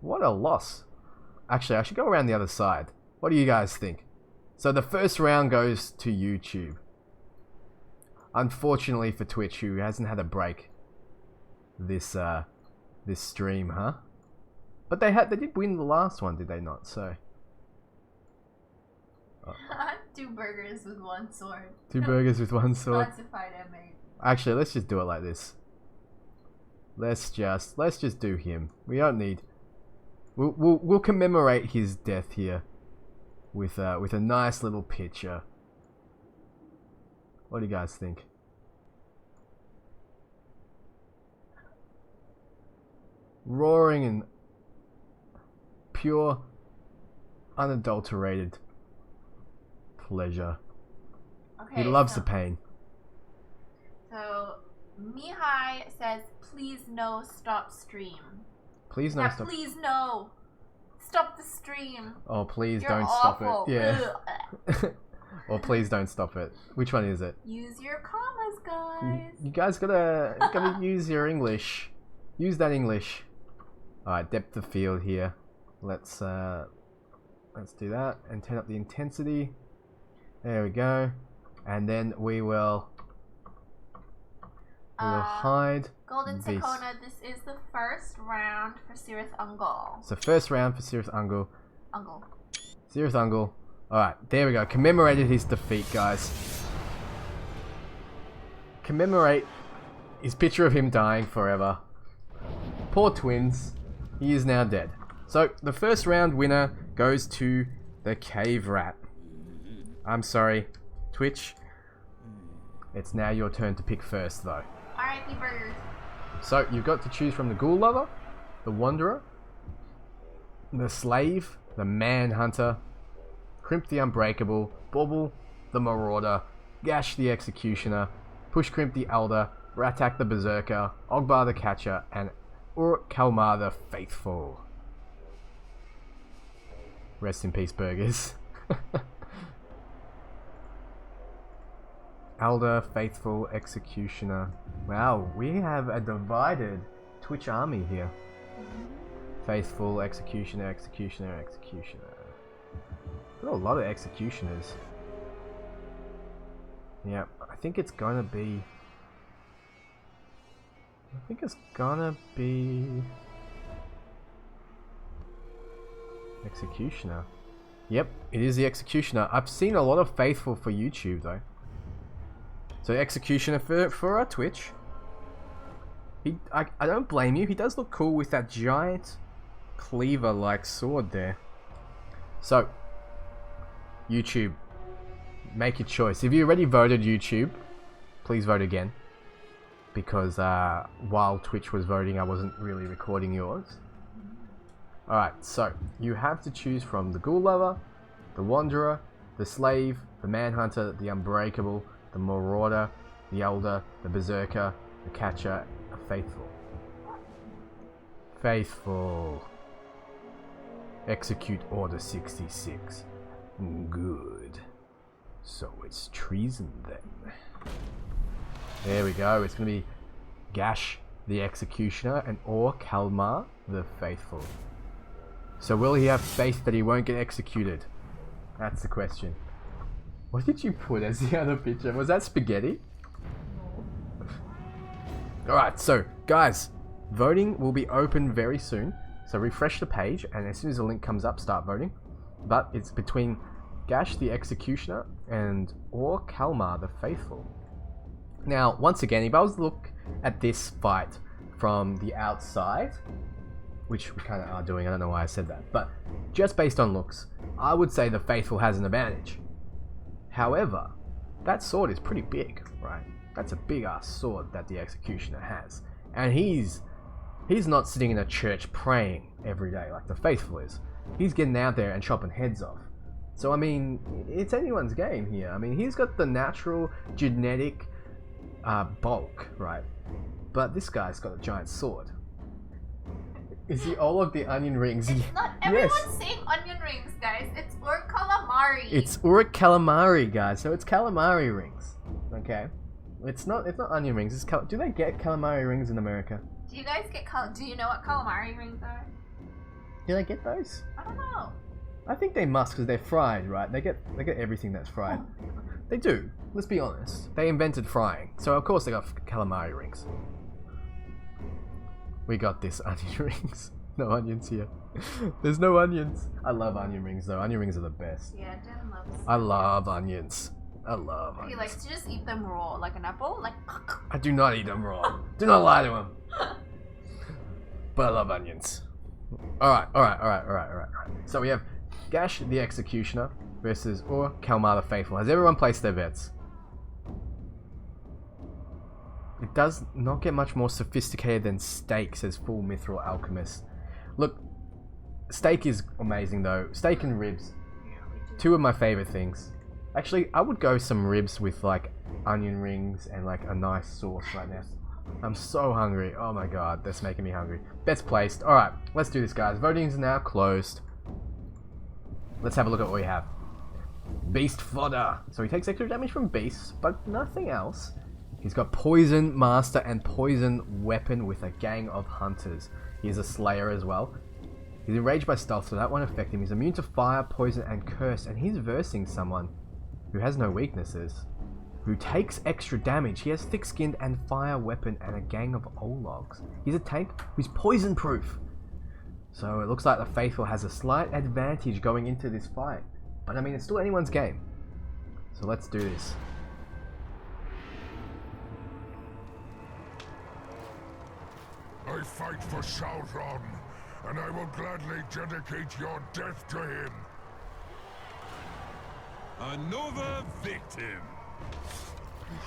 What a loss. Actually, I should go around the other side. What do you guys think? So the first round goes to YouTube. Unfortunately for Twitch, who hasn't had a break this stream, huh? But they did win the last one, did they not? So 2 burgers with 1 sword. 2 burgers with 1 sword. Classified M8. Actually, let's just do it like this. Let's just do him. We don't need. We'll commemorate his death here with a nice little picture. What do you guys think? Roaring and pure, unadulterated pleasure. Okay, He loves so, the pain. So, Mihai says, please no, stop stream. Please no, Yeah, stop. please no. Stop the stream. Oh, please You're don't awful. stop it. Yeah. Ugh. Or please don't stop it. Which one is it? Use your commas, guys. You guys gotta use your English. Use that English. Alright, depth of field here. Let's do that and turn up the intensity. There we go. And then we will hide Golden this. Sakona, this is the first round for Cirith Ungol. So first round for Cirith Ungol. Ungol. Cirith Ungol. Alright, there we go. Commemorated his defeat, guys. Commemorate his picture of him dying forever. Poor twins. He is now dead. So, the first round winner goes to the Cave Rat. I'm sorry, Twitch. It's now your turn to pick first, though. R.I.P. burgers. So, you've got to choose from the Ghoul Lover, the Wanderer, the Slave, the Manhunter, Crimp the Unbreakable, Bobble the Marauder, Gash the Executioner, Push Crimp the Elder, Ratak the Berserker, Ogbar the Catcher, and Kalmar the Faithful. Rest in peace, burgers. Elder, Faithful, Executioner. Wow, we have a divided Twitch army here. Faithful, Executioner, Executioner, Executioner. Got a lot of Executioners. Yeah, I think it's gonna be... Executioner. Yep, it is the Executioner. I've seen a lot of Faithful for YouTube though. So Executioner for our Twitch. I don't blame you. He does look cool with that giant cleaver-like sword there. So, YouTube, make your choice. If you already voted YouTube, please vote again. Because while Twitch was voting, I wasn't really recording yours. Alright, so you have to choose from the Ghoul Lover, the Wanderer, the Slave, the Manhunter, the Unbreakable, the Marauder, the Elder, the Berserker, the Catcher, the Faithful. Faithful. Execute Order 66. Good. So it's treason then. There we go. It's going to be Gash the Executioner and or Kalmar the Faithful. So will he have faith that he won't get executed? That's the question. What did you put as the other picture? Was that spaghetti? Alright, so guys, voting will be open very soon. So refresh the page and as soon as the link comes up, start voting. But it's between Gash the Executioner and or Kalmar the Faithful. Now, once again, if I was to look at this fight from the outside, which we kind of are doing, I don't know why I said that, but just based on looks, I would say the Faithful has an advantage. However, that sword is pretty big, right? That's a big ass sword that the Executioner has. And he's not sitting in a church praying every day like the Faithful is. He's getting out there and chopping heads off. So I mean, it's anyone's game here. I mean, he's got the natural genetic bulk, right? But this guy's got a giant sword. Is he all of the onion rings? It's not everyone's saying onion rings, guys. It's Ur Calamari. It's Ur Calamari, guys. So it's calamari rings. Okay. It's not onion rings. It's do they get calamari rings in America? Do you guys get do you know what calamari rings are? Do they get those? I don't know. I think they must because they're fried, right? They get everything that's fried. They do. Let's be honest. They invented frying, so of course they got calamari rings. We got this onion rings. No onions here. There's no onions. I love onion rings though. Onion rings are the best. Yeah, Dan loves. I love onions. I love onions. He likes to just eat them raw, like an apple. Like. I do not eat them raw. Do not lie to him. But I love onions. Alright. So we have Gash the Executioner versus or Kalmar the Faithful. Has everyone placed their bets? It does not get much more sophisticated than steak, says Full Mithril Alchemist. Look, steak is amazing though. Steak and ribs. Two of my favorite things. Actually, I would go some ribs with like onion rings and like a nice sauce right now. I'm so hungry. Oh my god, that's making me hungry. Best placed. Alright, let's do this guys. Voting is now closed. Let's have a look at what we have. Beast Fodder. So he takes extra damage from beasts, but nothing else. He's got Poison Master and Poison Weapon with a gang of hunters. He's a Slayer as well. He's enraged by stealth, so that won't affect him. He's immune to fire, poison, and curse, and he's versing someone who has no weaknesses, who takes extra damage. He has thick-skinned and fire weapon and a gang of Ologs. He's a tank who's poison-proof. So it looks like the Faithful has a slight advantage going into this fight. But I mean, it's still anyone's game. So let's do this. I fight for Sauron, and I will gladly dedicate your death to him. Another victim.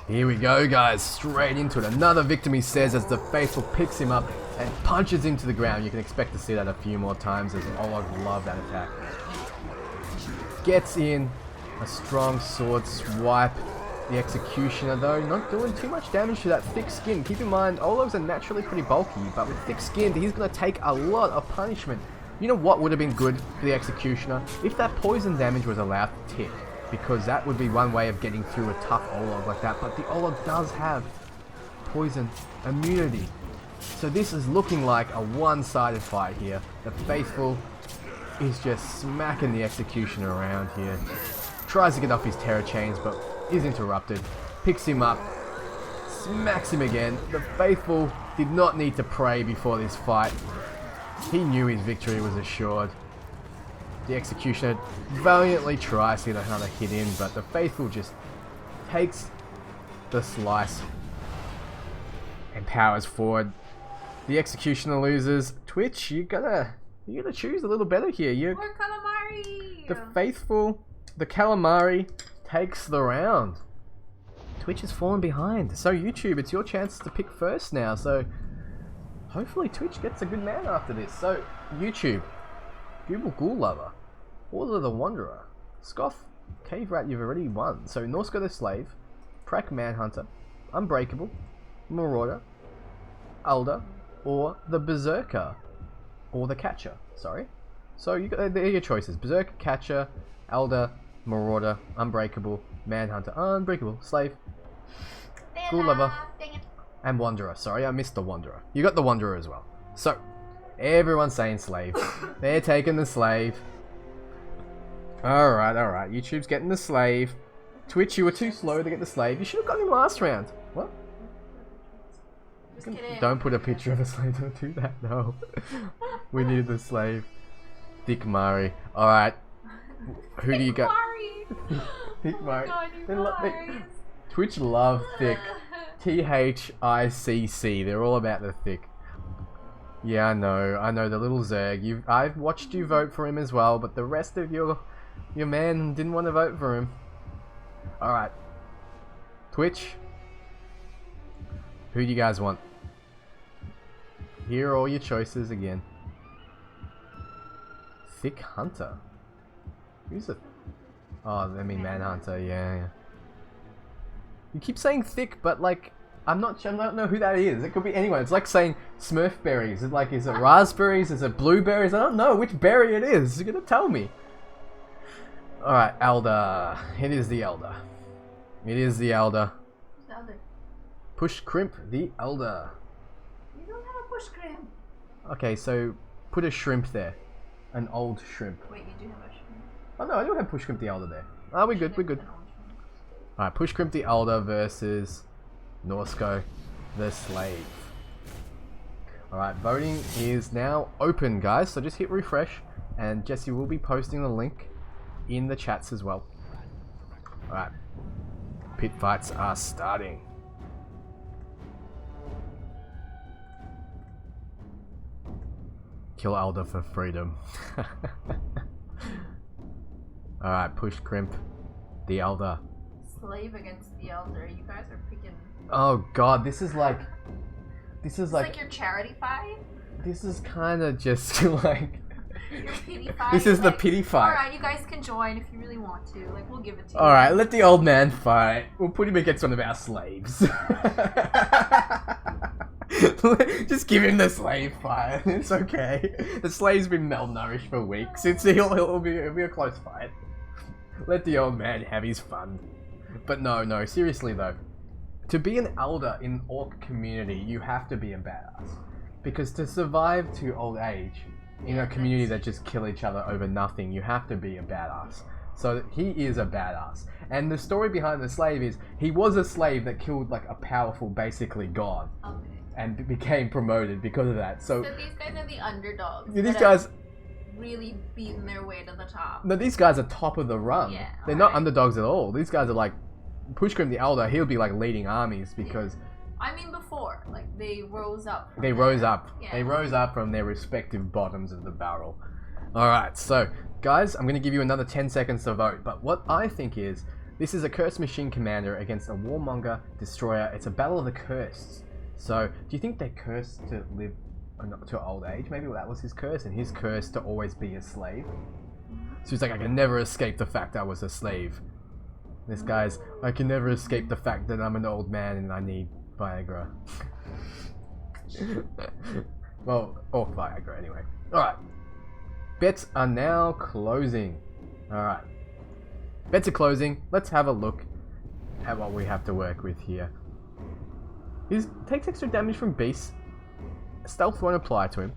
Here we go, guys. Straight into it. Another victim, he says, as the Faithful picks him up and punches him to the ground. You can expect to see that a few more times, as Olog love that attack. Gets in a strong sword swipe. The Executioner, though, not doing too much damage to that thick skin. Keep in mind, Ologs are naturally pretty bulky, but with thick skin, he's going to take a lot of punishment. You know what would have been good for the Executioner? If that poison damage was allowed to tick, because that would be one way of getting through a tough Olog like that. But the Olog does have poison immunity. So this is looking like a one-sided fight here. The Faithful is just smacking the Executioner around here. Tries to get off his terror chains, but is interrupted. Picks him up. Smacks him again. The Faithful did not need to pray before this fight. He knew his victory was assured. The Executioner valiantly tries to get another hit in, but the Faithful just takes the slice and powers forward. The Executioner loses. Twitch, you gotta choose a little better here. More calamari. The Faithful, the calamari takes the round. Twitch has fallen behind. So YouTube, it's your chance to pick first now. So hopefully Twitch gets a good man after this. So YouTube, Google Ghoul Lover, Order the Wanderer, Scoff, Cave Rat, you've already won. So Norsko the Slave, Prak Manhunter, Unbreakable, Marauder, Elder, or the Berserker, or the Catcher. Sorry. So you got there are your choices: Berserker, Catcher, Elder, Marauder, Unbreakable, Manhunter, Unbreakable, Slave, Ghoul Lover, and Wanderer. Sorry, I missed the Wanderer. You got the Wanderer as well. So everyone's saying Slave. They're taking the Slave. Alright. YouTube's getting the Slave. Twitch, you were too slow to get the Slave. You should have got him last round. What? Just kidding. Don't put a picture of a Slave. Don't do that. No. We need the Slave. Dick Murray. Alright. Who do you got? Thick Murray. Twitch love Thick. THICC. They're all about the Thick. Yeah, I know the little Zerg. I've watched you vote for him as well, but the rest of your man didn't want to vote for him. Alright. Twitch. Who do you guys want? Here are all your choices again. Thick Hunter. Who's a... Oh, I mean Manhunter, yeah. You keep saying thick, but like, I don't know who that is. It could be anyone. It's like saying Smurfberries. Is it raspberries? Is it blueberries? I don't know which berry it is. You're gonna tell me. Alright, Elder. It is the Elder. It is the Elder. Push Crimp the Elder. You don't have a push crimp. Okay, so put a shrimp there. An old shrimp. Wait, you do have a shrimp. Oh no, I do have Push Crimp the Elder there. Oh, we're good, we're good. Alright, Push Crimp the Elder versus Norsko the Slave. Alright, voting is now open, guys. So just hit refresh, and Jesse will be posting the link in the chats as well. Alright, pit fights are starting. Kill Elder for freedom. Alright, push Crimp. The Elder. Slave against the Elder. You guys are picking. Oh god, this is like It's like your charity fight? This is kind of just like Your pity fight? this is like, the pity fight. Alright, you guys can join if you really want to. Like, we'll give it to you. Alright, let the old man fight. We'll put him against one of our slaves. Just give him the slave fight. It's okay. The slave's been malnourished for weeks. It'll be a close fight. Let the old man have his fun. But no, seriously though. To be an elder in orc community, you have to be a badass. Because to survive to old age in a community that just kill each other over nothing, you have to be a badass. So he is a badass. And the story behind the slave is, he was a slave that killed like a powerful, basically god. Okay. And became promoted because of that. So these guys are the underdogs. these guys really beating their way to the top. No, these guys are top of the run. Yeah, they're not underdogs at all. These guys are like, Pushgrim the Elder, he'll be like leading armies because... I mean before, like they rose up. They rose up. Yeah. They rose up from their respective bottoms of the barrel. Alright, so guys, I'm going to give you another 10 seconds to vote. But what I think is, this is a cursed machine commander against a warmonger destroyer. It's a battle of the cursed. So, do you think they're cursed to live to old age? Maybe that was his curse, and his curse to always be a slave. So he's like, I can never escape the fact I was a slave. This guy's, I can never escape the fact that I'm an old man and I need Viagra. Well, or Viagra anyway. Alright. Bets are now closing. Alright. Bets are closing. Let's have a look at what we have to work with here. He takes extra damage from beasts. Stealth won't apply to him.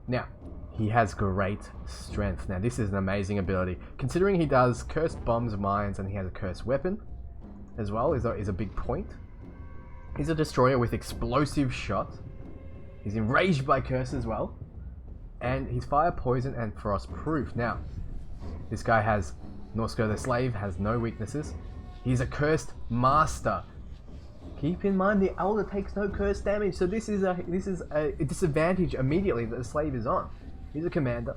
Now, he has great strength. Now, this is an amazing ability. Considering he does cursed bombs, mines, and he has a cursed weapon as well, is a big point. He's a destroyer with explosive shot. He's enraged by curse as well. And he's fire, poison, and frost proof. Now, this guy has Norsko the Slave, has no weaknesses. He's a cursed master. Keep in mind the Elder takes no curse damage, so this is a disadvantage immediately that the slave is on. He's a commander.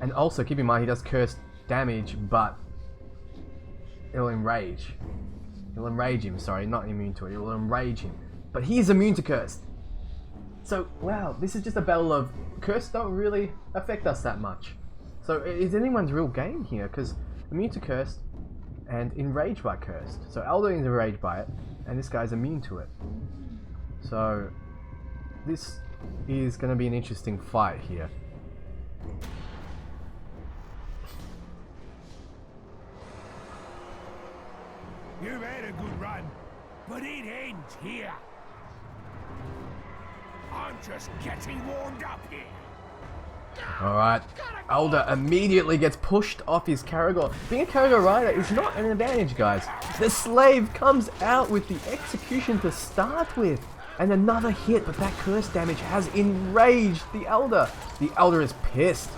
And also keep in mind he does curse damage, but it'll enrage. It'll enrage him, sorry, not immune to it, it will enrage him. But he is immune to curse. So, wow, this is just a battle of curse don't really affect us that much. So is anyone's real game here? Because immune to curse and enraged by cursed. So Elder is enraged by it, and this guy's immune to it. So this is going to be an interesting fight here. You've had a good run, but it ends here. I'm just getting warmed up here. Alright, Elder immediately gets pushed off his Caragor. Being a Caragor rider is not an advantage, guys. The slave comes out with the execution to start with. And another hit, but that curse damage has enraged the Elder. The Elder is pissed.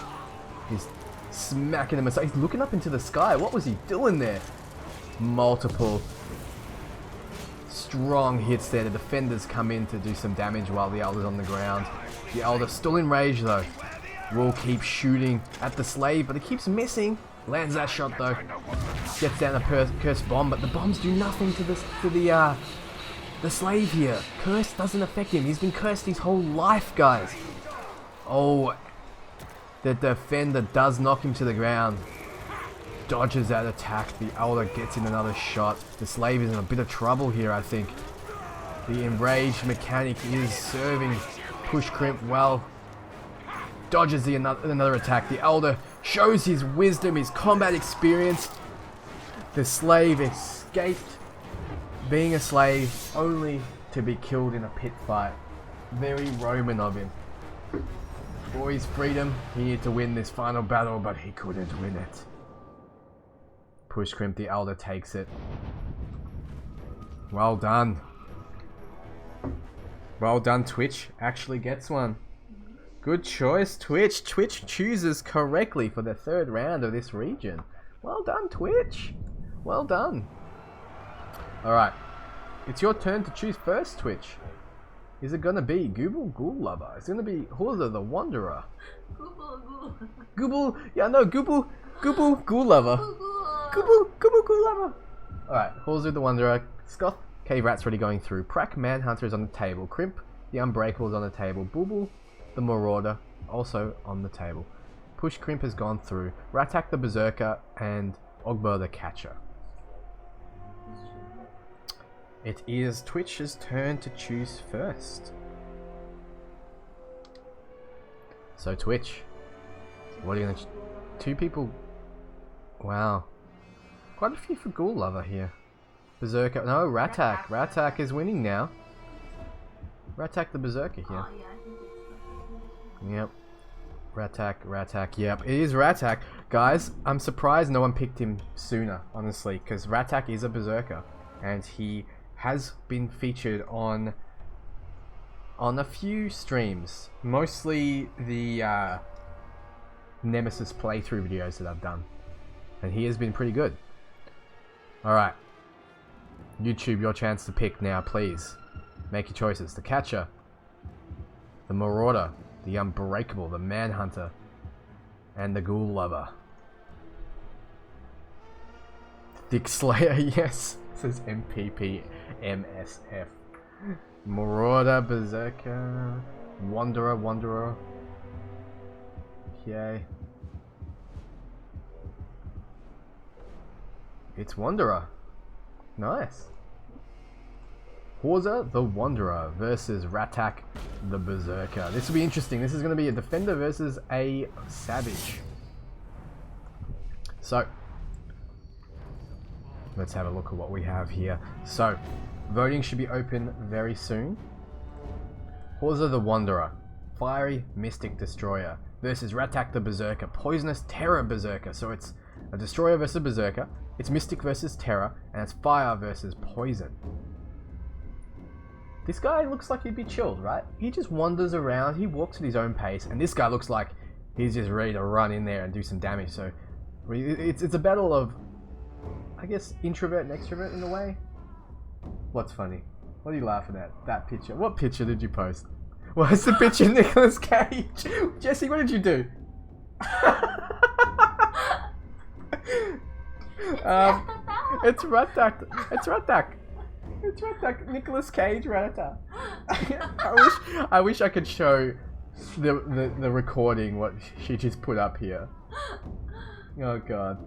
He's smacking him aside. He's looking up into the sky. What was he doing there? Multiple strong hits there. The defenders come in to do some damage while the Elder's on the ground. The Elder still enraged though. Will keep shooting at the slave, but it keeps missing. Lands that shot though. Gets down a cursed bomb, but the bombs do nothing to the slave here. Curse doesn't affect him. He's been cursed his whole life, guys. Oh, the defender does knock him to the ground. Dodges that attack. The Elder gets in another shot. The slave is in a bit of trouble here, I think. The enraged mechanic is serving Push Crimp well. Dodges another attack. The Elder shows his wisdom, his combat experience. The slave escaped being a slave only to be killed in a pit fight. Very Roman of him. For his freedom, he needed to win this final battle, but he couldn't win it. Push Crimp the Elder takes it. Well done. Well done, Twitch. Actually gets one. Good choice, Twitch. Twitch chooses correctly for the third round of this region. Well done, Twitch. Well done. Alright. It's your turn to choose first, Twitch. Is it gonna be Gooble Ghoul Lover? Is it gonna be Horza the Wanderer? Gooble, yeah, no, Gooble Ghoul Lover. Gooble Ghoul Lover. Alright, Horza the Wanderer. Scoth, Cave Rat's already going through. Prack Manhunter is on the table. Crimp, the Unbreakable is on the table. Booble, the Marauder, also on the table. Push Crimp has gone through. Ratak the Berserker and Ogber the Catcher. It is Twitch's turn to choose first. So Twitch, what are you gonna? Two people. Wow, quite a few for Ghoul Lover here. Berserker. No, Ratak. Ratak is winning now. Ratak the Berserker here. Oh, yeah, Yep. Ratak. Yep, it is Ratak. Guys, I'm surprised no one picked him sooner, honestly, because Ratak is a Berserker, and he has been featured on a few streams, mostly the Nemesis playthrough videos that I've done, and he has been pretty good. Alright, YouTube, your chance to pick now, please. Make your choices. The Catcher, the Marauder, the Unbreakable, the Manhunter, and the Ghoul Lover. Thick Slayer, yes. This is MPP MSF. Marauder, Berserker, Wanderer. Yay. It's Wanderer. Nice. Horza the Wanderer versus Ratak the Berserker. This will be interesting. This is going to be a defender versus a savage. So, let's have a look at what we have here. So, voting should be open very soon. Horza the Wanderer, Fiery Mystic Destroyer versus Ratak the Berserker, Poisonous Terror Berserker. So it's a Destroyer versus Berserker, it's Mystic versus Terror, and it's Fire versus Poison. This guy looks like he'd be chilled, right? He just wanders around, he walks at his own pace, and this guy looks like he's just ready to run in there and do some damage. So it's a battle of, I guess, introvert and extrovert in a way. What's funny? What are you laughing at? That picture. What picture did you post? What's the picture of Nicolas Cage? Jesse, what did you do? It's Ratak. It's Ratak. It's Ratak. Nicolas Cage Ratak. I wish I could show the recording what she just put up here. Oh god.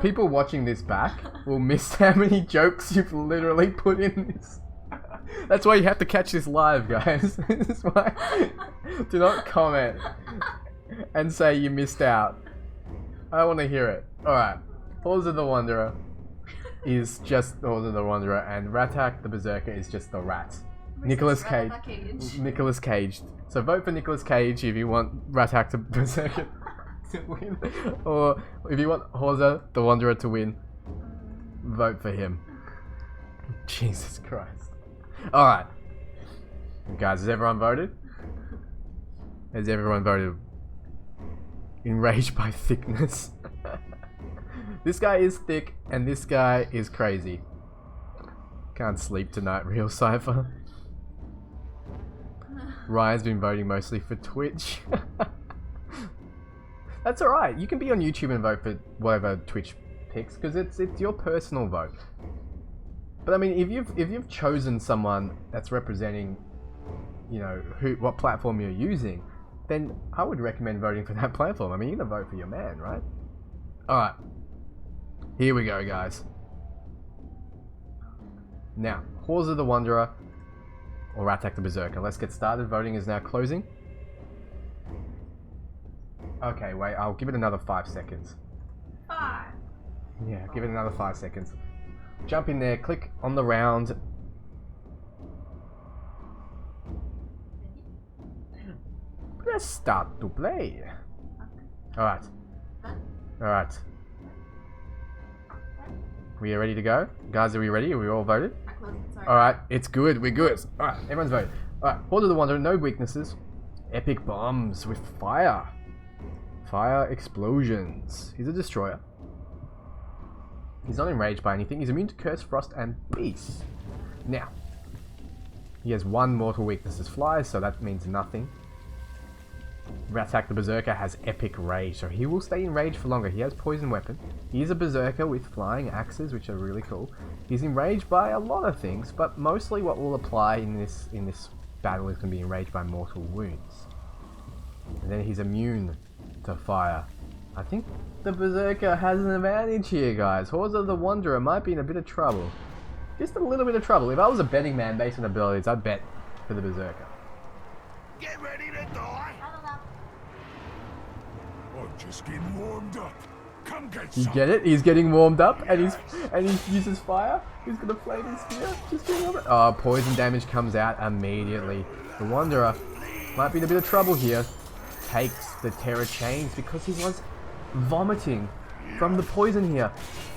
People watching this back will miss how many jokes you've literally put in this. That's why you have to catch this live, guys. This is why. Do not comment and say you missed out. I want to hear it. Alright. Horza the Wanderer is just Horza the Wanderer, and Ratak the Berserker is just the rat. Nicolas Cage. Nicolas Cage. So vote for Nicolas Cage if you want Ratak the Berserker to win, or if you want Horza the Wanderer to win, vote for him. Jesus Christ. Alright. Guys, has everyone voted? Has everyone voted? Enraged by thickness. This guy is thick, and this guy is crazy. Can't sleep tonight, real Cypher. Ryan's been voting mostly for Twitch. That's alright, you can be on YouTube and vote for whatever Twitch picks, because it's your personal vote. But I mean, if you've chosen someone that's representing, you know, what platform you're using, then I would recommend voting for that platform. I mean, you're gonna vote for your man, right? Alright. Here we go, guys. Now, Horza the Wanderer or Ratak the Berserker. Let's get started. Voting is now closing. Okay, wait, I'll give it another 5 seconds. 5. Yeah, give it another 5 seconds. Jump in there, click on the round. Press start to play. Alright. Alright. We are ready to go? Guys, are we ready? Are we all voted? Alright, it's good. We're good. Alright, everyone's voted. Alright, Horde of the Wanderer, no weaknesses. Epic bombs with fire. Fire explosions. He's a destroyer. He's not enraged by anything. He's immune to Curse, Frost, and Beast. Now, he has one mortal weakness as flies, so that means nothing. Ratak the Berserker has epic rage, so he will stay in rage for longer. He has poison weapon. He is a berserker with flying axes, which are really cool. He's enraged by a lot of things, but mostly what will apply in this battle is going to be enraged by mortal wounds. And then he's immune to fire. I think the berserker has an advantage here, guys. Hordes of the Wanderer might be in a bit of trouble. Just a little bit of trouble. If I was a betting man based on abilities, I'd bet for the berserker. Get ready to die! I'm just getting warmed up. Come get You some. get it? He's getting warmed up, and he uses fire. He's gonna flame his spear. Just getting on it. Oh, poison damage comes out immediately. The Wanderer might be in a bit of trouble here. Takes the Terror Chains because he was vomiting from the poison here.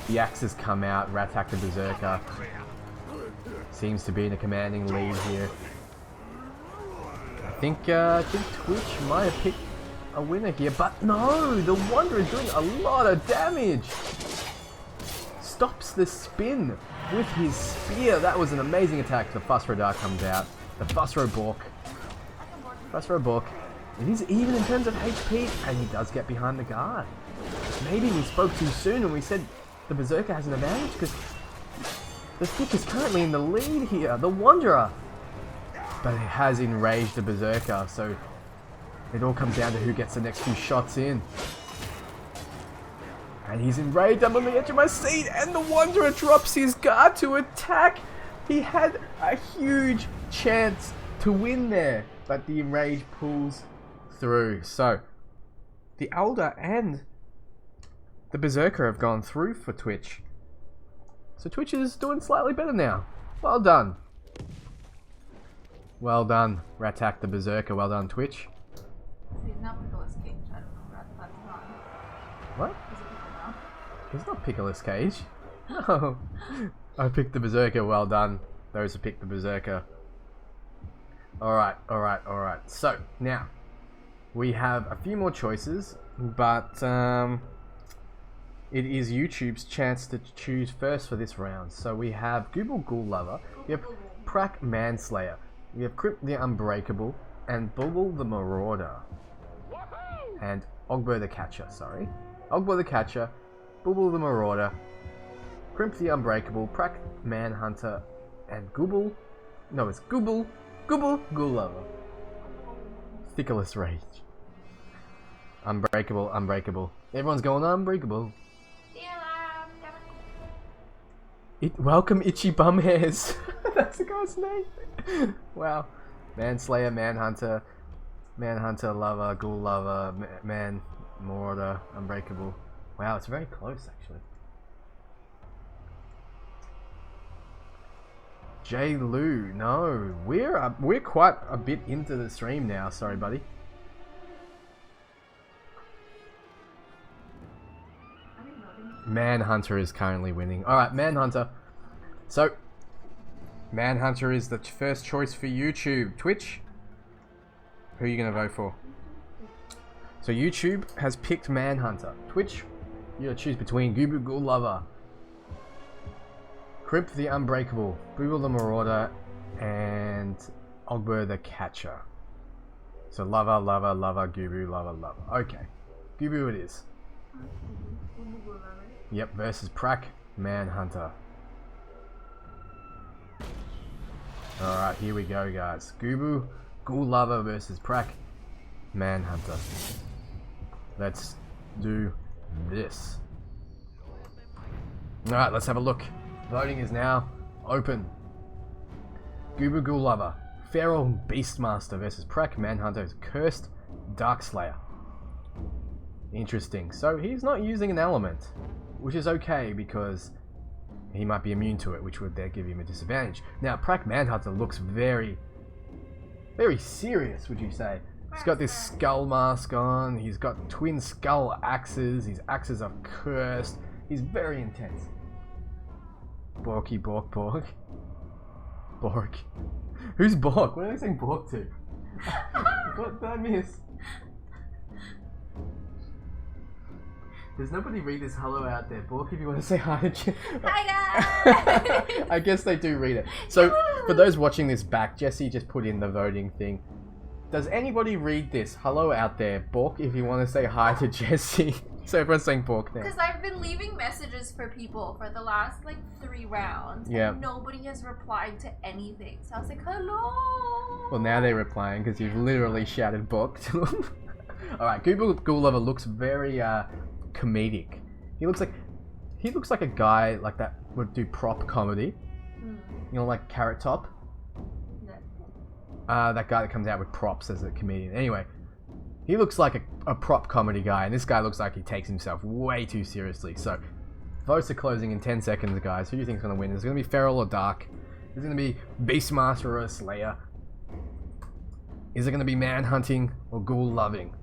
The axes come out. Ratak the Berserker seems to be in a commanding lead here. I think Twitch might have picked a winner here, but no, the Wanderer is doing a lot of damage. Stops the spin with his spear. That was an amazing attack. The Fusro Dart comes out. The Fusro Bork. It is even in terms of HP, and he does get behind the guard. Maybe we spoke too soon when we said the Berserker has an advantage, because the Stick is currently in the lead here, the Wanderer. But it has enraged the Berserker, so it all comes down to who gets the next few shots in. And he's enraged. I'm on the edge of my seat, and the Wanderer drops his guard to attack. He had a huge chance to win there, but the enrage pulls through. So, the Elder and the Berserker have gone through for Twitch. So Twitch is doing slightly better now. Well done. Well done, Ratak the Berserker. Well done, Twitch. He's not Pickle's Cage. I don't know where that's wrong. What? Is it Pickle now? He's not Pickle's Cage. No. I picked the Berserker. Well done, those who picked the Berserker. Alright. So, now, we have a few more choices, but it is YouTube's chance to choose first for this round. So we have Google Ghoul Lover, we have Prak Manslayer, we have Crypt the Unbreakable, and Bulbul the Marauder. And Ogbur the Catcher, sorry. Ogbur the Catcher, Bulbul the Marauder, Crimp the Unbreakable, Prak Manhunter, and Ghoul Lover. Thickless Rage. Unbreakable. Everyone's going unbreakable. Welcome Itchy Bum Hairs. That's the guy's name. Wow. Manslayer, Manhunter, Lover, Ghoul Lover, Marauder, Unbreakable. Wow, it's very close actually. J. Lou, no, we're quite a bit into the stream now. Sorry, buddy. Manhunter is currently winning. All right, Manhunter. So, Manhunter is the first choice for YouTube. Twitch, who are you gonna vote for? So YouTube has picked Manhunter. Twitch, you gotta choose between Google Ghoul Lover, Crimp the Unbreakable, Bulbul the Marauder, and Ogbur the Catcher. So Lover, Gubu, Lover. Okay. Gubu it is. Yep, versus Prak Manhunter. Alright, here we go, guys. Gubu Ghoul Lover versus Prak Manhunter. Let's do this. Alright, let's have a look. Voting is now open. Gubu Ghoul Lover, Feral Beastmaster versus Prak Manhunter's Cursed Darkslayer. Interesting. So he's not using an element, which is okay because he might be immune to it, which would then give him a disadvantage. Now, Prak Manhunter looks very serious, would you say? He's got this skull mask on, he's got twin skull axes, his axes are cursed, he's very intense. Borky, Bork. Who's Bork? What are they saying Bork to? What did I miss? Does nobody read this hello out there? Bork, if you want to say hi to Hi guys! I guess they do read it. So, for those watching this back, Jesse just put in the voting thing. Does anybody read this? Hello out there. Bork, if you want to say hi to Jesse. So everyone's saying Bork now. Because I've been leaving messages for people for the last like 3 rounds. Yeah. And nobody has replied to anything. So I was like, hello! Well, now they're replying because you've literally shouted Bork to them. Alright, Ghoul Lover looks very comedic. He looks like a guy like that would do prop comedy. You know, like Carrot Top. That guy that comes out with props as a comedian. Anyway, he looks like a prop comedy guy, and this guy looks like he takes himself way too seriously. So, votes are closing in 10 seconds, guys. Who do you think's going to win? Is it going to be Feral or Dark? Is it going to be Beastmaster or Slayer? Is it going to be Man-hunting or Ghoul Loving?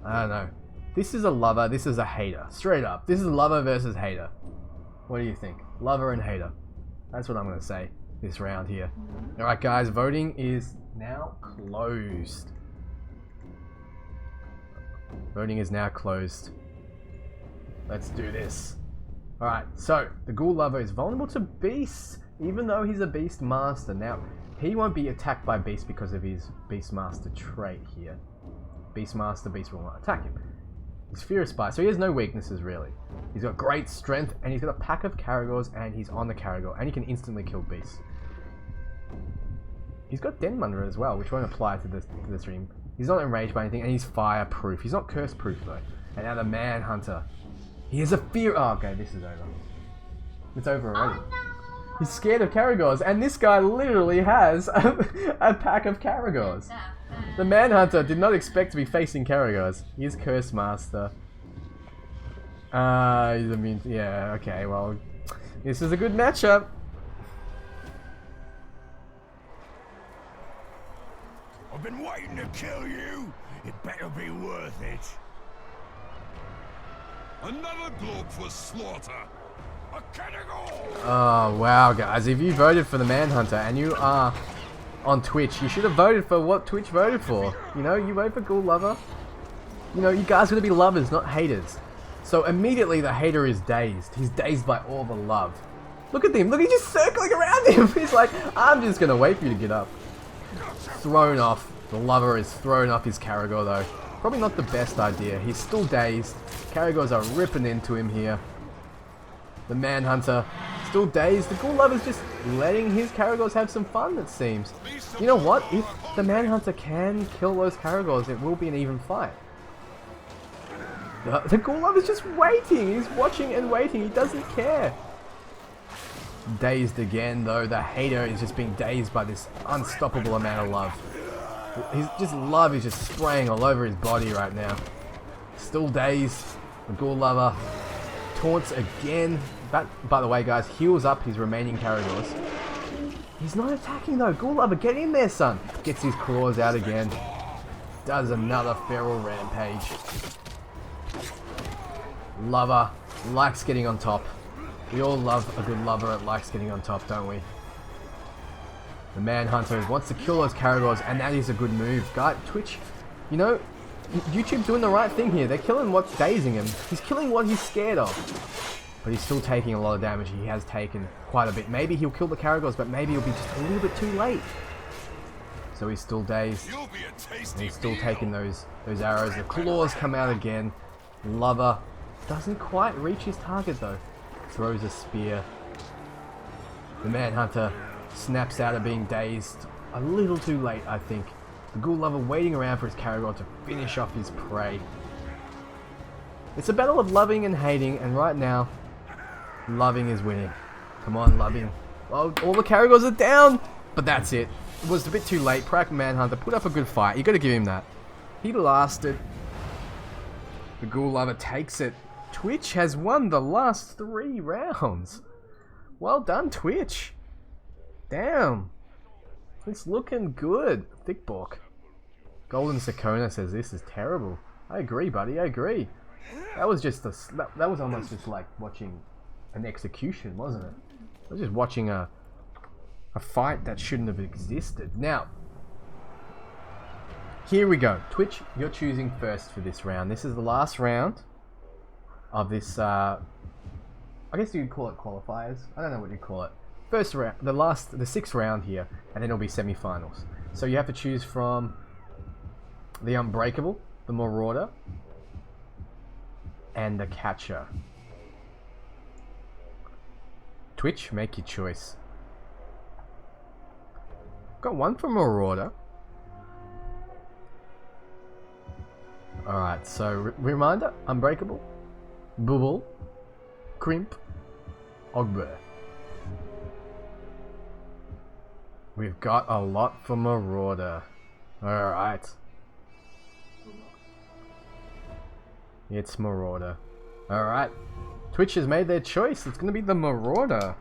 I don't know. This is a lover, this is a hater. Straight up. This is lover versus hater. What do you think? Lover and hater. That's what I'm going to say this round here. Alright guys, voting is now closed. Voting is now closed. Let's do this. Alright, so the Ghoul Lover is vulnerable to beasts, even though he's a Beast Master. Now, he won't be attacked by beasts because of his Beast Master trait here. Beast Master, beast will not attack him. He's Furious Bite, so he has no weaknesses really. He's got great strength, and he's got a pack of Caragors, and he's on the Caragor, and he can instantly kill beasts. He's got Denmunder as well, which won't apply to the stream. He's not enraged by anything, and he's fireproof. He's not curse proof though. And now the Manhunter. He is a fear. Oh, okay, this is over. It's over already. Oh, no. He's scared of Caragors, and this guy literally has a pack of Caragors. The Manhunter did not expect to be facing Caragors. He is Curse Master. I mean, yeah, okay, well, this is a good matchup. I've been waiting to kill you. It better be worth it. Another globe for slaughter. A category. Oh, wow, guys. If you voted for the Manhunter and you are on Twitch, you should have voted for what Twitch voted for. You know, you vote for Ghoul Lover. You know, you guys are going to be lovers, not haters. So immediately the hater is dazed. He's dazed by all the love. Look at him. Look, he's just circling around him. He's like, I'm just going to wait for you to get up. Thrown off. The lover is thrown off his Caragor though. Probably not the best idea. He's still dazed. Caragors are ripping into him here. The Manhunter still dazed. The Ghoul Lover's just letting his Caragors have some fun, it seems. You know what? If the Manhunter can kill those Caragors, it will be an even fight. The Ghoul Lover's just waiting. He's watching and waiting. He doesn't care. Dazed again though. The hater is just being dazed by this unstoppable amount of love. Love is just spraying all over his body right now. Still dazed. The Ghoul Lover taunts again. By the way, guys, heals up his remaining Caragors. He's not attacking though. Ghoul Lover, get in there, son. Gets his claws out again. Does another feral rampage. Lover likes getting on top. We all love a good lover that likes getting on top, don't we? The Manhunter wants to kill those Caragors, and that is a good move. Guy, Twitch, you know, YouTube's doing the right thing here. They're killing what's dazing him. He's killing what he's scared of. But he's still taking a lot of damage. He has taken quite a bit. Maybe he'll kill the Caragors, but maybe he'll be just a little bit too late. So he's still dazed. And he's still taking those arrows. The claws come out again. Lover doesn't quite reach his target though. Throws a spear. The Manhunter snaps out of being dazed. A little too late, I think. The Ghoul Lover waiting around for his Caragor to finish off his prey. It's a battle of loving and hating, and right now, loving is winning. Come on, loving. Well, all the Caragors are down, but that's it. It was a bit too late. Prac Manhunter put up a good fight. You got to give him that. He lasted. The Ghoul Lover takes it. Twitch has won the last 3 rounds. Well done, Twitch. Damn. It's looking good. Thick Bork. Golden Sakona says this is terrible. I agree, buddy. I agree. That was just that was almost just like watching an execution, wasn't it? I was just watching a A fight that shouldn't have existed. Now, here we go. Twitch, you're choosing first for this round. This is the last round of this, I guess you'd call it qualifiers. I don't know what you'd call it. First round, the sixth round here, and then it'll be semi-finals. So you have to choose from the Unbreakable, the Marauder, and the Catcher. Twitch, make your choice. Got one for Marauder. Alright, so reminder, Unbreakable, Bubble, Crimp, Ogbur. We've got a lot for Marauder. Alright. It's Marauder. Alright. Twitch has made their choice. It's going to be the Marauder.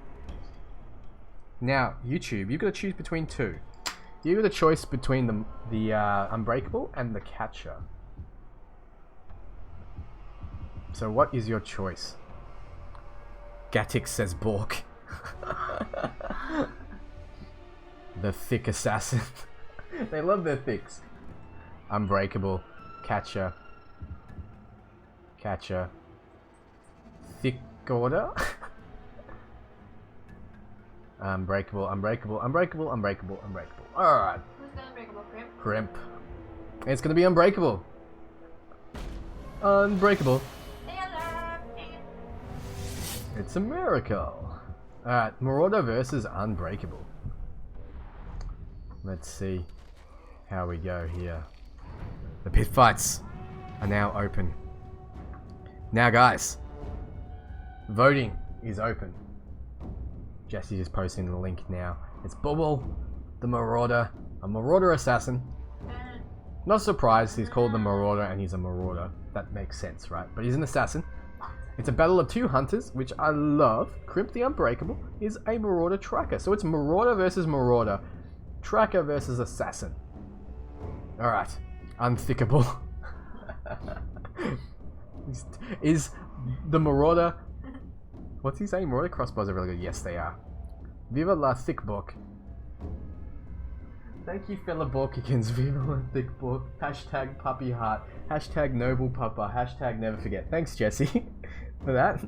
Now, YouTube, you've got to choose between two. You've got a choice between the Unbreakable and the Catcher. So what is your choice? Gatic says Bork. The thick assassin. They love their thicks. Unbreakable. Catcher. Catcher. Thick order. Unbreakable, unbreakable, unbreakable, unbreakable, unbreakable. Alright. Who's the Unbreakable? Crimp? Crimp. It's gonna be Unbreakable. Unbreakable. It's a miracle. Alright, Marauder versus Unbreakable. Let's see how we go here. The pit fights are now open. Now guys, voting is open. Jesse's just posting the link now. It's Bubble, the Marauder, a Marauder assassin. Not surprised he's called the Marauder and he's a Marauder. That makes sense, right? But he's an assassin. It's a battle of two hunters, which I love. Crimp the Unbreakable is a Marauder tracker. So it's Marauder versus Marauder. Tracker versus Assassin. Alright. Unthickable. Is the Marauder... What's he saying? Marauder crossbows are really good. Yes, they are. Viva la thick book. Thank you, fellow Borkikins. Viva la thick book. Hashtag puppy heart. Hashtag noble papa. Hashtag never forget. Thanks, Jesse, for that.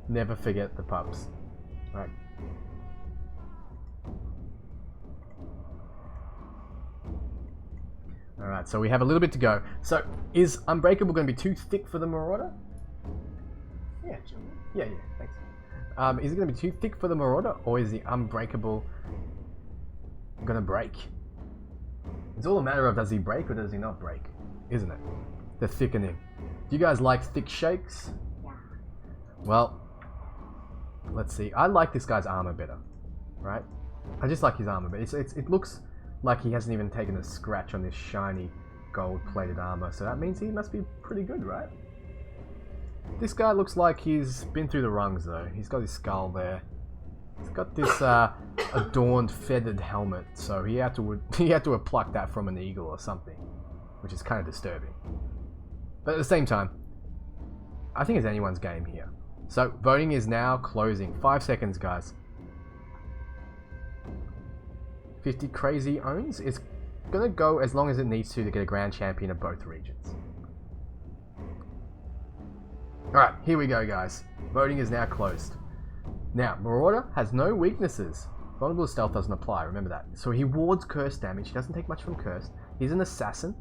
Never forget the pups. Right. Alright, so we have a little bit to go. So, is Unbreakable going to be too thick for the Marauder? Yeah, thanks. Is it going to be too thick for the Marauder, or is the Unbreakable going to break? It's all a matter of does he break or does he not break, isn't it? The thickening. Do you guys like thick shakes? Yeah. Well, let's see. I like this guy's armor better, right? I just like his armor, but it looks like he hasn't even taken a scratch on this shiny gold-plated armor, so that means he must be pretty good, right? This guy looks like he's been through the rungs, though. He's got his skull there. He's got this adorned, feathered helmet, so he had to have plucked that from an eagle or something, which is kind of disturbing. But at the same time, I think it's anyone's game here. So, voting is now closing. 5 seconds, guys. 50 crazy owns. It's gonna go as long as it needs to get a grand champion of both regions. Alright, here we go, guys. Voting is now closed. Now, Marauder has no weaknesses. Vulnerable stealth doesn't apply, remember that. So he wards curse damage, he doesn't take much from curse. He's an assassin.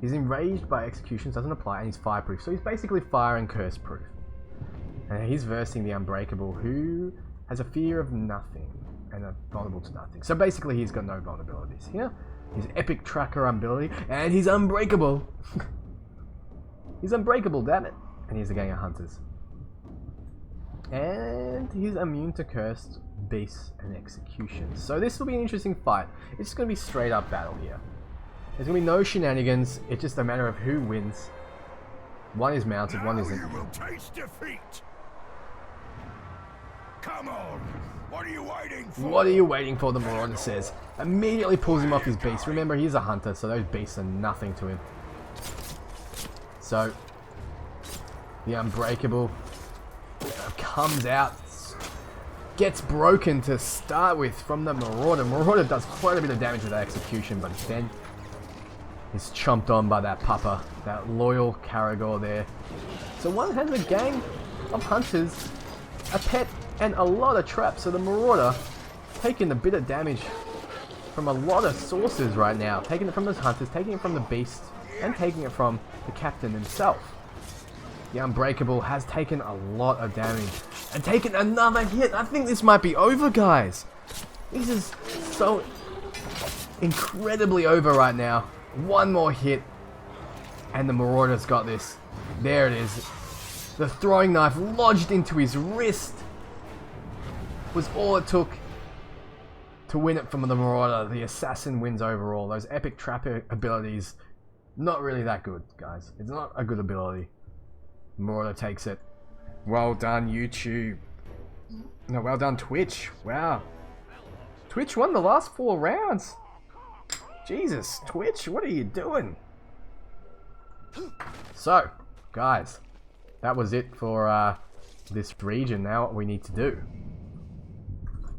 He's enraged by executions, doesn't apply, and he's fireproof. So he's basically fire and curse proof. And he's versing the Unbreakable, who has a fear of nothing and are vulnerable to nothing. So basically he's got no vulnerabilities here. His epic tracker ability, and he's unbreakable. He's unbreakable, damn it. And he's a gang of hunters. And he's immune to cursed, beasts, and executions. So this will be an interesting fight. It's going to be straight up battle here. There's going to be no shenanigans. It's just a matter of who wins. One is mounted, one isn't. You will taste defeat. Come on. What are you waiting for? What are you waiting for, the Marauder says. Immediately pulls him off his beast. Remember, he's a hunter, so those beasts are nothing to him. So, the Unbreakable comes out gets broken to start with from the Marauder. Marauder does quite a bit of damage with that execution, but then is chomped on by that pupper, that loyal Caragor there. So one has a gang of hunters, a pet, and a lot of traps. So the Marauder taking a bit of damage from a lot of sources right now. Taking it from those hunters, taking it from the beast, and taking it from the captain himself. The Unbreakable has taken a lot of damage and taken another hit. I think this might be over, guys. This is so incredibly over right now. One more hit and the Marauder's got this. There it is. The throwing knife lodged into his wrist was all it took to win it from the Marauder. The Assassin wins overall. Those epic trap abilities, not really that good, guys. It's not a good ability. Marauder takes it. Well done, YouTube. No, well done, Twitch. Wow. Twitch won the last 4 rounds. Jesus, Twitch, what are you doing? So, guys, that was it for this region. Now what we need to do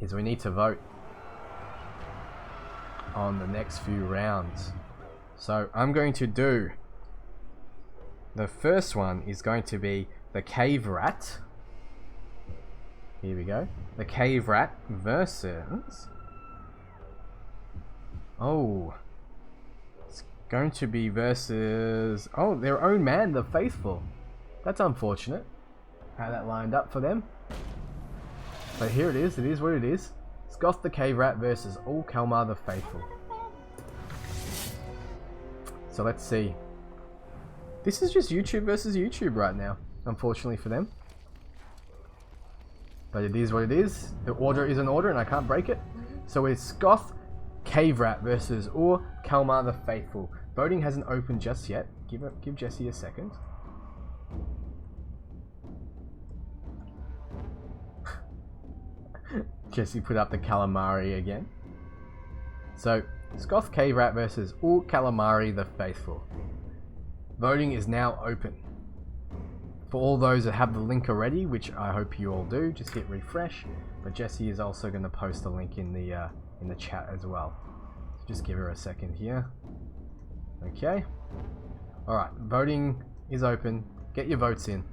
is we need to vote on the next few rounds. So I'm going to do, the first one is going to be the Cave Rat. Here we go. The Cave Rat versus, oh, it's going to be versus, oh, their own man, the Faithful. That's unfortunate how that lined up for them. But here it is what it is. Scoth the Cave Rat versus All Kalmar the Faithful. So let's see. This is just YouTube versus YouTube right now, unfortunately for them. But it is what it is. The order is an order and I can't break it. So it's Scoth Cave Rat versus All Kalmar the Faithful. Voting hasn't opened just yet. Give Jesse a second. Jesse put up the calamari again. So, Scoth Cave Rat versus All Calamari the Faithful. Voting is now open. For all those that have the link already, which I hope you all do, just hit refresh. But Jesse is also going to post a link in the chat as well. So just give her a second here. Okay. Alright, voting is open. Get your votes in.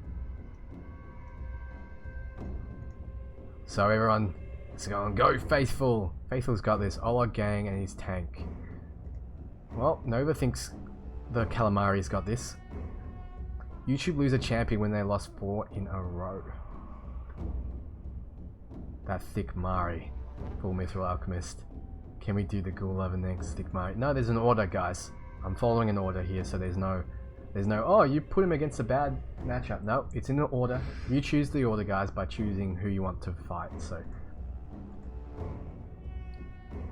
So everyone, let's go Faithful. Faithful's got this. Ola Gang and his tank. Well, Nova thinks the Calamari's got this. YouTube lose a champion when they lost 4 in a row. That thick Mari. Full Mithril Alchemist. Can we do the Ghoul Lover next? Thick Mari. No, there's an order, guys. I'm following an order here, so there's no, oh, you put him against a bad matchup. No, it's in an order. You choose the order, guys, by choosing who you want to fight. So,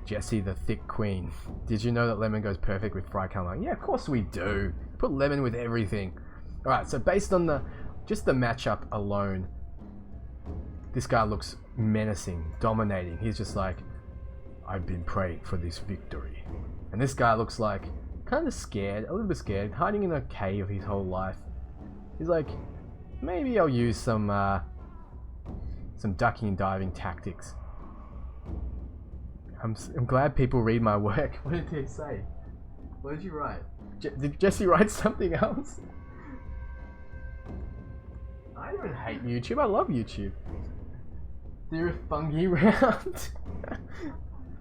Jessie the Thick Queen. Did you know that lemon goes perfect with fried calamari? Yeah, of course we do. Put lemon with everything. Alright, so based on just the matchup alone, this guy looks menacing, dominating. He's just like, I've been praying for this victory. And this guy looks like kind of scared, a little bit scared, hiding in a cave his whole life. He's like, maybe I'll use some ducking and diving tactics. I'm glad people read my work. What did he say? What did you write? Did Jesse write something else? I don't hate YouTube. I love YouTube. Cirith Fungi round.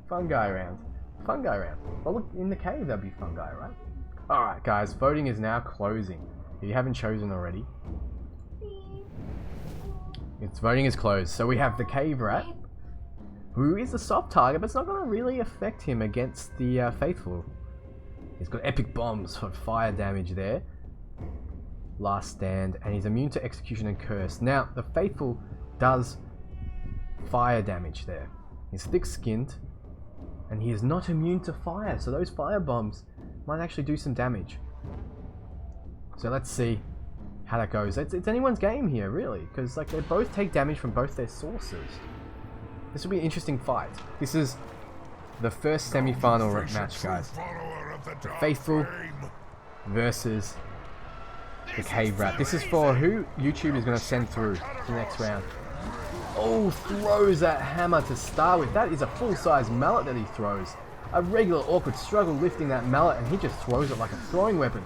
Fungi round. Fungi round. Well, look, in the cave there'll be fungi, right? Alright, guys. Voting is now closing. If you haven't chosen already. Voting is closed. So we have the Cave Rat, who is a soft target, but it's not going to really affect him against the Faithful. He's got epic bombs for fire damage there. Last stand, and he's immune to execution and curse. Now, the Faithful does fire damage there. He's thick-skinned, and he is not immune to fire, so those fire bombs might actually do some damage. So let's see how that goes. It's anyone's game here, really, because like they both take damage from both their sources. This will be an interesting fight. This is the first semi-final match, guys. The Faithful versus the Cave Rat. This is for who YouTube is going to send through to the next round. Oh, throws that hammer to start with. That is a full-size mallet that he throws. A regular awkward struggle lifting that mallet, and he just throws it like a throwing weapon.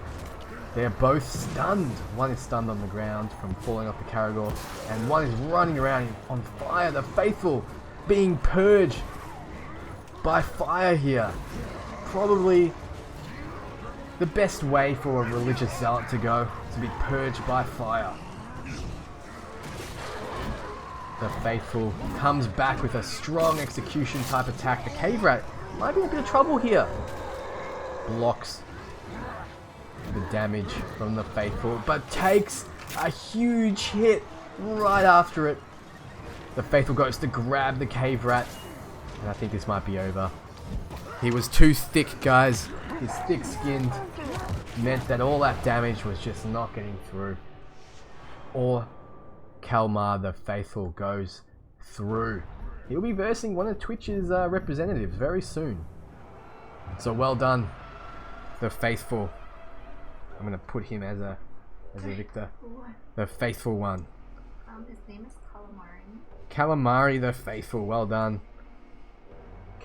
They're both stunned. One is stunned on the ground from falling off the Caragor, and one is running around on fire. The faithful being purged by fire here. Probably the best way for a religious zealot to go, to be purged by fire. The faithful comes back with a strong execution type attack. The cave rat might be in a bit of trouble here. Blocks the damage from the faithful, but takes a huge hit right after it. The faithful goes to grab the cave rat, and I think this might be over. He was too thick, guys. His thick-skinned meant that all that damage was just not getting through. Or Kalmar the faithful goes through. He'll be versing one of Twitch's representatives very soon. So well done, the faithful. I'm gonna put him as a victor. The faithful one. His name is Calamari. Calamari the faithful. Well done,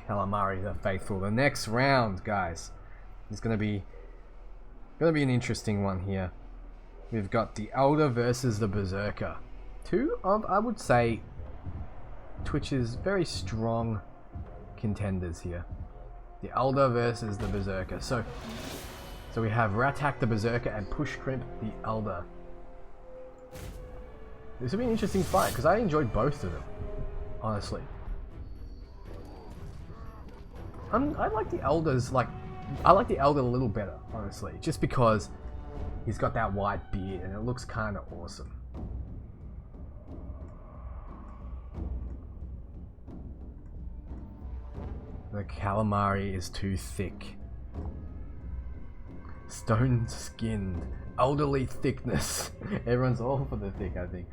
Calamari the faithful. The next round, guys, is gonna be an interesting one here. We've got the Elder versus the Berserker. Two of, I would say, Twitch's very strong contenders here. The Elder versus the Berserker. So we have Ratak the Berserker and Push Crimp the Elder. This will be an interesting fight because I enjoyed both of them, honestly. I like the Elder's I like the Elder a little better, honestly, just because he's got that white beard and it looks kind of awesome. The calamari is too thick. Stone-skinned. Elderly thickness. Everyone's all for the thick, I think.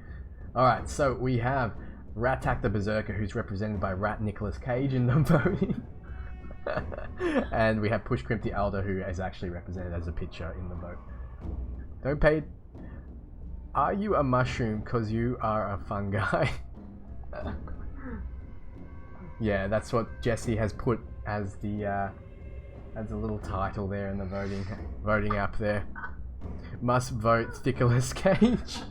Alright, so we have Ratak the Berserker, who's represented by Rat Nicolas Cage in the voting. And we have Push Crimp the Elder, who is actually represented as a picture in the vote. Don't pay... Are you a mushroom? Cause you are a fun guy. Yeah, that's what Jesse has put as the as a little title there in the voting app there. Must vote Nicolas Cage.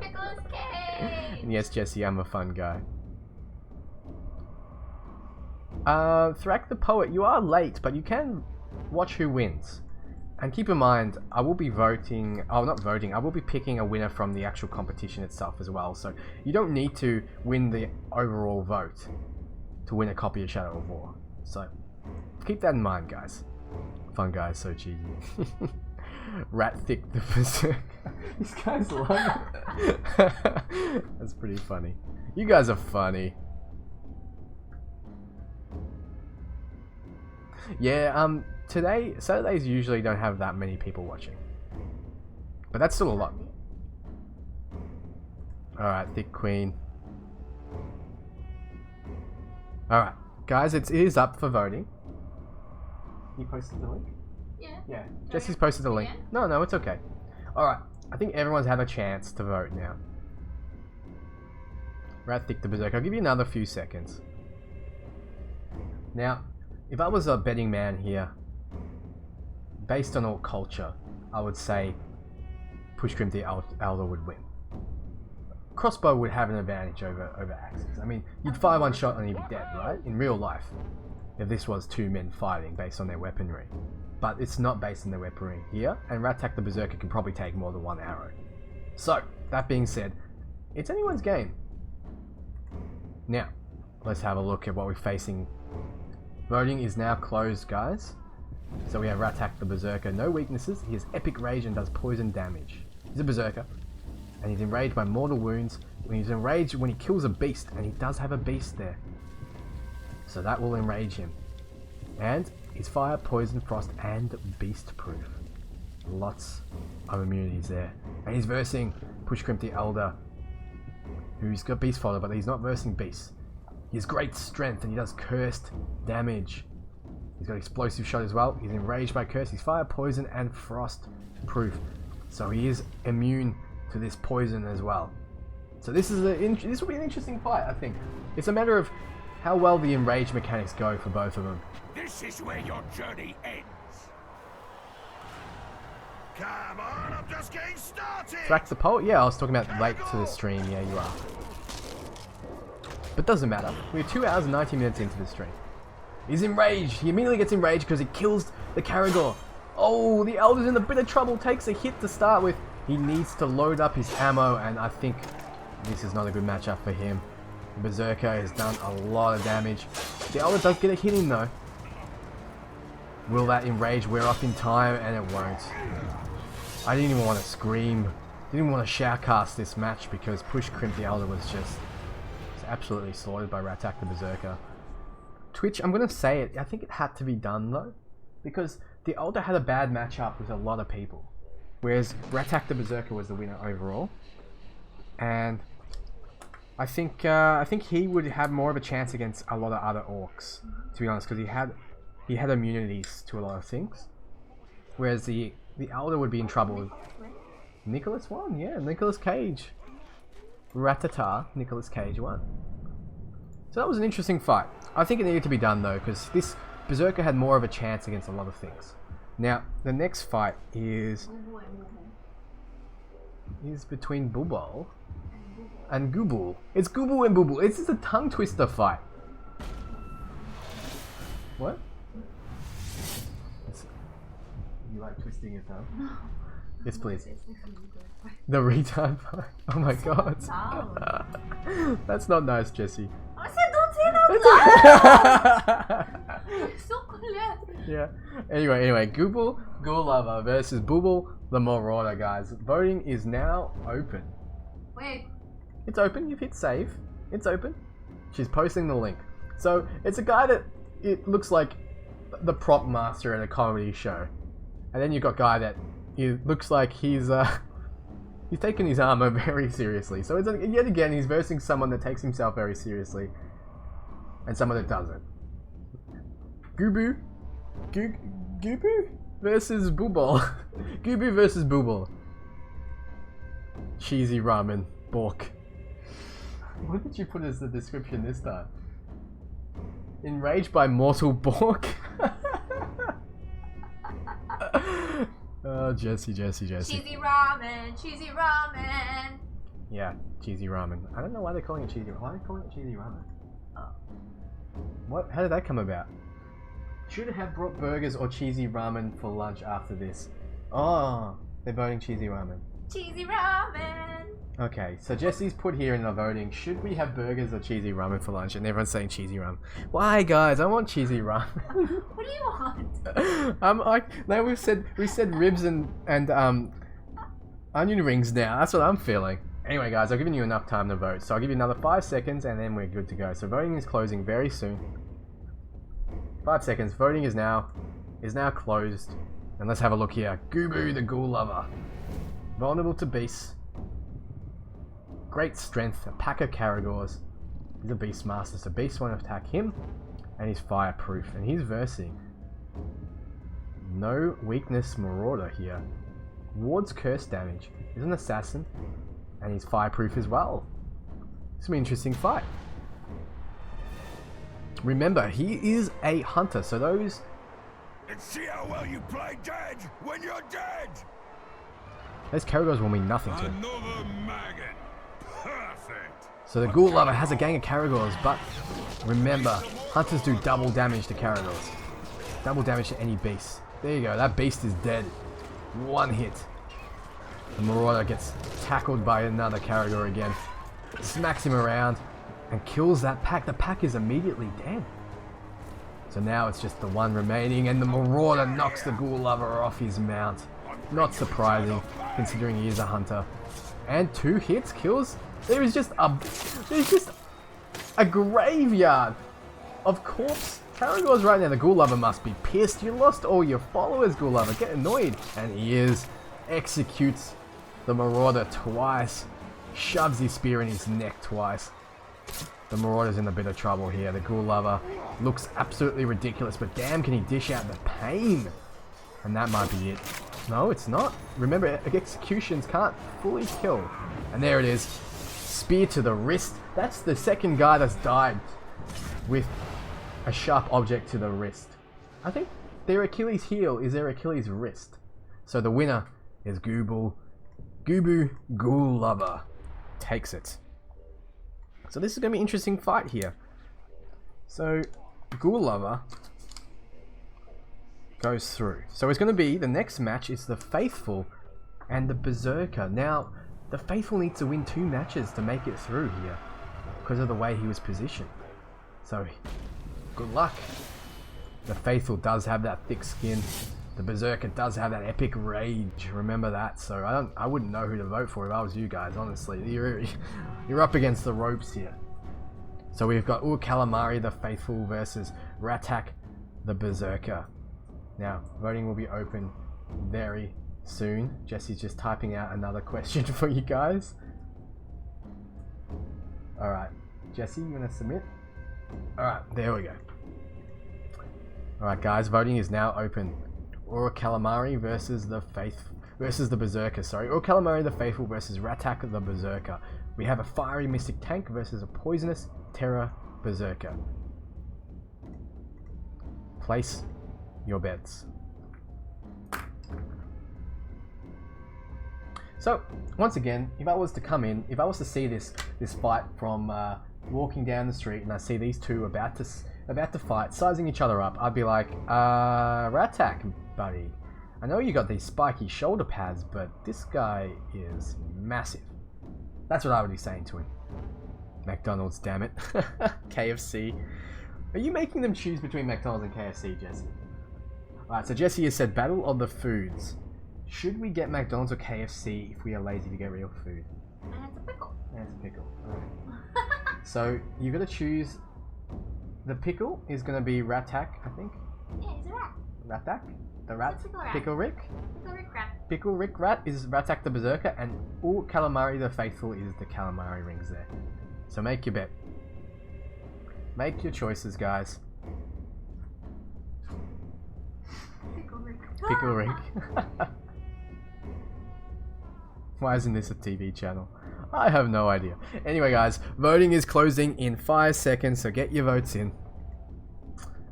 Nicolas Cage! And yes, Jesse, I'm a fun guy. Thrak the Poet, you are late, but you can watch who wins. And keep in mind, I will be voting... Oh, not voting. I will be picking a winner from the actual competition itself as well. So you don't need to win the overall vote to win a copy of Shadow of War. So keep that in mind, guys. Fun guy, so cheesy. Rat Thick the Berserker. These guys love it. That's pretty funny. You guys are funny. Yeah, Saturdays usually don't have that many people watching. But that's still a lot. Alright, Thick Queen. Alright, guys, it is up for voting. You posted the link? Yeah. Jesse's posted the link. No, it's okay. Alright, I think everyone's had a chance to vote now. Rat Thick the Berserker. I'll give you another few seconds. Now, if I was a betting man here, based on all culture, I would say Push Crimp the Elder would win. Crossbow would have an advantage over axes. I mean, you'd fire one shot and he'd be dead, right? In real life, if this was two men fighting based on their weaponry. But it's not based on their weaponry here, and Ratak the Berserker can probably take more than one arrow. So, that being said, it's anyone's game. Now, let's have a look at what we're facing. Voting is now closed, guys. So we have Ratak the Berserker, no weaknesses. He has epic rage and does poison damage. He's a Berserker, and he's enraged by mortal wounds. When he's enraged when he kills a beast, and he does have a beast there. So that will enrage him. And he's fire, poison, frost, and beast proof. Lots of immunities there. And he's versing Push Crimp the Elder, who's got beast fodder, but he's not versing beasts. He has great strength and he does cursed damage. He's got explosive shot as well. He's enraged by curse. He's fire, poison, and frost proof. So he is immune to this poison as well. So this will be an interesting fight, I think. It's a matter of how well the enrage mechanics go for both of them. This is where your journey ends. Come on, I'm just getting started. Track the pole? Yeah, I was talking about late to the stream. Yeah, you are. But doesn't matter. We're 2 hours and 19 minutes into the stream. He's enraged. He immediately gets enraged because he kills the Caragor. Oh, the Elder's in a bit of trouble. Takes a hit to start with. He needs to load up his ammo, and I think this is not a good matchup for him. The Berserker has done a lot of damage. The Elder does get a hit in though. Will that enrage wear off in time? And it won't. I didn't even want to scream. Didn't even want to shoutcast this match because Push Crimp the Elder was just absolutely slaughtered by Ratak the Berserker. Twitch, I'm going to say it. I think it had to be done though. Because the Elder had a bad matchup with a lot of people. Whereas Ratak the Berserker was the winner overall. And I think he would have more of a chance against a lot of other orcs, to be honest, because he had immunities to a lot of things. Whereas the Elder would be in trouble with Nicholas won, yeah, Nicholas Cage. Ratata, Nicholas Cage won. So that was an interesting fight. I think it needed to be done though, because this Berserker had more of a chance against a lot of things. Now, the next fight is between Bubal and Gubul. It's Gubul and Bubul. It's just a tongue twister fight. What? You like twisting your tongue? No. Yes, please. The retard fight. Oh my god. That's not nice, Jesse. I said don't say that loud. So clear. Yeah. Anyway, Gubul Gulava versus Bubul the Marauder, guys. Voting is now open. Wait. It's open. You've hit save. It's open. She's posting the link. So it's a guy that it looks like the prop master at a comedy show, and then you've got a guy that it looks like he's taken his armor very seriously. So it's yet again he's versing someone that takes himself very seriously, and someone that doesn't. Gubu versus Bubal. Gubu versus Bubal. Cheesy ramen. Bork. What did you put as the description this time? Enraged by mortal Bork? Oh, Jesse. Cheesy ramen. Yeah, cheesy ramen. I don't know why they're calling it cheesy. Why are they calling it cheesy ramen? Oh. What? How did that come about? Should have brought burgers or cheesy ramen for lunch after this. Oh, they're voting cheesy ramen. Cheesy ramen. Okay, so Jesse's put here in the voting, should we have burgers or cheesy ramen for lunch? And everyone's saying cheesy ramen. Why, guys? I want cheesy ramen. What do you want? No, we said ribs and onion rings now. That's what I'm feeling. Anyway, guys, I've given you enough time to vote, so I'll give you another 5 seconds, and then we're good to go. So voting is closing very soon. 5 seconds. Voting is now closed. And let's have a look here. Gubu the Ghoul Lover. Vulnerable to beasts. Great strength, a pack of Caragors. He's a Beastmaster, so beasts won't attack him. And he's fireproof. And he's versing no weakness Marauder here. Wards curse damage. He's an assassin. And he's fireproof as well. It's an interesting fight. Remember, he is a hunter, so those... And see how well you play dead when you're dead! Those Caragors will mean nothing to him. Another maggot. Perfect. So the Ghoul Lover has a gang of Caragors, but remember, hunters do double damage to Caragors. Double damage to any beast. There you go, that beast is dead. One hit. The Marauder gets tackled by another Caragor again. Smacks him around and kills that pack. The pack is immediately dead. So now it's just the one remaining, and the Marauder knocks the Ghoul Lover off his mount. Not surprising, considering he is a hunter. And 2 hits kills. There's just a graveyard of corpse Caragors right now. The Ghoul Lover must be pissed. You lost all your followers, Ghoul Lover. Get annoyed. And he is. Executes the Marauder twice. Shoves his spear in his neck twice. The Marauder's in a bit of trouble here. The Ghoul Lover looks absolutely ridiculous, but damn can he dish out the pain. And that might be it. No, it's not. Remember, executions can't fully kill. And there it is. spear to the wrist. That's the second guy that's died with a sharp object to the wrist. I think their Achilles heel is their Achilles wrist. So the winner is Ghoul Lover. Takes it. So this is going to be an interesting fight here. So Ghoul Lover goes through. So it's going to be, the next match is the Faithful and the Berserker. Now, the Faithful needs to win 2 matches to make it through here because of the way he was positioned. So, good luck. The Faithful does have that thick skin. The Berserker does have that epic rage. Remember that. So I wouldn't know who to vote for if I was you guys, honestly. You're up against the ropes here. So we've got Calamari, the Faithful, versus Ratak, the Berserker. Now, voting will be open very soon. Jesse's just typing out another question for you guys. Alright, Jesse, you want to submit? Alright, there we go. Alright guys, voting is now open. Calamari versus the Berserker, sorry. Calamari the Faithful versus Ratak the Berserker. We have a fiery Mystic Tank versus a poisonous Terror Berserker. Place your bets. So, once again, if I was to see this fight from walking down the street and I see these two about to fight, sizing each other up, I'd be like, Ratak, buddy, I know you got these spiky shoulder pads, but this guy is massive. That's what I would be saying to him. McDonald's, damn it. KFC. Are you making them choose between McDonald's and KFC, Jesse? Alright, so Jesse has said battle of the foods. Should we get McDonald's or KFC if we are lazy to get real food? And it's a pickle. And it's a pickle. Alright. So you've got to choose. The pickle is going to be Ratak, I think. Yeah, he's a rat. Ratak? The rat? It's a pickle rat. Pickle Rick? Pickle Rick rat. Pickle Rick Rat is Ratak the Berserker, and Calamari the Faithful is the Calamari rings there. So make your bet. Make your choices, guys. Pickle Rick. Pickle Rick. Why isn't this a TV channel? I have no idea. Anyway, guys, voting is closing in 5 seconds, so get your votes in.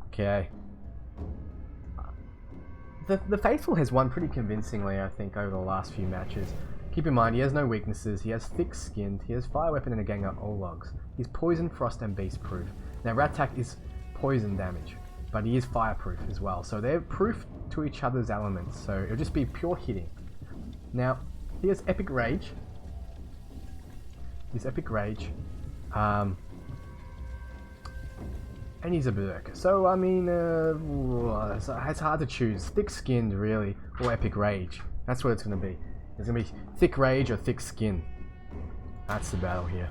Okay. The Faithful has won pretty convincingly, I think, over the last few matches. Keep in mind, he has no weaknesses, he has thick-skinned, he has fire weapon and a gang of Ologs. He's poison, frost, and beast proof. Now, Ratak is poison damage, but he is fireproof as well, so they're proof to each other's elements, so it'll just be pure hitting. Now, he has epic rage. He's epic rage. And he's a berserker. So, I mean, it's hard to choose. Thick-skinned, really, or epic rage. That's what it's going to be. It's going to be thick rage or thick skin. That's the battle here.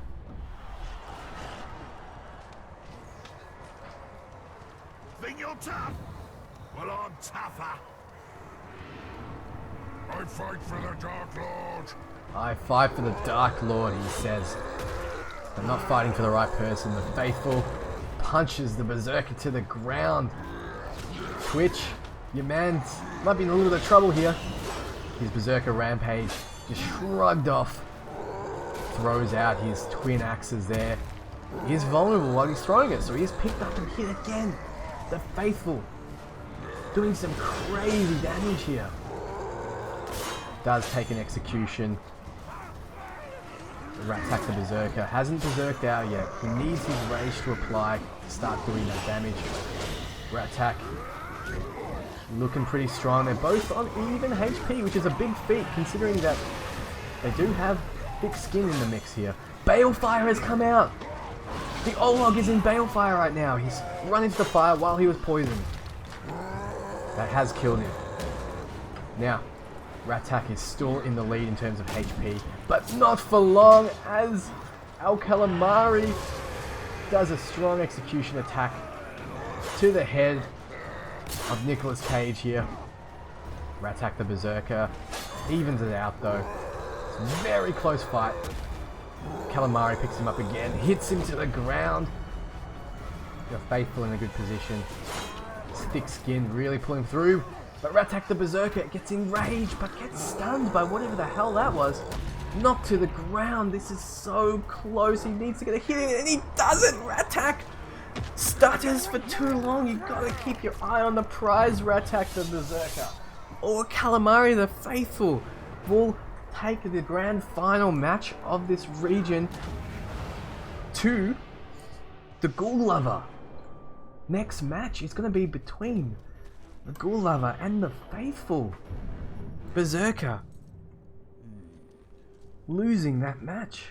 Think you're tough? Well, I'm tougher. I fight for the Dark Lord. I fight for the Dark Lord, he says. I'm not fighting for the right person. The Faithful punches the Berserker to the ground. Twitch, your man might be in a little bit of trouble here. His Berserker Rampage just shrugged off. Throws out his twin axes there. He is vulnerable while he's throwing it, so he's picked up and hit again. The Faithful doing some crazy damage here. Does take an execution. Ratak the Berserker hasn't berserked out yet. He needs his rage to apply to start doing that damage. Ratak looking pretty strong. They're both on even HP, which is a big feat considering that they do have thick skin in the mix here. Balefire has come out. The Olog is in Balefire right now. He's run into the fire while he was poisoned. That has killed him. Now, Ratak is still in the lead in terms of HP, but not for long as Calamari does a strong execution attack to the head of Nicolas Cage here. Ratak the Berserker evens it out though. It's a very close fight. Calamari picks him up again, hits him to the ground. The Faithful in a good position. Thick skin really pulling through. But Ratak the Berserker gets enraged, but gets stunned by whatever the hell that was. knocked to the ground. This is so close. He needs to get a hit in, and he doesn't. Ratak stutters for too long. You gotta keep your eye on the prize. Ratak the Berserker or Calamari the Faithful will take the grand final match of this region to the Ghoul Lover. Next match is going to be between the Ghoul Lover and the Faithful. Berserker losing that match.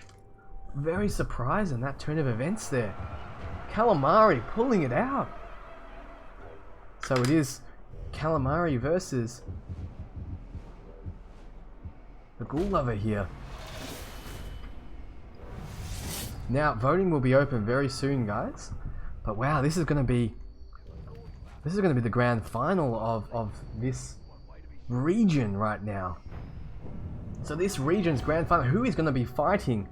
Very surprising, that turn of events there. Calamari pulling it out. So it is Calamari versus the Ghoul Lover here. Now voting will be open very soon, guys. But wow, this is gonna be the grand final of this region right now. So this region's grand final, who is gonna be fighting?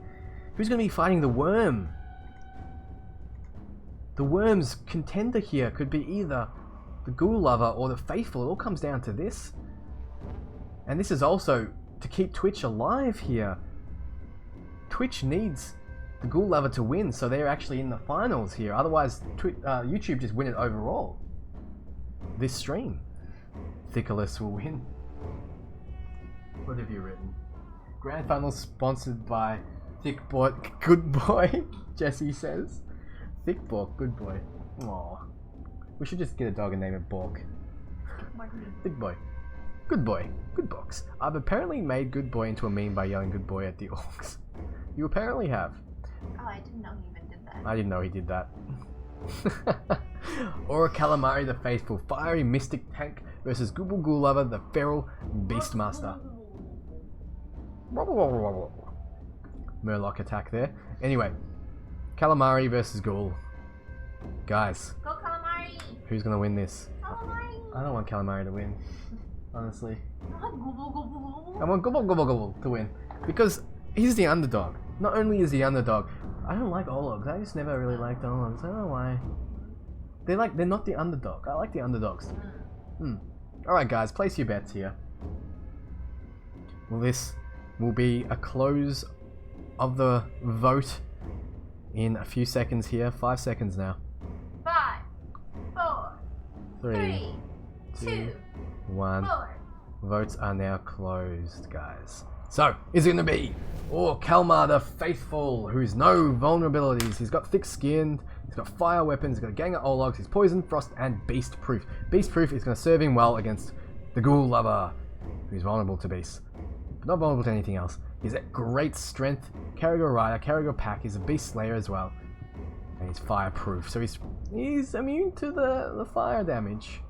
Who's gonna be fighting the Worm? The Worm's contender here could be either the Ghoul Lover or the Faithful. It all comes down to this. And this is also to keep Twitch alive here. Twitch needs the Ghoul Lover to win, so they're actually in the finals here. Otherwise, YouTube just win it overall. This stream, Thickless will win. What have you written? Grand final sponsored by Thickbot Good Boy. Jesse says, Thickbot Good Boy. Aww. We should just get a dog and name it Bork. Big Boy. Good Boy. Good Box. I've apparently made Good Boy into a meme by yelling Good Boy at the orcs. You apparently have. Oh, I didn't know he even did that. I didn't know he did that. Or Calamari the Faithful. Fiery Mystic Tank versus Google Ghoul Lover the Feral Beastmaster. Murloc attack there. Anyway, Calamari versus Ghoul. Guys, Go Calamari! who's gonna win this? Calamari! I don't want Calamari to win, honestly. Gobble, gobble, I want Gobble Gobble Gobble to win because he's the underdog. Not only is he underdog, I don't like Ologs. I just never really liked Ologs. I don't know why. They're not the underdog. I like the underdogs. Alright guys, place your bets here. Well, this will be a close of the vote in a few seconds here. 5 seconds now. 5, 4, 3, 2, 1. 4. Votes are now closed, guys. So, is it going to be Kalmar the Faithful, who's no vulnerabilities? He's got thick skin, he's got fire weapons, he's got a gang of Ologs, he's poison, frost, and beast proof. Beast proof is going to serve him well against the Ghoul Lover, who's vulnerable to beasts, but not vulnerable to anything else. He's at great strength, Caragor Rider, Caragor Pack, he's a beast slayer as well, and he's fireproof, so he's immune to the fire damage.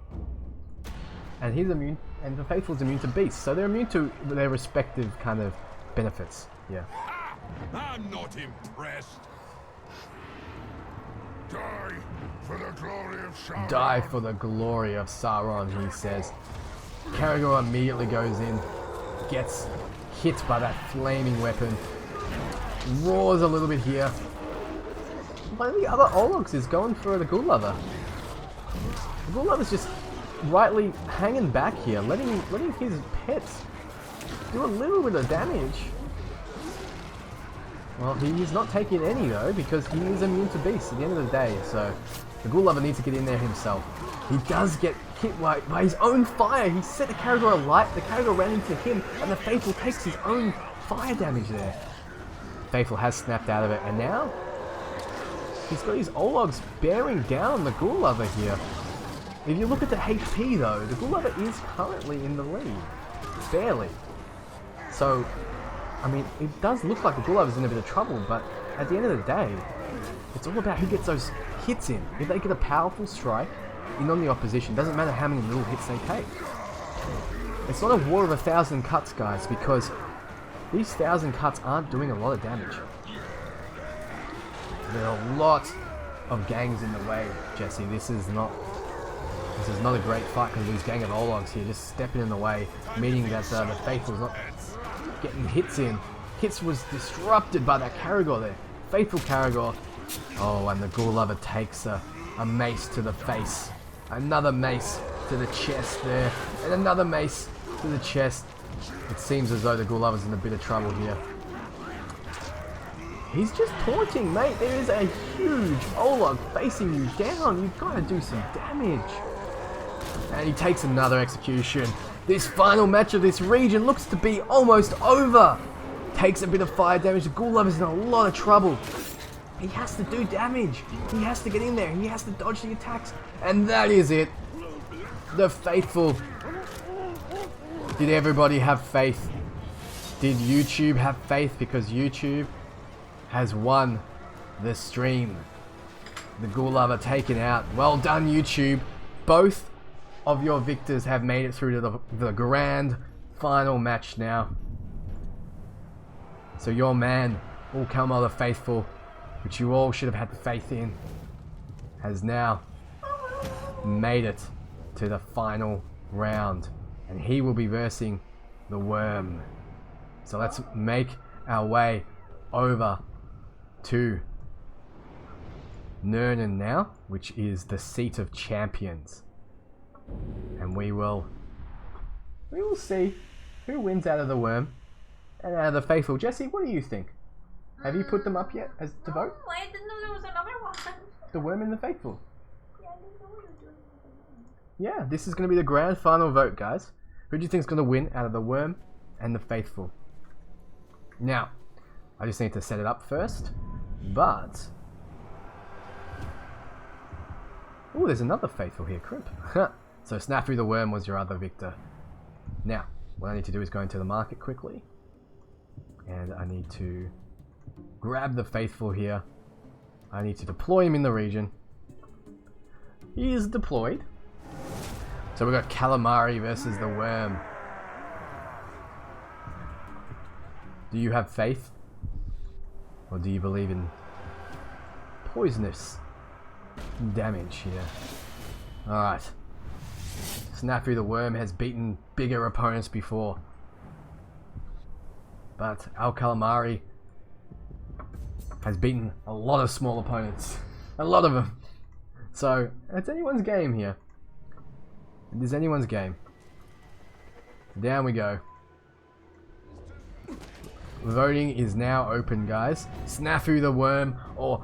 And he's immune, and the Faithful's immune to beasts, so they're immune to their respective kind of benefits. Yeah. I'm not impressed. Die for the glory of Sauron. Die for the glory of Sauron, he says. Caragor immediately goes in, gets hit by that flaming weapon, roars a little bit here. One of the other Ologs is going for the Ghoul Lover. The Ghoul Lover's just rightly hanging back here, letting his pets do a little bit of damage. Well, he is not taking any though, because he is immune to beasts at the end of the day, so the Ghoul Lover needs to get in there himself. He does get hit by his own fire. He set the Caragor alight, the Caragor ran into him, and the Faithful takes his own fire damage there. Faithful has snapped out of it, and now he's got his Ologs bearing down the Ghoul Lover here. If you look at the HP though, the Ghoul Lover is currently in the lead. Barely. So, I mean, it does look like the Ghoul Lover's in a bit of trouble, but at the end of the day, it's all about who gets those hits in. If they get a powerful strike in on the opposition, doesn't matter how many little hits they take. It's not a war of 1,000 cuts, guys, because these 1,000 cuts aren't doing a lot of damage. There are a lot of gangs in the way, Jesse. This is not a great fight because of these gang of Ologs here just stepping in the way, meaning that the Faithful's not getting hits in. Hits was disrupted by that Caragor there. Faithful Caragor. Oh, and the Ghoul Lover takes a mace to the face. Another mace to the chest there. And another mace to the chest. It seems as though the Ghoul Lover's in a bit of trouble here. He's just taunting, mate. There is a huge Olog facing you down. You've got to do some damage. And he takes another execution. This final match of this region looks to be almost over. Takes a bit of fire damage. The Ghoul Lover's in a lot of trouble. He has to do damage. He has to get in there. He has to dodge the attacks. And that is it. The Faithful. Did everybody have faith? Did YouTube have faith? Because YouTube has won the stream. The Ghoul Lover taken out. Well done, YouTube. Both of your victors have made it through to the grand final match now. So your man, Ulkama the Faithful, which you all should have had faith in, has now made it to the final round. And he will be versing the Worm. So let's make our way over to Nurnen now, which is the seat of champions. And we will see who wins out of the Worm and out of the Faithful. Jesse, what do you think? Have you put them up yet as to vote? I didn't know there was another one. The Worm and the Faithful. Yeah, I didn't know we were doing Yeah, this is going to be the grand final vote, guys. Who do you think is going to win out of the Worm and the Faithful? Now, I just need to set it up first, but... Oh, there's another Faithful here, Crimp. So Snafu the Worm was your other victor. Now, what I need to do is go into the market quickly. And I need to grab the Faithful here. I need to deploy him in the region. He is deployed. So we've got Calamari versus the Worm. Do you have faith? Or do you believe in poisonous damage here? Alright. Snafu the Worm has beaten bigger opponents before. But Al Calamari has beaten a lot of small opponents. A lot of them. So, it's anyone's game here. It is anyone's game. Down we go. Voting is now open, guys. Snafu the Worm or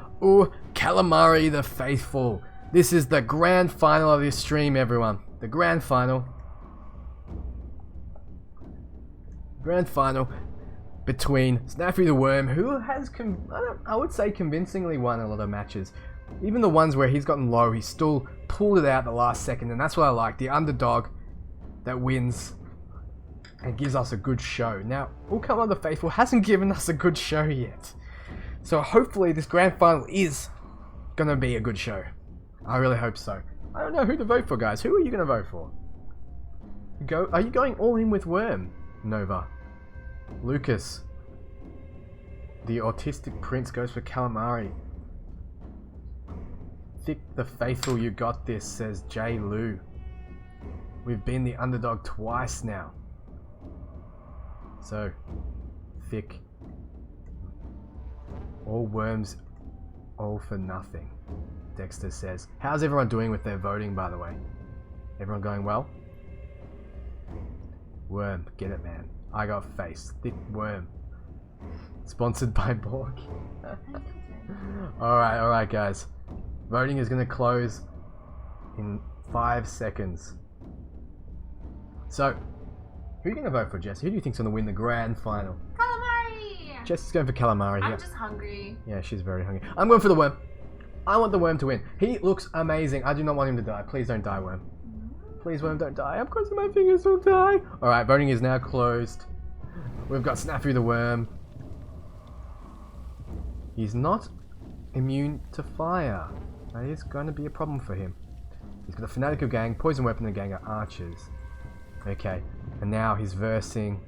Calamari the Faithful. This is the grand final of this stream, everyone. The grand final. Grand final between Snafu the Worm, who has, I would say, convincingly won a lot of matches. Even the ones where he's gotten low, he still pulled it out the last second, and that's what I like. The underdog that wins and gives us a good show. Now, Ulkama the Faithful hasn't given us a good show yet. So hopefully this grand final is going to be a good show. I really hope so. I don't know who to vote for, guys. Who are you going to vote for? Are you going all in with Worm, Nova? Lucas. The autistic prince goes for Calamari. Thick the Faithful, you got this, says J. Lou. We've been the underdog twice now. So, Thick. All Worms, all for nothing. Dexter says. How's everyone doing with their voting, by the way? Everyone going well? Worm, get it, man. I got face. Thick Worm. Sponsored by Borg. Alright, guys. Voting is going to close in 5 seconds. So, who are you going to vote for, Jess? Who do you think's going to win the grand final? Calamari! Jess is going for Calamari. I'm just hungry. Yeah, she's very hungry. I'm going for the Worm. I want the Worm to win. He looks amazing. I do not want him to die. Please don't die, Worm. Please, Worm, don't die. I'm crossing my fingers, don't die. Alright, voting is now closed. We've got Snafu the Worm. He's not immune to fire. That is going to be a problem for him. He's got a Fanatical Gang, Poison Weapon, and a gang of archers. Okay, and now he's versing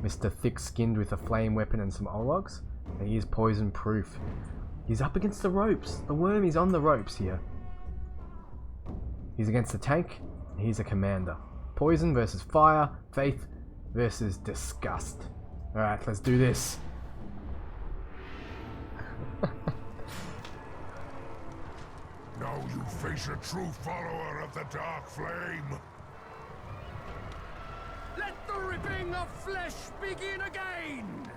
Mr. Thick-Skinned with a flame weapon and some Ologs. And he is poison proof. He's up against the ropes. The Worm is on the ropes here. He's against the tank. He's a commander. Poison versus fire. Faith versus disgust. Alright, let's do this. Now you face a true follower of the Dark Flame. Let the ripping of flesh begin again!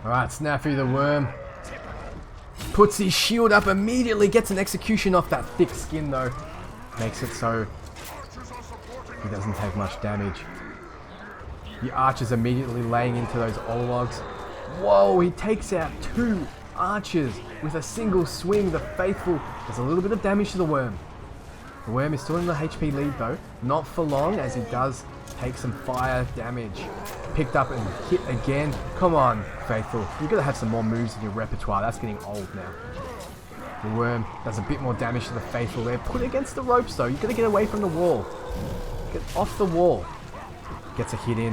Alright, Snafu the Worm puts his shield up immediately, gets an execution off that thick skin though. Makes it so he doesn't take much damage. The archers immediately laying into those Ologs. Whoa, he takes out 2 archers with a single swing. The Faithful does a little bit of damage to the Worm. The Worm is still in the HP lead though, not for long as he does take some fire damage. Picked up and hit again. Come on, Faithful. You've got to have some more moves in your repertoire. That's getting old now. The Worm does a bit more damage to the Faithful there. Put it against the ropes though. You've got to get away from the wall. Get off the wall. Gets a hit in.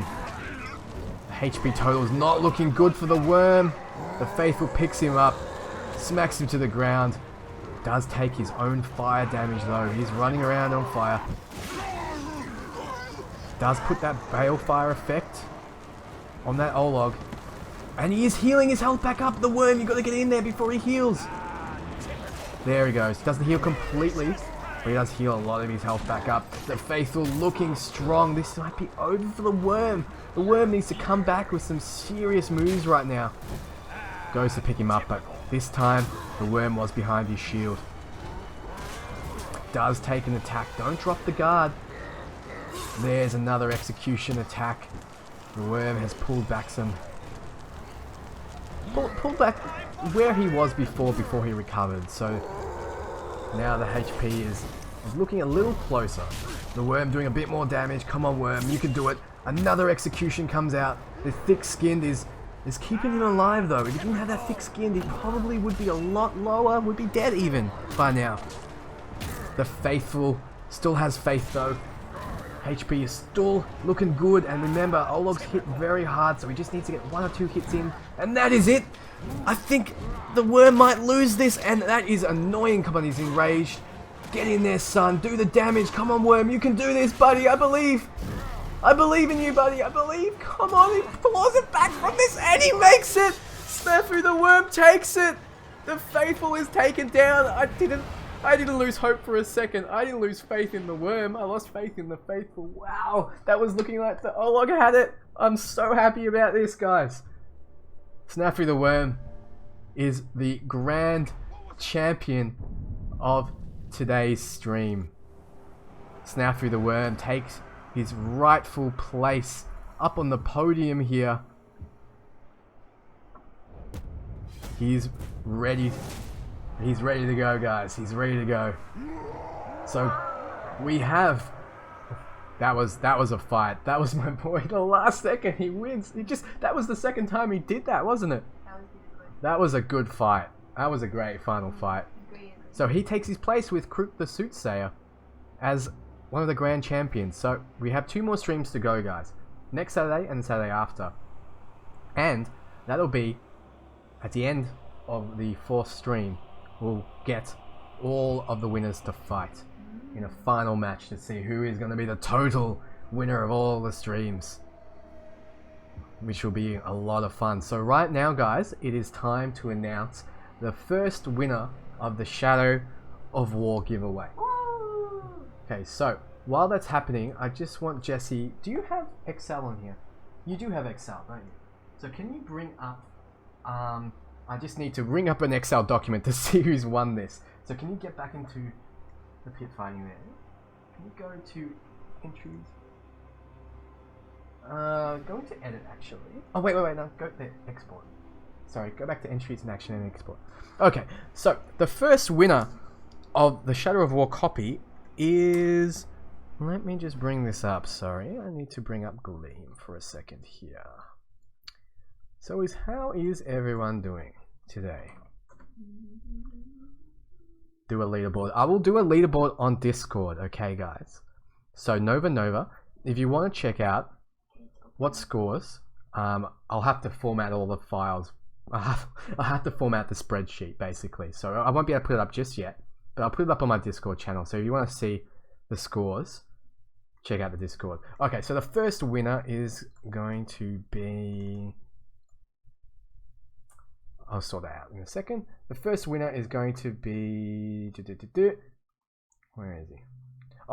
The HP total is not looking good for the Worm. The Faithful picks him up. Smacks him to the ground. Does take his own fire damage though. He's running around on fire. Does put that balefire effect on that Olog. And he is healing his health back up. The Worm, you've got to get in there before he heals. There he goes. Doesn't heal completely, but he does heal a lot of his health back up. The Faithful looking strong. This might be over for the Worm. The Worm needs to come back with some serious moves right now. Goes to pick him up, but this time the Worm was behind his shield. Does take an attack. Don't drop the guard. There's another execution attack. The Worm has pulled back some... Pulled back where he was before he recovered. So now the HP is looking a little closer. The Worm doing a bit more damage. Come on, Worm, you can do it. Another execution comes out. The thick skin is keeping him alive though. If he didn't have that thick skin, he probably would be a lot lower, would be dead even by now. The Faithful still has faith though. HP is still looking good, and remember, Olog's hit very hard, so he just needs to get 1 or 2 hits in, and that is it! I think the Worm might lose this, and that is annoying. Come on, he's enraged. Get in there, son. Do the damage. Come on, Worm. You can do this, buddy. I believe. I believe in you, buddy. I believe. Come on. He claws it back from this, and he makes it. Snafu the Worm takes it. The Faithful is taken down. I didn't lose hope for a second. I didn't lose faith in the Worm. I lost faith in the Faithful. Wow. That was looking like the Olog had it. I'm so happy about this, guys. Snafu the Worm is the grand champion of today's stream. Snafu the Worm takes his rightful place up on the podium here. He's ready to go, guys. He's ready to go. So we have... That was a fight. That was my boy. The last second he wins. That was the second time he did that, wasn't it? That was a good fight. That was a great final fight. So he takes his place with Krook the Soothsayer as one of the grand champions. So we have 2 more streams to go, guys. Next Saturday and the Saturday after. And that'll be at the end of the 4th stream. We'll get all of the winners to fight in a final match to see who is going to be the total winner of all the streams, which will be a lot of fun. So right now, guys, it is time to announce the first winner of the Shadow of War giveaway. Okay, so while that's happening, I just want Jesse, do you have Excel on here? You do have Excel, don't you? So can you bring up, I just need to bring up an Excel document to see who's won this. So can you get back into the pit fighting there? Can you go to entries? Go into edit actually. Oh wait, no, go to export. Sorry, go back to entries and action and export. Okay, so the first winner of the Shadow of War copy is... Let me just bring this up, sorry. I need to bring up Gleam for a second here. So how is everyone doing today? Do a leaderboard. I will do a leaderboard on Discord, okay guys? So Nova, if you want to check out what scores, I'll have to format all the files. I'll have to format the spreadsheet basically. So I won't be able to put it up just yet, but I'll put it up on my Discord channel. So if you want to see the scores, check out the Discord. Okay, so the first winner is going to be... I'll sort that out in a second. The first winner is going to be... Where is he?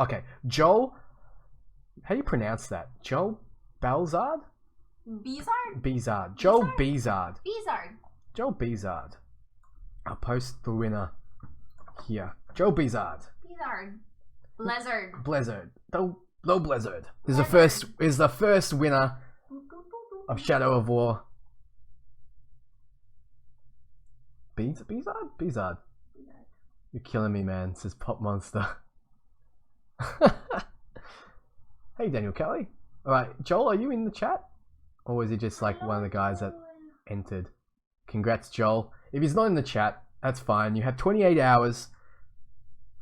Okay, Joel... How do you pronounce that? Joel Balzard? Bizard? Joel Bizard. Bizard. Joel Bizard. I'll post the winner here. Joel Bizard. Blizzard. Blizzard. Low Blizzard is the first winner of Shadow of War. Bizard. You're killing me, man. Says Pop Monster. Hey, Daniel Kelly. Alright, Joel, are you in the chat? Or was he just like one of the guys that entered? Congrats, Joel. If he's not in the chat, that's fine. You had 28 hours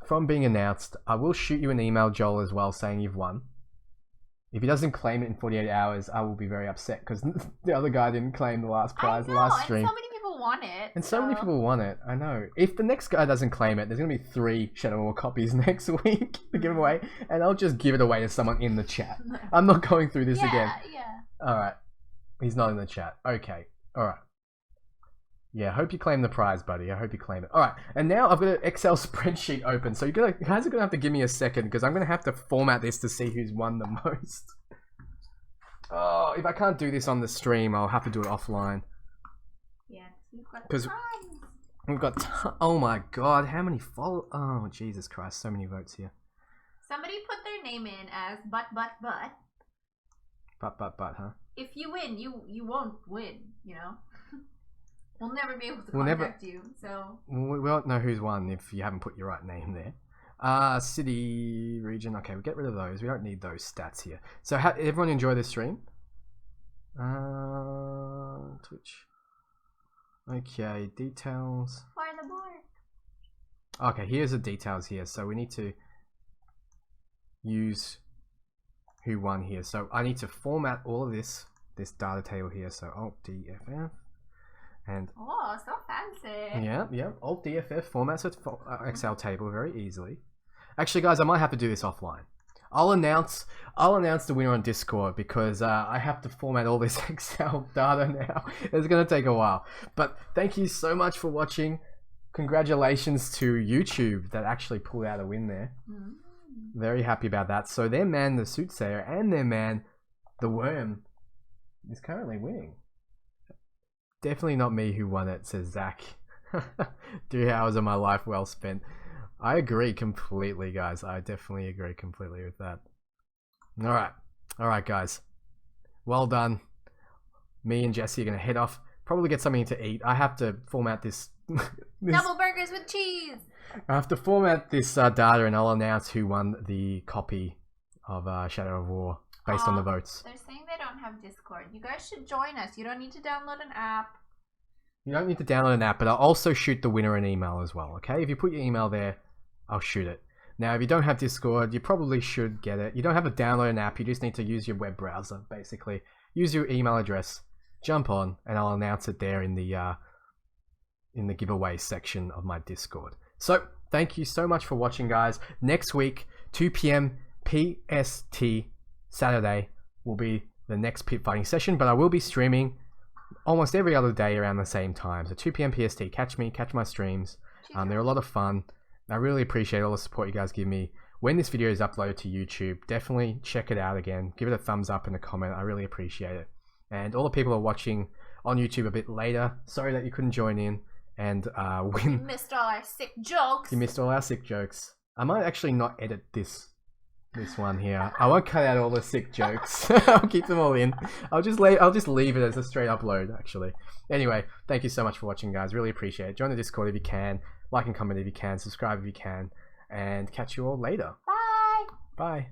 from being announced. I will shoot you an email, Joel, as well, saying you've won. If he doesn't claim it in 48 hours, I will be very upset because the other guy didn't claim the last prize, the last stream. And so many people want it. And so many people want it. I know. If the next guy doesn't claim it, there's going to be 3 Shadow War copies next week to give away. And I'll just give it away to someone in the chat. I'm not going through this again. Yeah. Alright. He's not in the chat. Okay. Alright. Yeah, hope you claim the prize, buddy. I hope you claim it. Alright, and now I've got an Excel spreadsheet open. So you guys are going to have to give me a second because I'm going to have to format this to see who's won the most. Oh, if I can't do this on the stream, I'll have to do it offline. Yeah, because we've got oh my god, how many oh, Jesus Christ, so many votes here. Somebody put their name in as but. But, huh? If you win, you won't win, you know? We'll never be able to contact you, so... We won't know who's won if you haven't put your right name there. City, region, okay, we'll get rid of those. We don't need those stats here. So, everyone enjoy this stream? Twitch. Okay, details. For the board. Okay, here's the details here. So, we need to use who won here. So, I need to format all of this data table here. So, Alt-DFF. And oh, so fancy. Yeah. Alt-DFF formats it Excel table very easily. Actually, guys, I might have to do this offline. I'll announce the winner on Discord because I have to format all this Excel data now. It's going to take a while. But thank you so much for watching. Congratulations to YouTube that actually pulled out a win there. Very happy about that. So their man, the Soothsayer, and their man, the Worm, is currently winning. Definitely not me who won it, says Zach. 3 hours of my life well spent. I agree completely, guys. I definitely agree completely with that. Alright, guys. Well done. Me and Jesse are going to head off. Probably get something to eat. I have to format this... Double burgers with cheese! I have to format this data and I'll announce who won the copy of Shadow of War based on the votes. They're saying they don't have Discord. You guys should join us. You don't need to download an app. You don't need to download an app, but I'll also shoot the winner an email as well, okay? If you put your email there, I'll shoot it. Now, if you don't have Discord, you probably should get it. You don't have to download an app. You just need to use your web browser, basically. Use your email address, jump on, and I'll announce it there in the giveaway section of my Discord. So, thank you so much for watching, guys. Next week, 2 p.m. PST, Saturday, will be the next pit fighting session, but I will be streaming almost every other day around the same time. So 2 p.m. PST, catch my streams. They're a lot of fun. I really appreciate all the support you guys give me. When this video is uploaded to YouTube, definitely check it out again. Give it a thumbs up and a comment. I really appreciate it. And all the people who are watching on YouTube a bit later, sorry that you couldn't join in and win. You missed all our sick jokes. You missed all our sick jokes. I might actually not edit this one here. I won't cut out all the sick jokes. I'll keep them all in. I'll just leave it as a straight upload, actually. Anyway, thank you so much for watching, guys. Really appreciate it. Join the Discord if you can. Like and comment if you can. Subscribe if you can. And catch you all later. Bye. Bye.